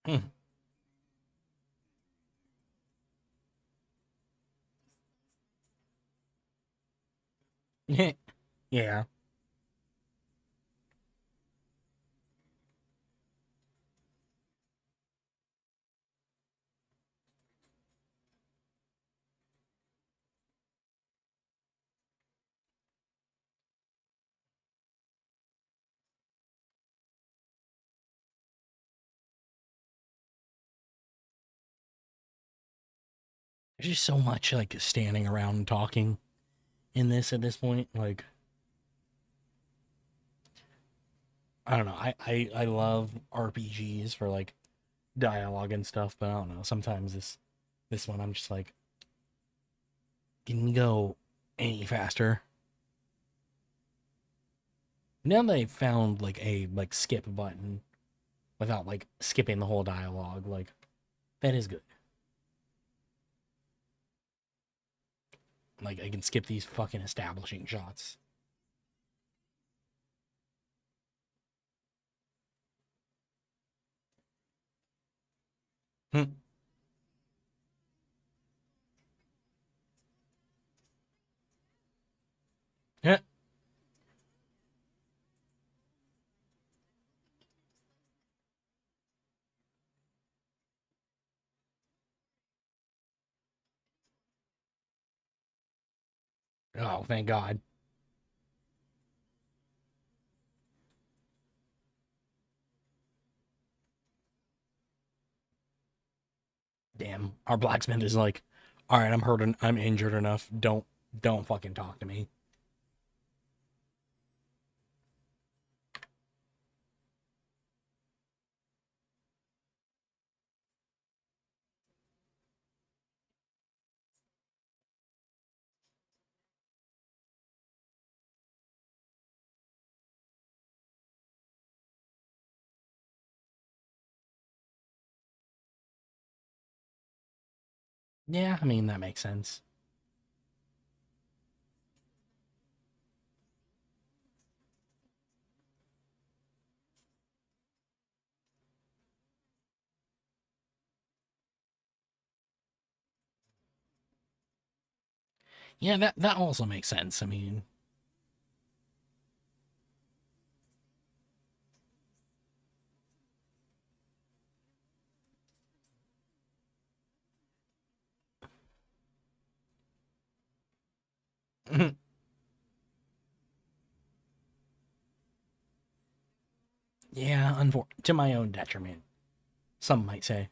hmm. Yeah. There's just so much like standing around and talking in this at this point. Like I don't know. I love RPGs for like dialogue and stuff, but I don't know. Sometimes this one I'm just like, can we go any faster? Now they found like a like skip button without like skipping the whole dialogue, like that is good. Like, I can skip these fucking establishing shots. Hmm. Yeah. Oh, thank God. Damn. Our blacksmith is like, all right, I'm hurt. I'm injured enough. Don't fucking talk to me. Yeah, I mean, that makes sense. Yeah, that also makes sense. I mean, yeah, to my own detriment, some might say.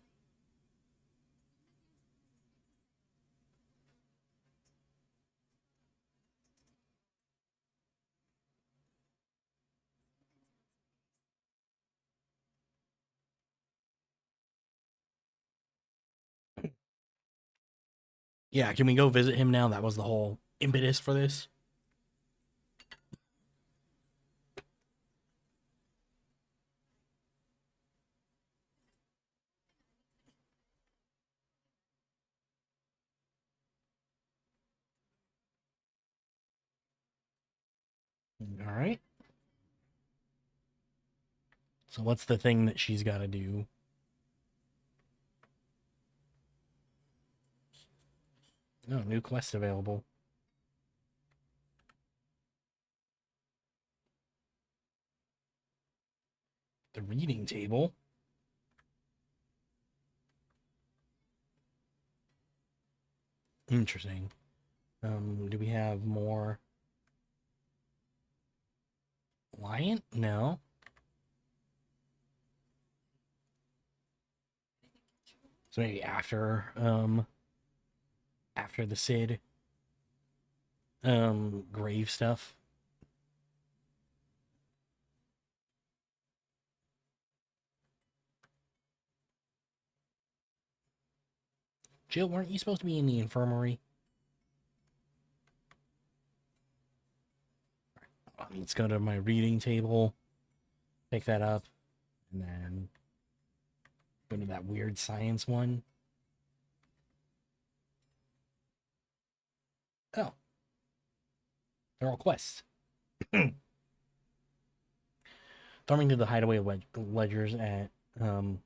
Yeah, can we go visit him now? That was the whole impetus for this. All right. So what's the thing that she's got to do? Oh, new quest available. The reading table. Interesting. Do we have more lion? No. So maybe after the Sid grave stuff. Jill, weren't you supposed to be in the infirmary? Let's go to my reading table, pick that up, and then go to that weird science one. Oh, they're all quests. Thumbing through the hideaway ledgers um,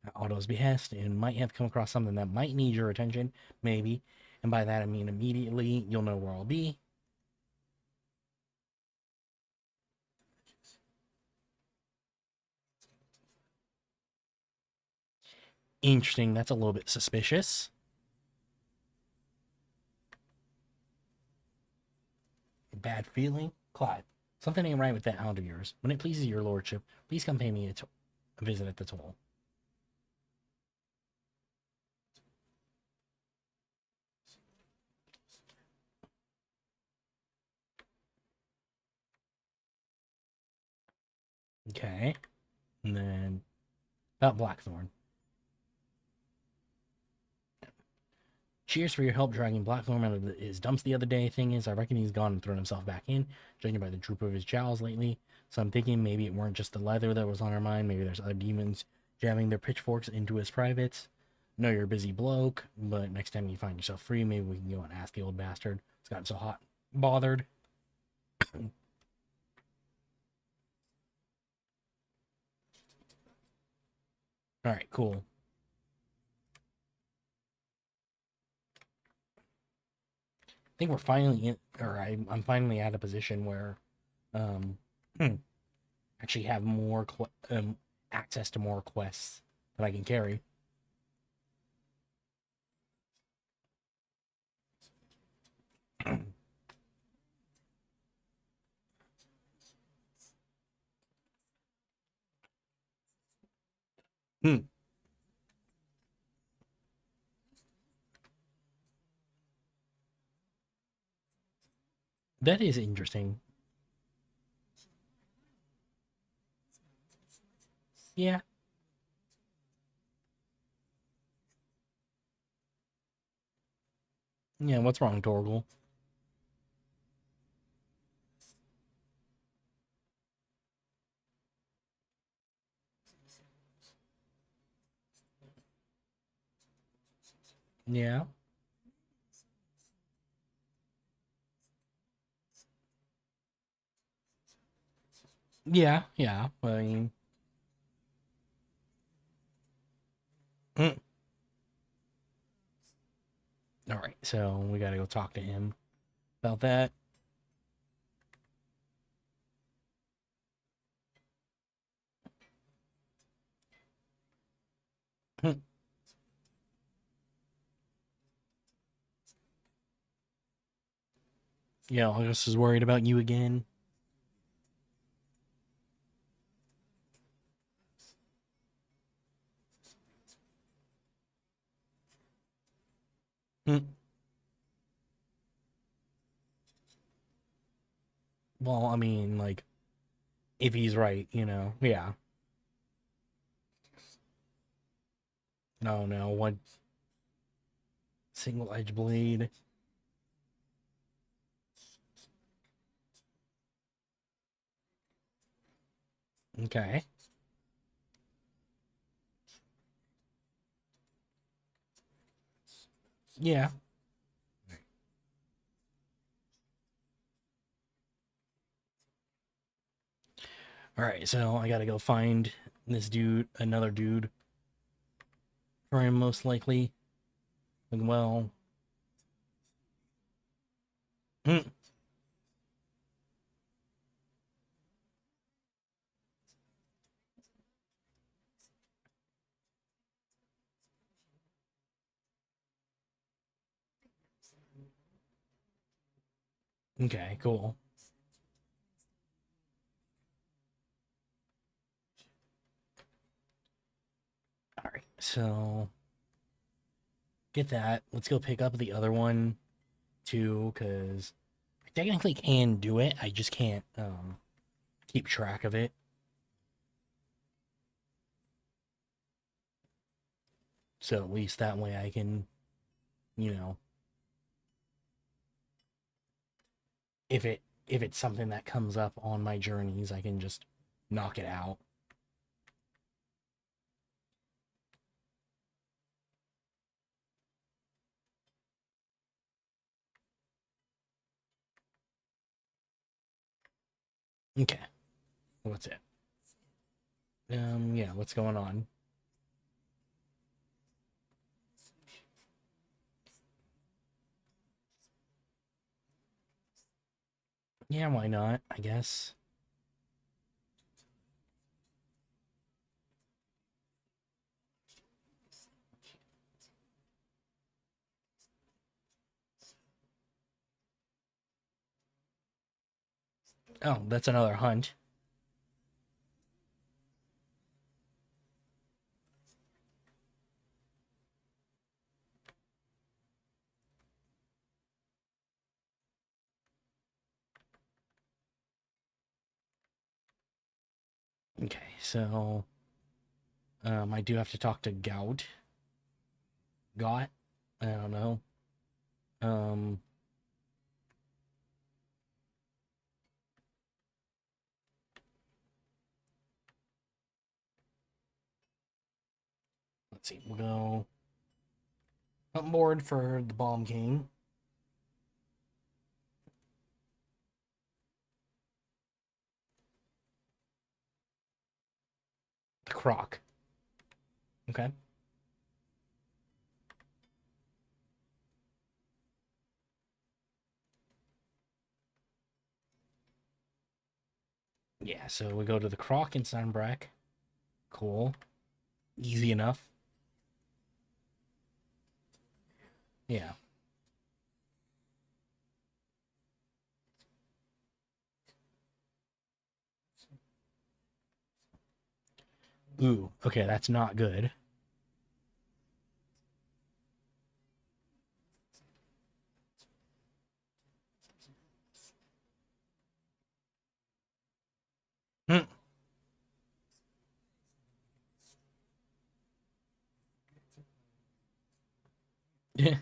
at Otto's behest and might have come across something that might need your attention, maybe. And by that I mean immediately you'll know where I'll be. Interesting. That's a little bit suspicious. Bad feeling. Clyde, something ain't right with that hound of yours. When it pleases your lordship, please come pay me a visit at the toll. Okay. And then about Blackthorn. Cheers for your help dragging Blackthorn out of his dumps the other day. Thing is, I reckon he's gone and thrown himself back in, judging by the droop of his jowls lately. So I'm thinking maybe it weren't just the leather that was on our mind. Maybe there's other demons jamming their pitchforks into his privates. know you're a busy bloke, but next time you find yourself free, maybe we can go and ask the old bastard. It's gotten so hot, bothered. All right, cool. I think we're finally in, or I'm finally at a position where, um, actually have more access to more quests that I can carry. Hmm. That is interesting. Yeah. Yeah, what's wrong, Torgal? Yeah. Yeah, yeah. I mean, mm. All right, so we gotta go talk to him about that. Hmm. Yeah, August is worried about you again. Hmm. Well, I mean, like, if he's right, yeah. No, no, one single edge blade. Okay. Yeah. All right, so I gotta go find this dude, another dude, for him most likely. Well, hmm, okay, cool. All right, so get that. Let's go pick up the other one too, because I technically can do it. I just can't keep track of it. So at least that way I can, you know, if it's something that comes up on my journeys, I can just knock it out. Okay, what's it? Yeah, what's going on? Yeah, why not? I guess. Oh, that's another hunt. Okay, so I do have to talk to Gout. Got? I don't know. Um, let's see. We'll go. I'm bored for the Bomb King. The Croc. Okay. Yeah, so we go to the Croc and Sunbrack. Cool. Easy enough. Yeah. Ooh, okay, that's not good. Hmm. Yeah.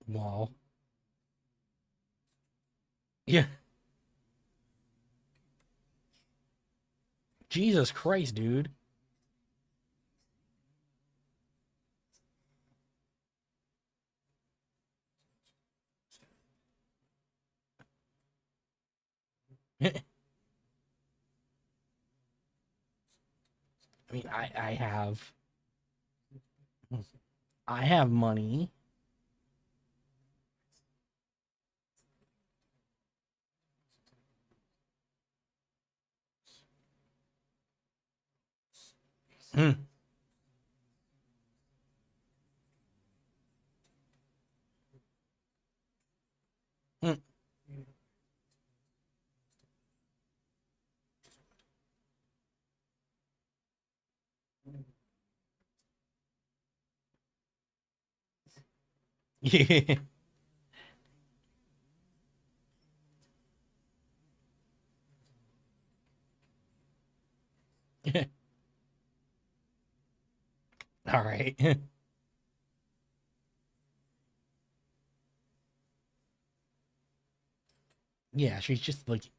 Wow. Yeah. Jesus Christ, dude. I mean, I have money. Hmm. Hmm. Yeah. All right. Yeah, she's just like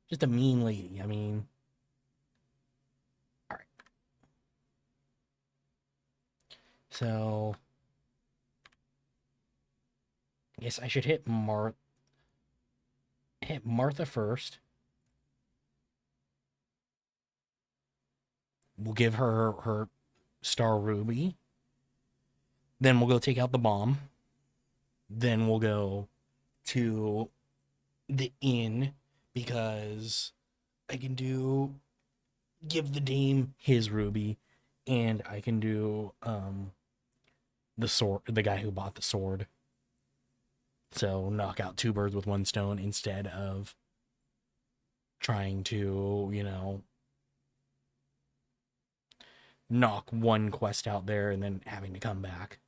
just a mean lady. I mean, all right. So, I guess I should hit Martha first. We'll give her her star ruby. Then we'll go take out the bomb. Then we'll go to the inn because I can do give the dame his ruby, and I can do the sword, the guy who bought the sword. So knock out two birds with one stone instead of trying to, knock one quest out there and then having to come back.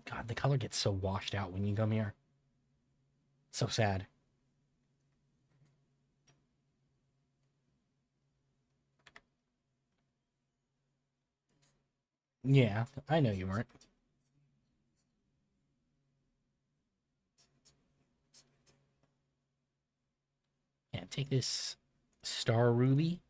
God, the color gets so washed out when you come here. So sad. Yeah, I know you weren't. Yeah, take this star ruby.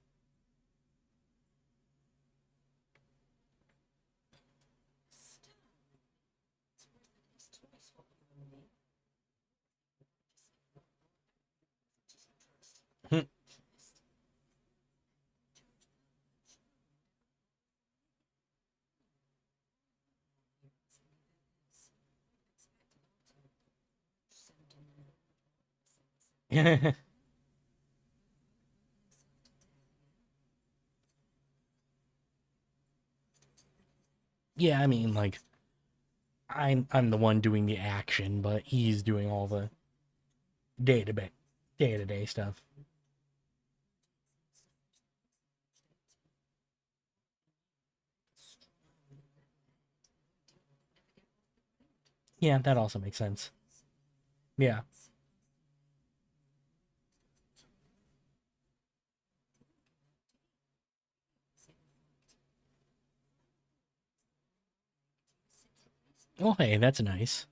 Yeah, I mean, like I'm the one doing the action, but he's doing all the day to day stuff. Yeah, that also makes sense. Yeah. Oh, hey, that's nice.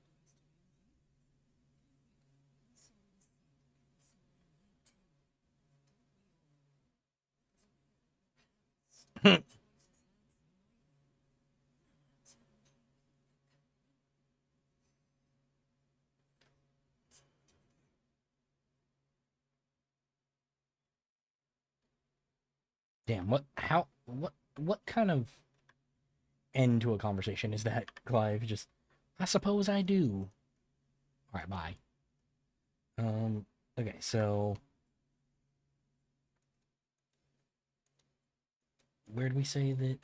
Damn, what kind of end to a conversation is that, Clive? Just, I suppose I do. All right, bye. Um, okay, so where do we say that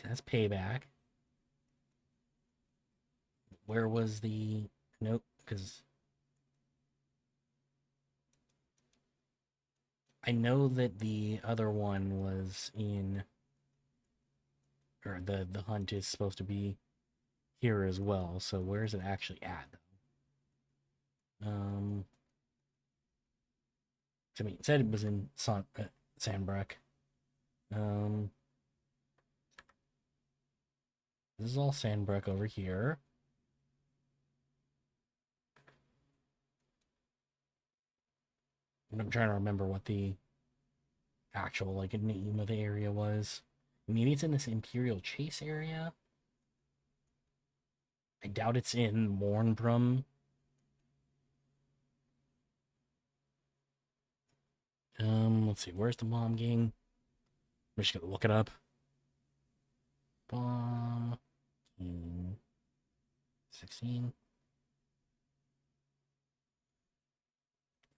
that's payback. Where was the nope? Because I know that the other one was in, or the hunt is supposed to be here as well. So where is it actually at? Um, I mean, it said it was in Sandbrook. Um, this is all Sandbrook over here. And I'm trying to remember what the actual like name of the area was. Maybe it's in this Imperial Chase area. I doubt it's in Mornbrum. Let's see, where's the bomb gang? I'm just gonna look it up. Bomb King 16.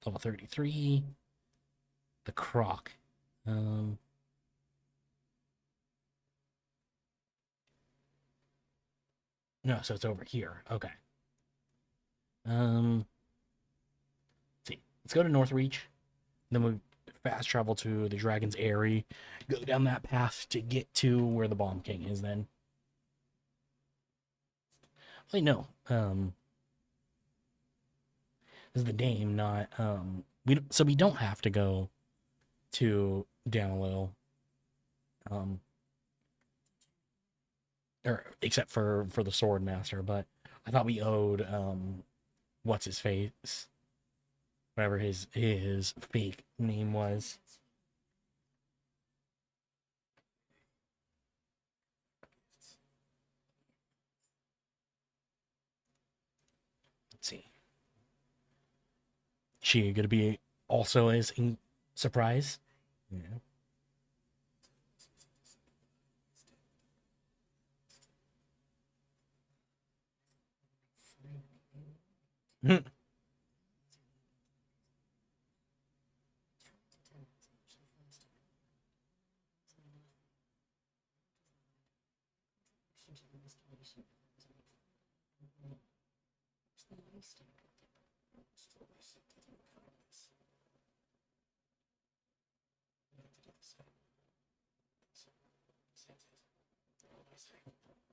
Level 33. The Croc. Um no, so it's over here. Okay. Um let's see. Let's go to Northreach. Then we fast travel to the Dragon's Eyrie. Go down that path to get to where the Bomb King is then. Wait, no. This is the Dame, not so we don't have to go to down a little. Um or except for the sword master, but I thought we owed what's his face, whatever his fake name was. Let's see, she gonna be also as in surprise. Yeah.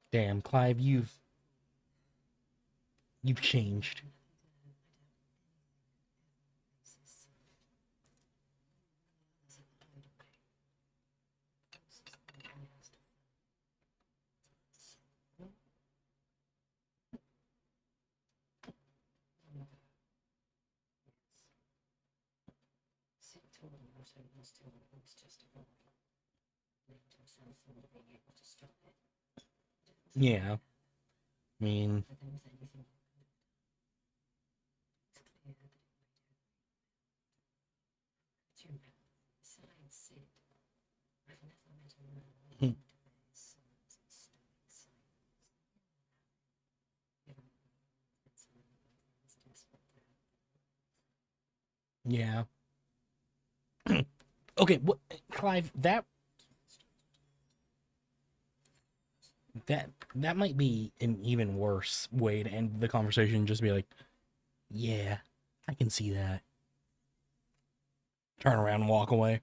Damn, Clive, you've changed. Yeah, I mean, yeah. Okay, what, Clive? That might be an even worse way to end the conversation. Just be like, yeah, I can see that. Turn around and walk away.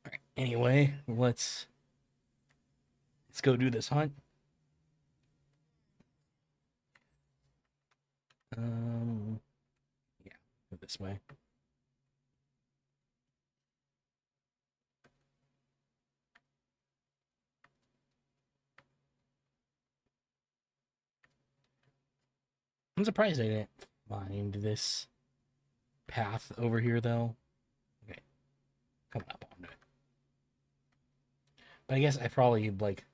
All right. Anyway, let's go do this hunt. Um, yeah, go this way. I'm surprised I didn't find this path over here, though. Okay, coming up onto it. But I guess I probably, like,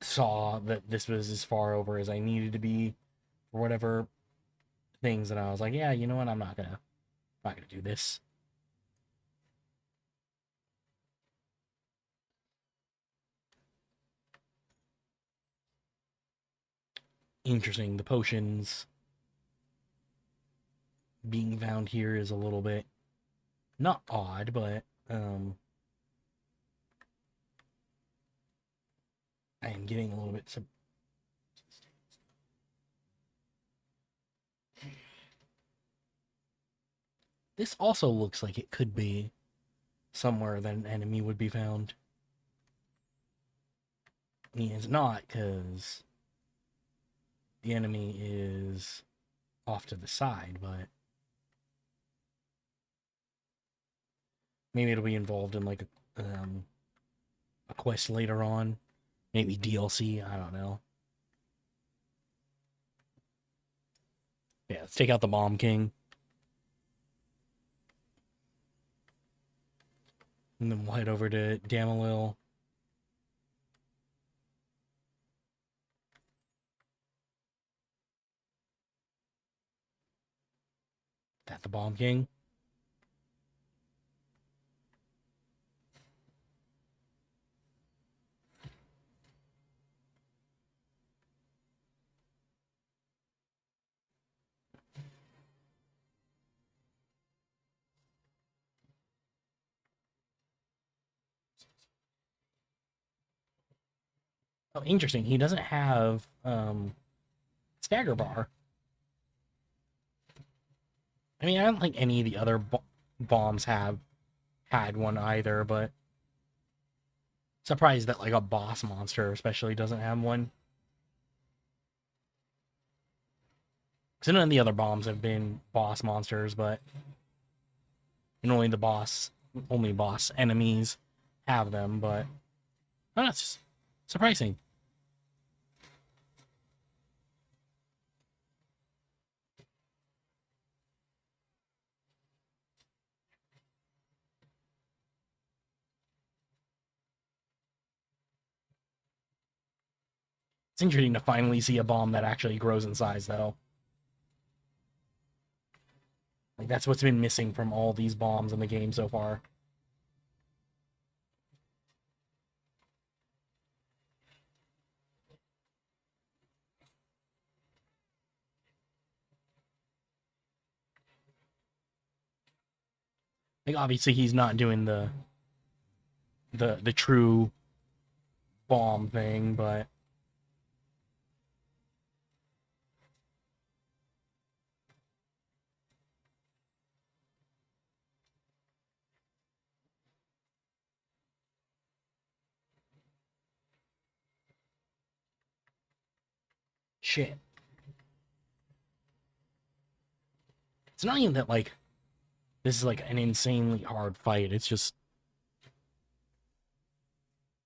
saw that this was as far over as I needed to be for whatever things, and I was like, yeah, you know what, I'm not gonna do this. Interesting. The potions being found here is a little bit not odd, but I am getting a little bit this also looks like it could be somewhere that an enemy would be found. I mean, it's not, because the enemy is off to the side, but maybe it'll be involved in like a quest later on. Maybe DLC, I don't know. Yeah, let's take out the Bomb King. And then we'll head over to Damalil. That the Bomb King. Oh, interesting. He doesn't have stagger bar. I mean, I don't think any of the other bombs have had one either, but surprised that like a boss monster especially doesn't have one. Because none of the other bombs have been boss monsters, but and only boss enemies have them. But oh, that's surprising. It's interesting to finally see a bomb that actually grows in size, though. Like, that's what's been missing from all these bombs in the game so far. Like, obviously he's not doing the true bomb thing, but shit. It's not even that, like, this is, like, an insanely hard fight. It's just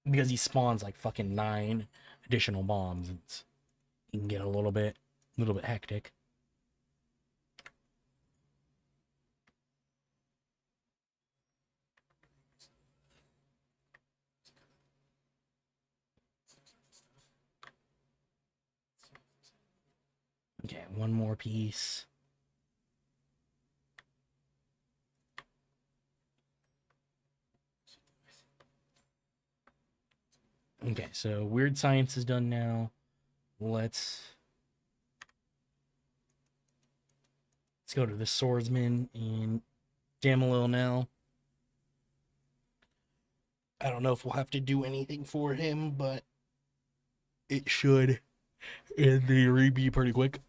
because he spawns, like, fucking 9 additional bombs. It can get a little bit hectic. Okay, one more piece. Okay, so weird science is done now. Let's go to the swordsman in Damalil now. I don't know if we'll have to do anything for him, but it should in theory be pretty quick.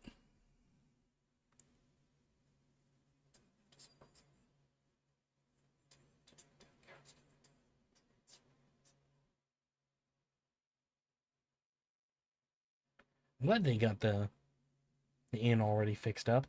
I'm glad they got the inn already fixed up.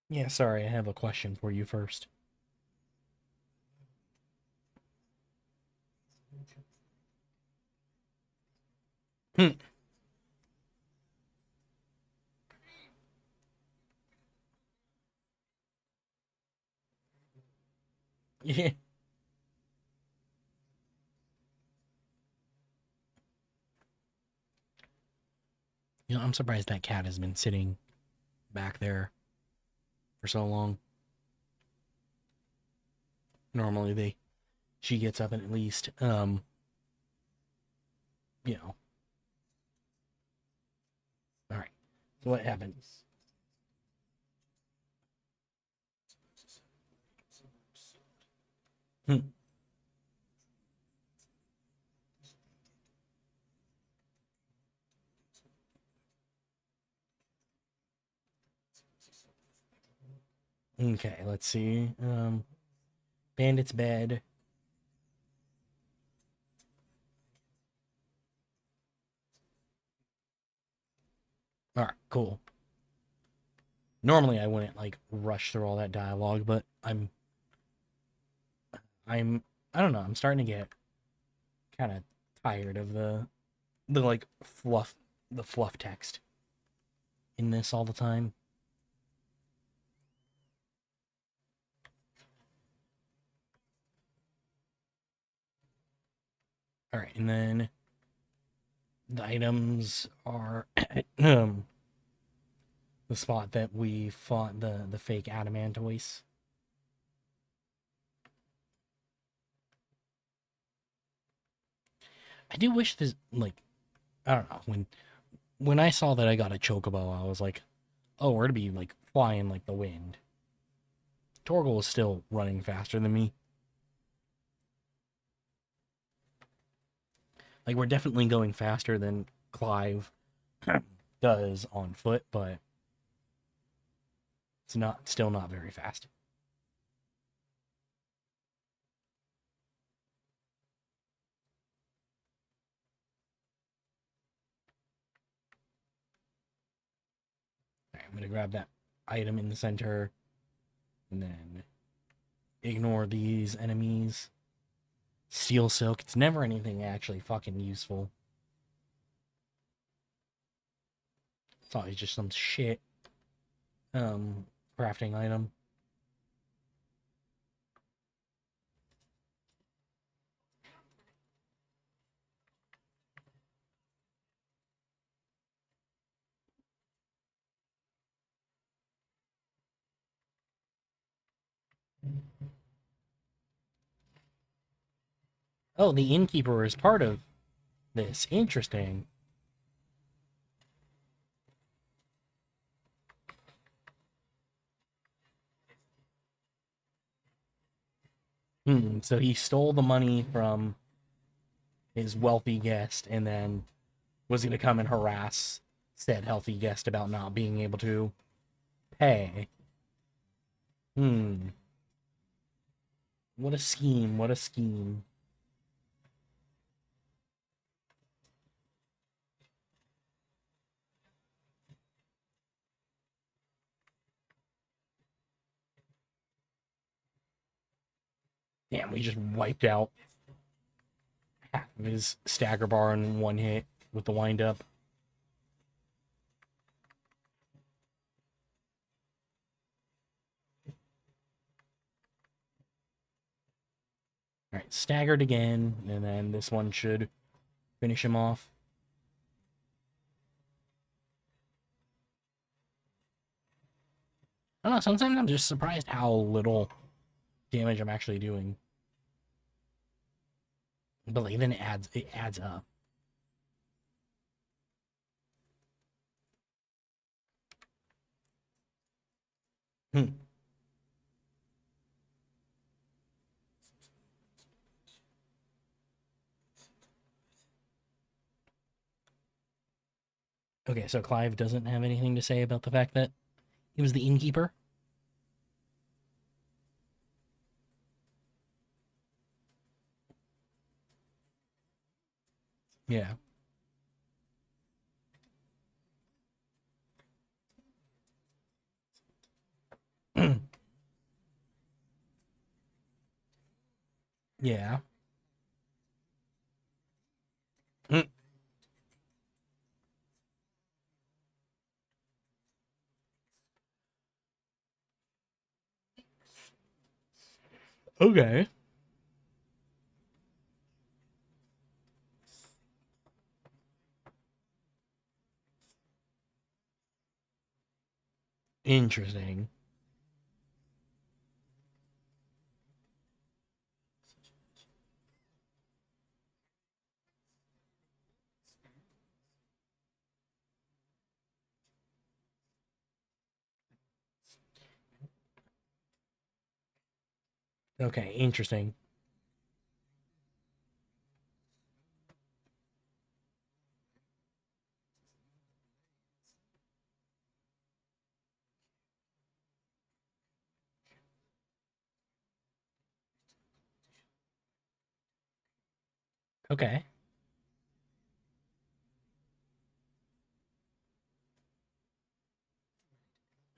Yeah, sorry, I have a question for you first. Hmm. Yeah. I'm surprised that cat has been sitting back there for so long. Normally she gets up and at least you know. All right. So what happened? Hmm. Okay, let's see. Bandit's bed. All right, cool. Normally I wouldn't like rush through all that dialogue, but I'm I don't know, I'm starting to get kind of tired of the like fluff text in this all the time. All right, and then the items are the spot that we fought the fake adamantoise. I do wish this like I don't know when I saw that I got a chocobo, I was like, oh, we're to be like flying like the wind. Torgal is still running faster than me. Like we're definitely going faster than Clive does on foot, but it's not still not very fast. Right, I'm gonna grab that item in the center and then ignore these enemies. Steel silk. It's never anything actually fucking useful. It's always just some shit um crafting item. Oh, the innkeeper is part of this. Interesting. So he stole the money from his wealthy guest and then was going to come and harass said healthy guest about not being able to pay. Hmm. What a scheme. What a scheme. Damn, we just wiped out half of his stagger bar in one hit with the wind up. All right, staggered again, and then this one should finish him off. I don't know, sometimes I'm just surprised how little damage I'm actually doing. But like then it adds up. Hmm. Okay, so Clive doesn't have anything to say about the fact that he was the innkeeper. Yeah. Yeah. Mm. Okay. Interesting. Okay, interesting. Okay.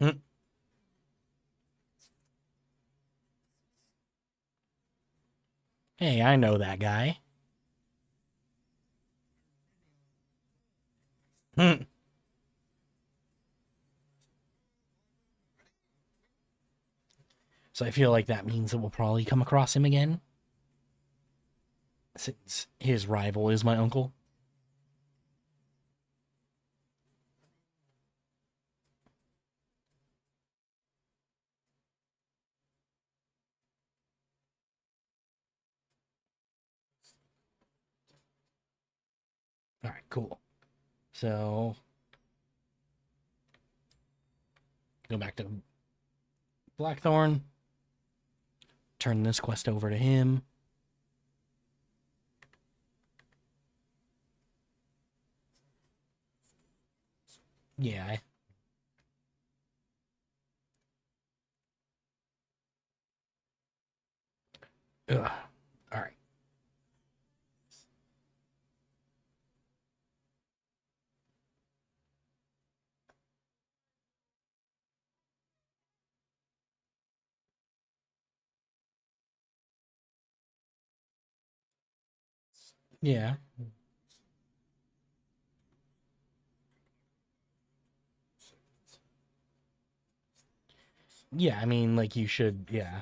Mm. Hey, I know that guy. Mm. So I feel like that means that we'll probably come across him again, since his rival is my uncle. All right, cool. So go back to Blackthorn. Turn this quest over to him. Yeah. Ugh. All right. Yeah. Yeah. I mean, like you should. Yeah.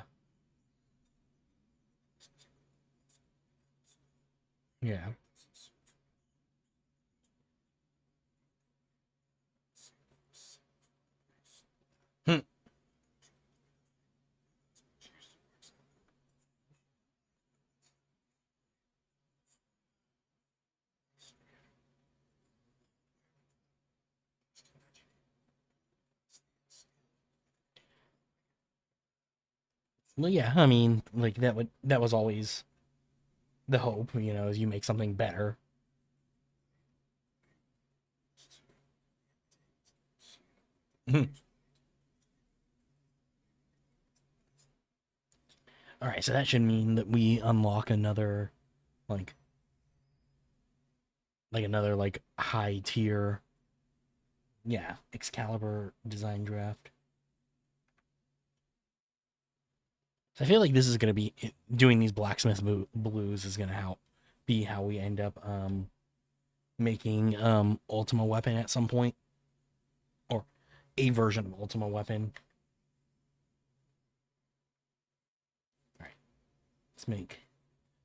Yeah. Hmm. Well, yeah. I mean, like that was always the hope. Is you make something better. All right. So that should mean that we unlock another like another like high tier, yeah, Excalibur design draft. So I feel like this is going to be doing these blacksmith blues is going to be how we end up making Ultima Weapon at some point, or a version of Ultima Weapon. All right, let's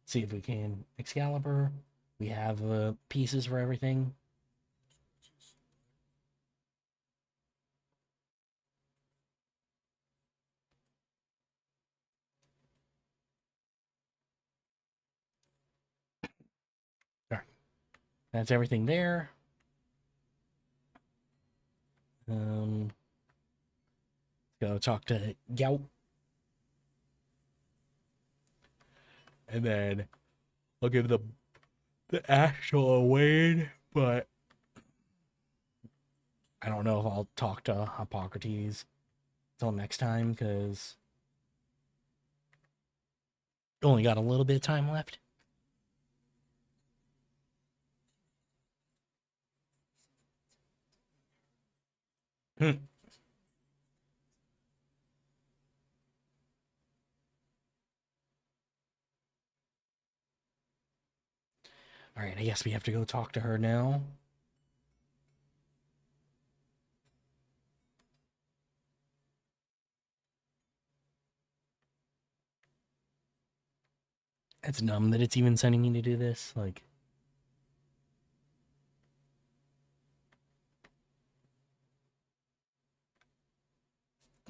see if we can Excalibur. We have the pieces for everything. All right, that's everything there. Um, go talk to Gout, and then I'll give the actual Wayne, but I don't know if I'll talk to Hippocrates till next time because only got a little bit of time left. Hmm. All right, I guess we have to go talk to her now. It's dumb that it's even sending me to do this. Like,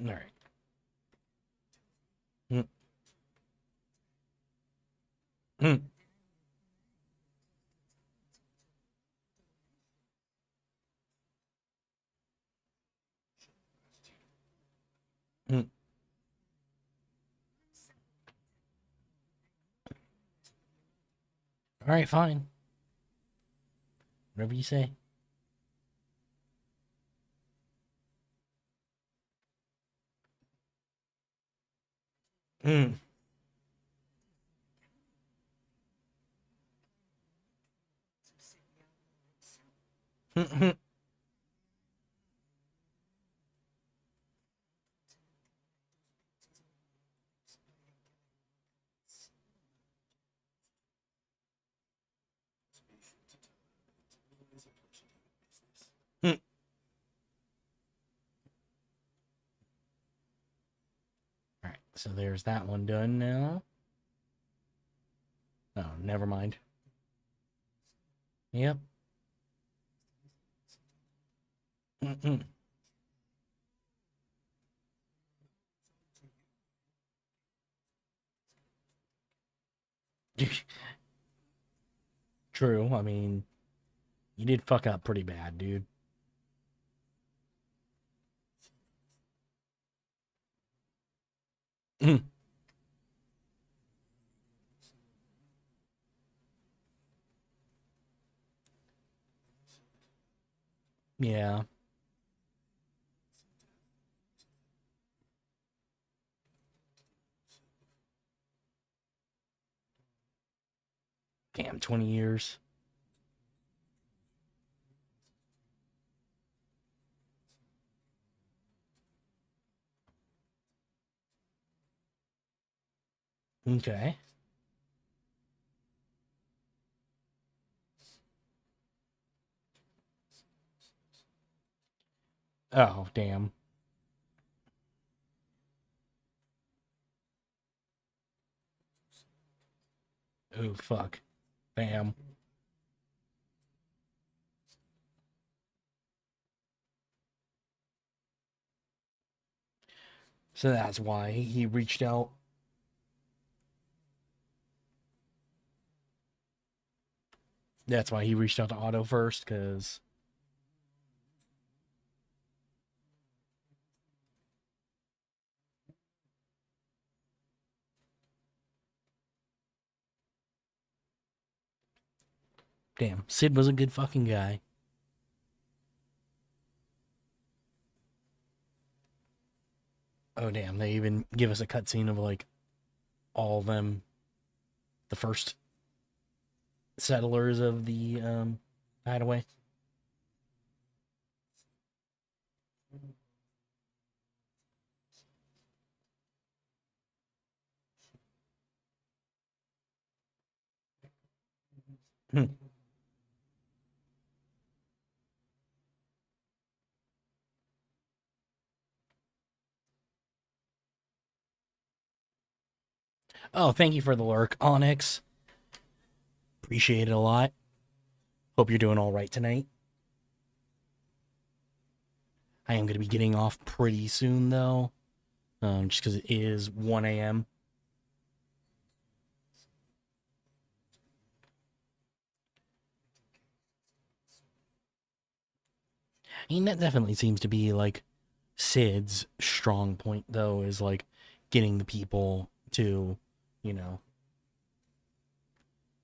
all right. Mm, mm, mm. All right, fine. Whatever you say. Mm. All right, so there's that one done now. Oh, never mind. Yep. Mm-mm. True. I mean, you did fuck up pretty bad, dude. Mm. Yeah. Damn, 20 years. Okay. Oh, damn. Oh, fuck. Bam. So that's why he reached out. That's why he reached out to Otto first, because, damn, Sid was a good fucking guy. Oh, damn, they even give us a cutscene of, like, all of them, the first settlers of the hideaway. Hmm. Oh, thank you for the lurk, Onyx. Appreciate it a lot. Hope you're doing all right tonight. I am going to be getting off pretty soon, though, just because it is 1 a.m. I mean, that definitely seems to be like Sid's strong point, though, is like getting the people to, you know.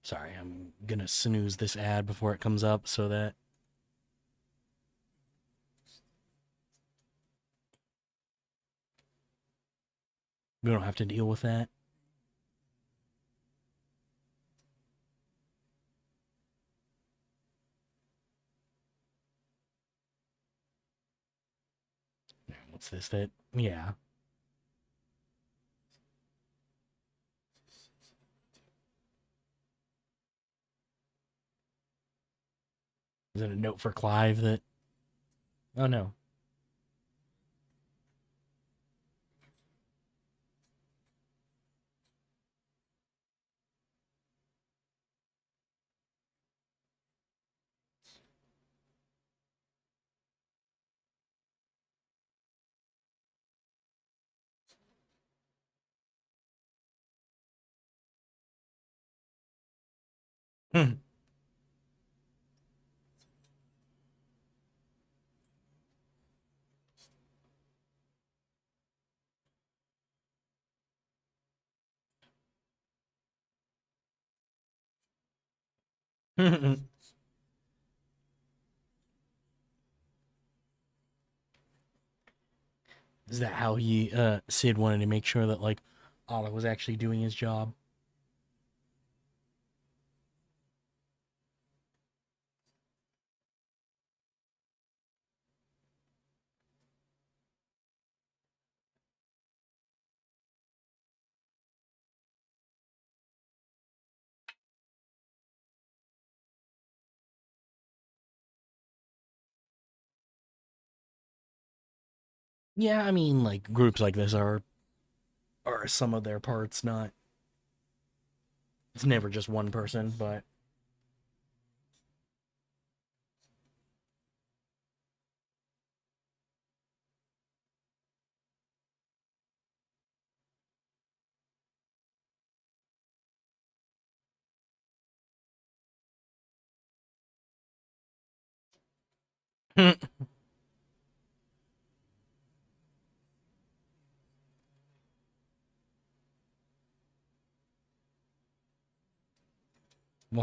Sorry, I'm gonna snooze this ad before it comes up so that we don't have to deal with that. What's this? That, yeah. Is it a note for Clive that? Oh no. Is that how he Sid wanted to make sure that like Olive was actually doing his job? Yeah, I mean like groups like this are some of their parts, not it's never just one person, but well,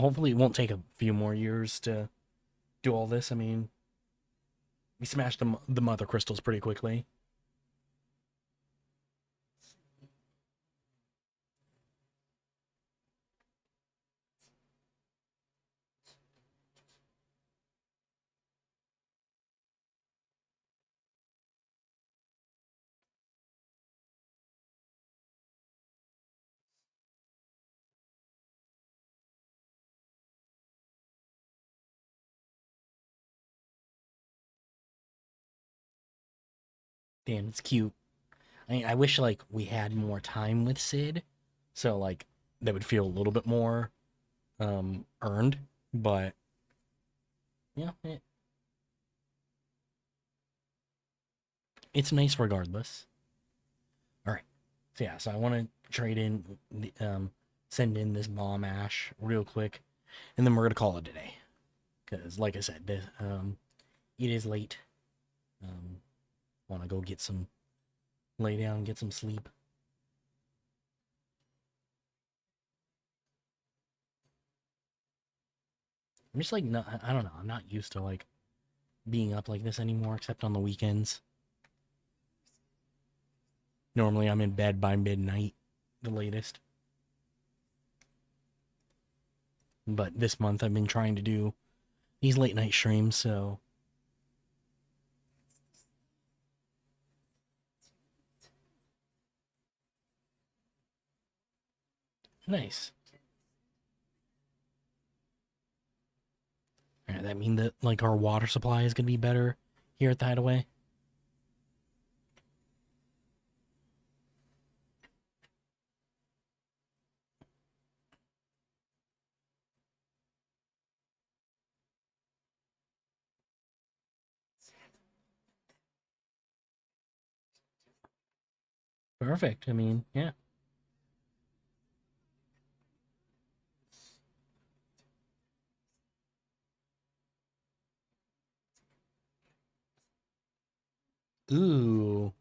hopefully it won't take a few more years to do all this. I mean, we smashed the mother crystals pretty quickly. Damn, it's cute. I mean, I wish like we had more time with Sid, so like that would feel a little bit more earned. But yeah, it's nice regardless. All right, so yeah, so I want to trade in, send in this bomb ash real quick, and then we're gonna call it a day. Because like I said, it is late. Um, want to go get some lay down, get some sleep. I'm just like not, I don't know. I'm not used to like being up like this anymore, except on the weekends. Normally, I'm in bed by midnight, the latest. But this month, I've been trying to do these late night streams, so nice. All right, that mean that like our water supply is gonna be better here at the Hideaway. Perfect. I mean, yeah. Ooh,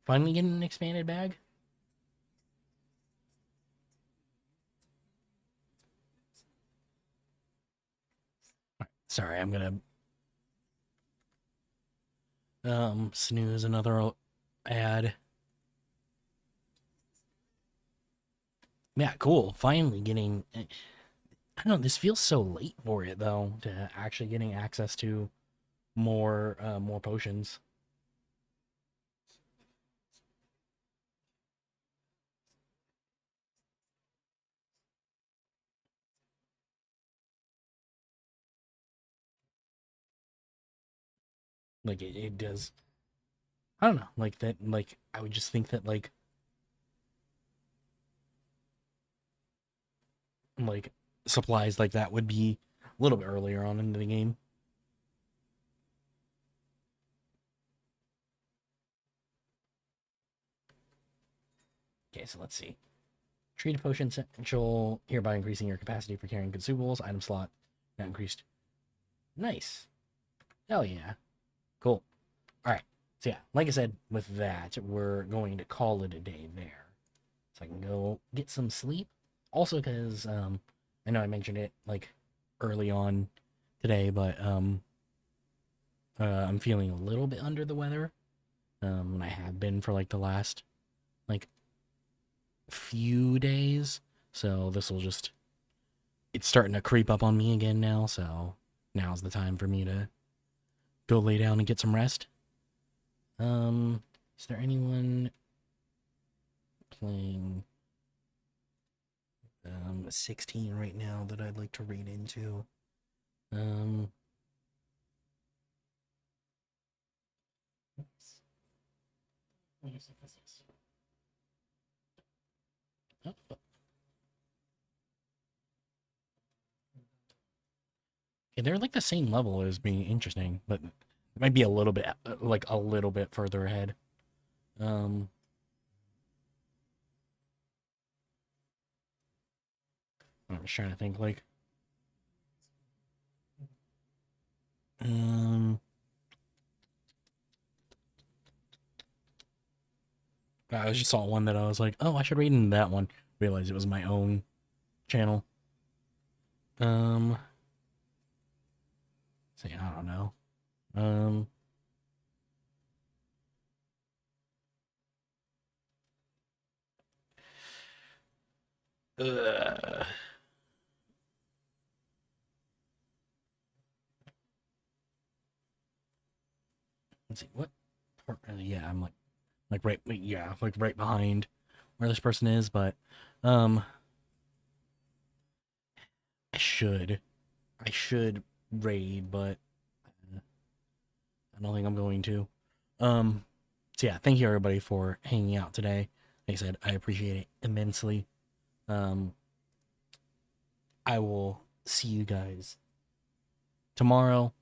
finally getting an expanded bag. Sorry, I'm gonna snooze another ad. Yeah, cool. Finally getting. I don't know. This feels so late for it though to actually getting access to more potions. Like it does. I don't know. Like that. Like I would just think that like supplies like that would be a little bit earlier on in the game. Okay, so let's see. Treat a potion essential, hereby increasing your capacity for carrying consumables. Item slot not increased. Nice. Hell yeah. Cool. All right. So yeah, like I said, with that, we're going to call it a day there. So I can go get some sleep. Also, because I know I mentioned it like early on today, but I'm feeling a little bit under the weather. I have been for like the last like few days. So this will just it's starting to creep up on me again now, so now's the time for me to go lay down and get some rest. Is there anyone playing 16 right now that I'd like to read into? Um oops. Oh, yeah, they're like the same level as me. Interesting, but it might be a little bit like a little bit further ahead. Um, I'm just trying to think like um I just saw one that I was like, oh, I should read into that one. Realized it was my own channel. Um, say I don't know. Um, uh, let's see what part. Yeah, I'm like right. Yeah, like right behind where this person is, but um, I should I should raid, but I don't think I'm going to. Um, so yeah, thank you everybody for hanging out today. Like I said, I appreciate it immensely. Um, I will see you guys tomorrow.